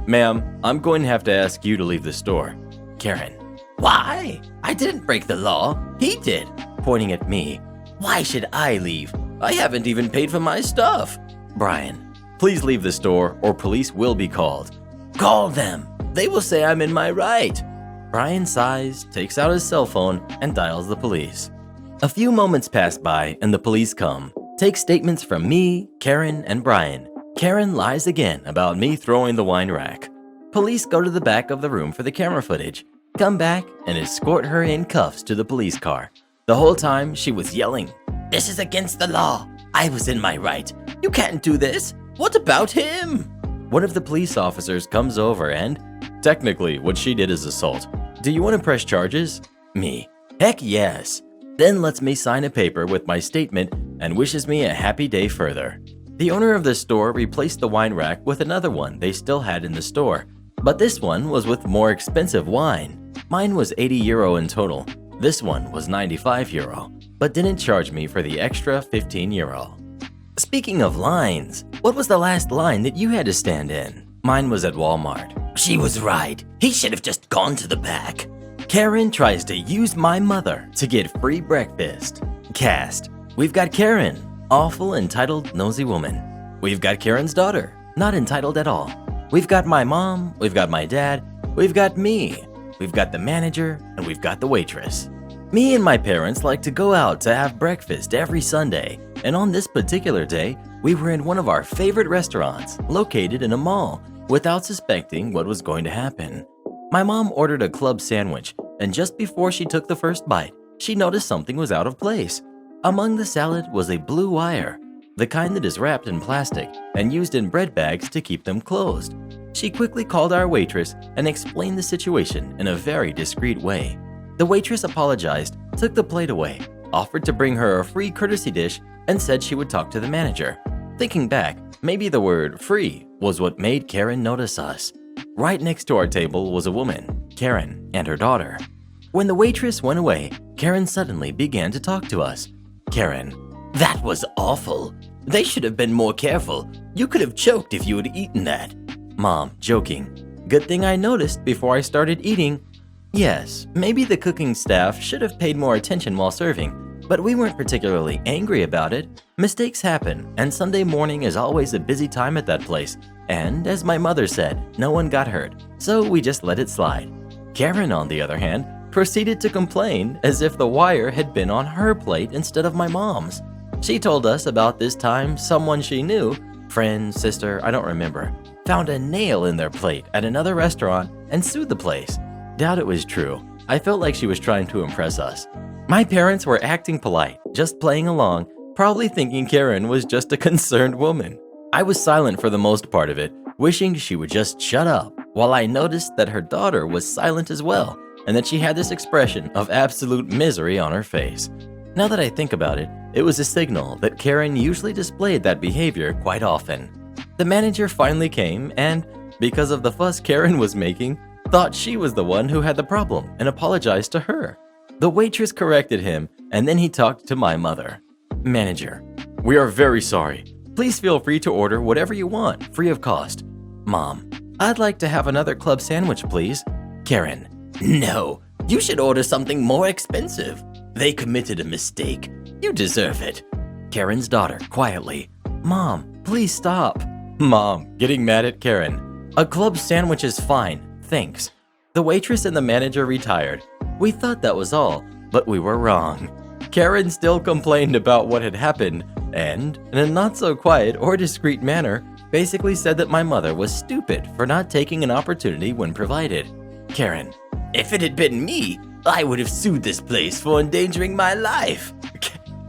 ma'am, I'm going to have to ask you to leave the store. Karen, Why? I didn't break the law. He did. pointing at me. Why should I leave? I haven't even paid for my stuff. Brian, please leave the store or police will be called. Call them. They will say I'm in my right. Brian sighs, takes out his cell phone, and dials the police. A few moments pass by and the police come. Take statements from me, Karen, and Brian. Karen lies again about me throwing the wine rack. Police go to the back of the room for the camera footage, come back and escort her in cuffs to the police car. The whole time she was yelling, This is against the law. I was in my right. You can't do this. What about him? one of the police officers comes over and, Technically, what she did is assault. do you want to press charges? Me, heck yes. Then lets me sign a paper with my statement and wishes me a happy day further. The owner of the store replaced the wine rack with another one they still had in the store, but this one was with more expensive wine. Mine was €80 in total. This one was €95, but didn't charge me for the extra €15. Speaking of lines, what was the last line that you had to stand in? Mine was at Walmart. She was right. He should have just gone to the back. Karen tries to use my mother to get free breakfast. Cast. We've got Karen, awful, entitled, nosy woman. We've got Karen's daughter, not entitled at all. We've got my mom, we've got my dad, we've got me. We've got the manager, and we've got the waitress. Me and my parents like to go out to have breakfast every Sunday, and on this particular day, we were in one of our favorite restaurants located in a mall without suspecting what was going to happen. My mom ordered a club sandwich, and just before she took the first bite, she noticed something was out of place. Among the salad was a blue wire, the kind that is wrapped in plastic and used in bread bags to keep them closed. She quickly called our waitress and explained the situation in a very discreet way. The waitress apologized, took the plate away, offered to bring her a free courtesy dish, and said she would talk to the manager. Thinking back, maybe the word free was what made Karen notice us. Right next to our table was a woman, Karen, and her daughter. When the waitress went away, Karen suddenly began to talk to us. Karen, That was awful. They should have been more careful. You could have choked if you had eaten that. Mom, joking. Good thing I noticed before I started eating. Yes, maybe the cooking staff should have paid more attention while serving, but we weren't particularly angry about it. Mistakes happen, and Sunday morning is always a busy time at that place. And as my mother said, no one got hurt, so we just let it slide. Karen, on the other hand, proceeded to complain as if the wire had been on her plate instead of my mom's. She told us about this time someone she knew, friend, sister, I don't remember, found a nail in their plate at another restaurant and sued the place. Doubt it was true. I felt like she was trying to impress us. My parents were acting polite, just playing along, probably thinking Karen was just a concerned woman. I was silent for the most part of it, wishing she would just shut up, while I noticed that her daughter was silent as well, and that she had this expression of absolute misery on her face. Now that I think about it, it was a signal that Karen usually displayed that behavior quite often. The manager finally came and, because of the fuss Karen was making, thought she was the one who had the problem and apologized to her. The waitress corrected him, and then he talked to my mother. Manager, we are very sorry. Please feel free to order whatever you want, free of cost. Mom, I'd like to have another club sandwich, please. Karen, No, you should order something more expensive. They committed a mistake. You deserve it. Karen's daughter, quietly. Mom, please stop. Mom, getting mad at Karen. A club sandwich is fine, thanks. The waitress and the manager retired. We thought that was all, but we were wrong. Karen still complained about what had happened, and, in a not-so-quiet or discreet manner, basically said that my mother was stupid for not taking an opportunity when provided. Karen, If it had been me, I would have sued this place for endangering my life.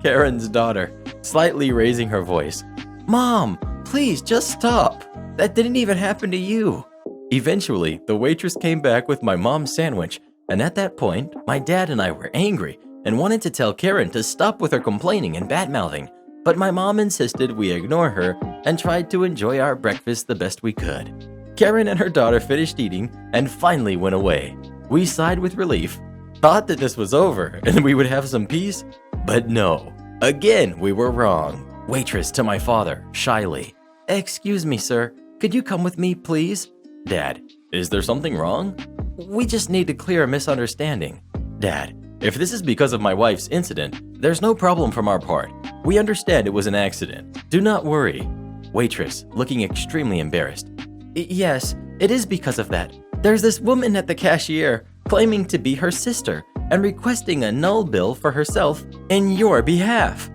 Karen's daughter, slightly raising her voice. Mom, please just stop. That didn't even happen to you. Eventually, the waitress came back with my mom's sandwich, and at that point, my dad and I were angry and wanted to tell Karen to stop with her complaining and bad-mouthing, but my mom insisted we ignore her and tried to enjoy our breakfast the best we could. Karen and her daughter finished eating and finally went away. We sighed with relief, thought that this was over and we would have some peace, but no. Again, we were wrong. Waitress to my father, shyly. Excuse me, sir. Could you come with me, please? Dad, is there something wrong? We just need to clear a misunderstanding. Dad, if this is because of my wife's incident, there's no problem from our part. We understand it was an accident. Do not worry. Waitress, looking extremely embarrassed. Yes, it is because of that. There's this woman at the cashier claiming to be her sister and requesting a null bill for herself in your behalf.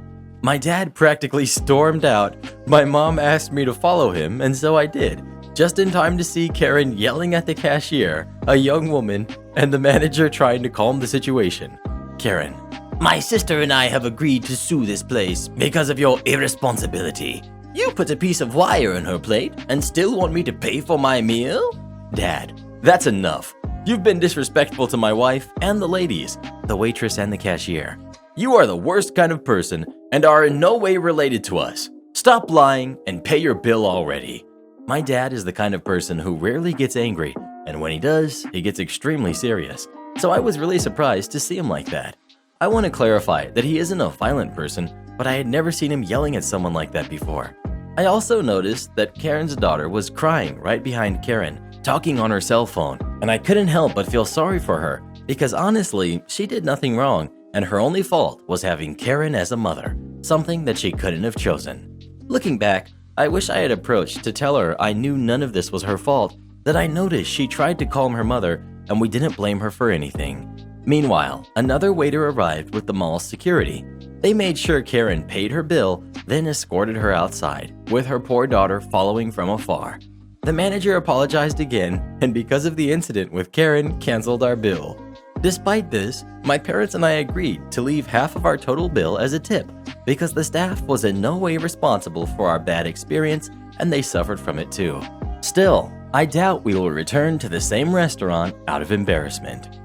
My dad practically stormed out. My mom asked me to follow him, and so I did, just in time to see Karen yelling at the cashier, a young woman, and the manager trying to calm the situation. Karen: My sister and I have agreed to sue this place because of your irresponsibility. You put a piece of wire on her plate and still want me to pay for my meal? Dad: That's enough. You've been disrespectful to my wife and the ladies, the waitress and the cashier. You are the worst kind of person and are in no way related to us. Stop lying and pay your bill already. My dad is the kind of person who rarely gets angry, and when he does, he gets extremely serious. So I was really surprised to see him like that. I want to clarify that he isn't a violent person, but I had never seen him yelling at someone like that before. I also noticed that Karen's daughter was crying right behind Karen, talking on her cell phone, and I couldn't help but feel sorry for her because honestly, she did nothing wrong, and her only fault was having Karen as a mother, something that she couldn't have chosen. Looking back, I wish I had approached to tell her I knew none of this was her fault, that I noticed she tried to calm her mother and we didn't blame her for anything. Meanwhile, another waiter arrived with the mall's security. They made sure Karen paid her bill, then escorted her outside, with her poor daughter following from afar. The manager apologized again, and because of the incident with Karen, canceled our bill. Despite this, my parents and I agreed to leave half of our total bill as a tip because the staff was in no way responsible for our bad experience and they suffered from it too. Still, I doubt we will return to the same restaurant out of embarrassment.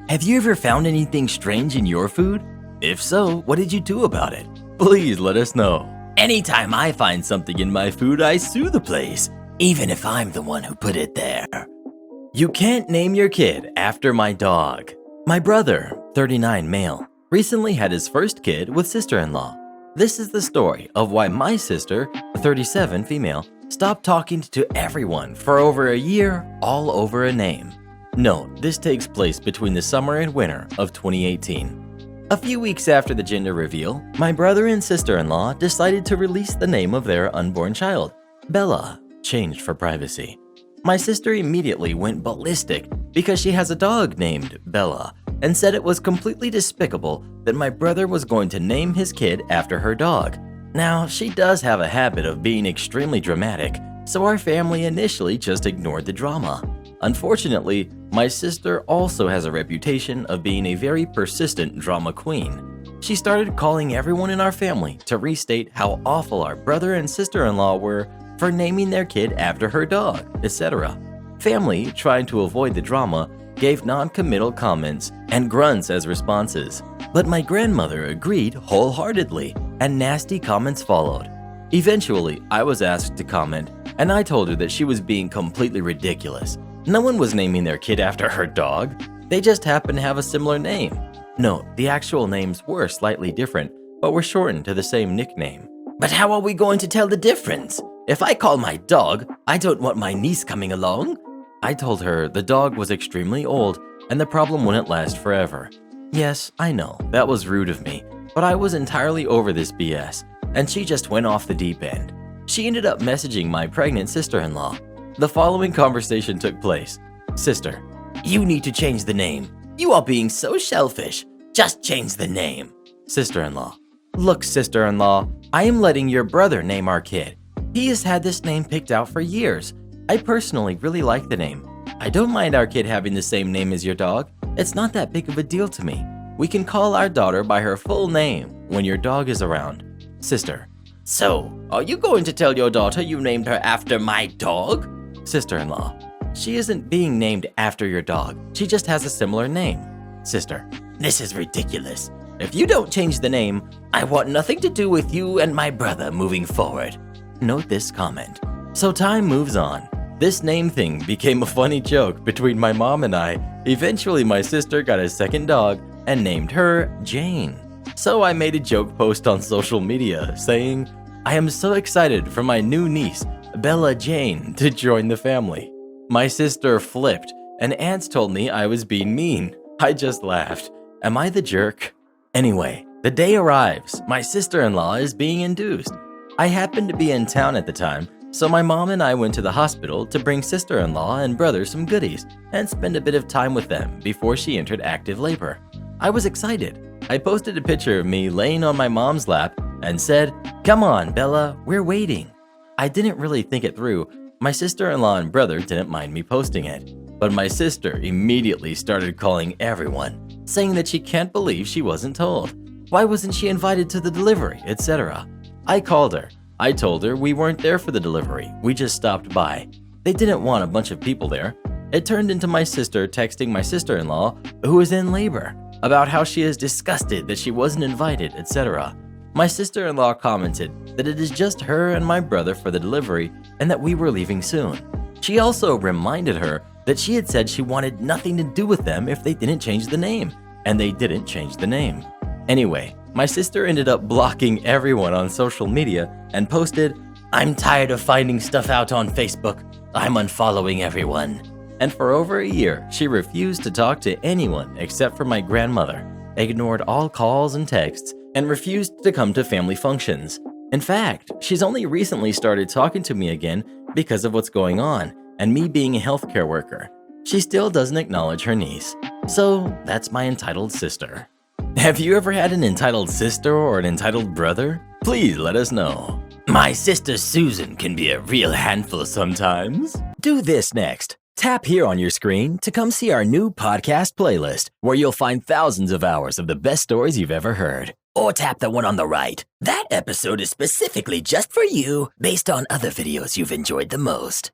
Have you ever found anything strange in your food? If so, what did you do about it? Please let us know. Anytime I find something in my food, I sue the place, even if I'm the one who put it there. You can't name your kid after my dog. My brother, 39 male, recently had his first kid with sister-in-law. This is the story of why my sister, 37 female, stopped talking to everyone for over a year, all over a name. Note, this takes place between the summer and winter of 2018. A few weeks after the gender reveal, my brother and sister-in-law decided to release the name of their unborn child, Bella, changed for privacy. My sister immediately went ballistic because she has a dog named Bella and said it was completely despicable that my brother was going to name his kid after her dog. Now, she does have a habit of being extremely dramatic, so our family initially just ignored the drama. Unfortunately, my sister also has a reputation of being a very persistent drama queen. She started calling everyone in our family to restate how awful our brother and sister-in-law were for naming their kid after her dog, etc. Family, trying to avoid the drama, gave non-committal comments and grunts as responses. But my grandmother agreed wholeheartedly, and nasty comments followed. Eventually, I was asked to comment, and I told her that she was being completely ridiculous. No one was naming their kid after her dog. They just happened to have a similar name. No, the actual names were slightly different, but were shortened to the same nickname. But how are we going to tell the difference? If I call my dog, I don't want my niece coming along. I told her the dog was extremely old and the problem wouldn't last forever. Yes, I know, that was rude of me, but I was entirely over this BS, and she just went off the deep end. She ended up messaging my pregnant sister-in-law. The following conversation took place. Sister: You need to change the name. You are being so selfish. Just change the name. Sister-in-law: Look, sister-in-law, I am letting your brother name our kid. He has had this name picked out for years. I personally really like the name. I don't mind our kid having the same name as your dog. It's not that big of a deal to me. We can call our daughter by her full name when your dog is around. Sister: So, are you going to tell your daughter you named her after my dog? Sister-in-law: She isn't being named after your dog. She just has a similar name. Sister: This is ridiculous. If you don't change the name, I want nothing to do with you and my brother moving forward. Note this comment. So time moves on. This name thing became a funny joke between my mom and I. Eventually, my sister got a second dog and named her Jane. So I made a joke post on social media saying, I am so excited for my new niece, Bella Jane, to join the family. My sister flipped, and aunts told me I was being mean. I just laughed. Am I the jerk? Anyway, the day arrives. My sister-in-law is being induced. I happened to be in town at the time, so my mom and I went to the hospital to bring sister-in-law and brother some goodies and spend a bit of time with them before she entered active labor. I was excited. I posted a picture of me laying on my mom's lap and said, "Come on, Bella, we're waiting." I didn't really think it through. My sister-in-law and brother didn't mind me posting it, but my sister immediately started calling everyone, saying that she can't believe she wasn't told. Why wasn't she invited to the delivery, etc.? I called her. I told her we weren't there for the delivery, we just stopped by. They didn't want a bunch of people there. It turned into my sister texting my sister-in-law, who is in labor, about how she is disgusted that she wasn't invited, etc. My sister-in-law commented that it is just her and my brother for the delivery and that we were leaving soon. She also reminded her that she had said she wanted nothing to do with them if they didn't change the name, and they didn't change the name. Anyway, my sister ended up blocking everyone on social media and posted, "I'm tired of finding stuff out on Facebook. I'm unfollowing everyone." And for over a year, she refused to talk to anyone except for my grandmother, ignored all calls and texts, and refused to come to family functions. In fact, she's only recently started talking to me again because of what's going on and me being a healthcare worker. She still doesn't acknowledge her niece. So that's my entitled sister. Have you ever had an entitled sister or an entitled brother? Please let us know. My sister Susan can be a real handful sometimes. Do this next. Tap here on your screen to come see our new podcast playlist, where you'll find thousands of hours of the best stories you've ever heard. Or tap the one on the right. That episode is specifically just for you, based on other videos you've enjoyed the most.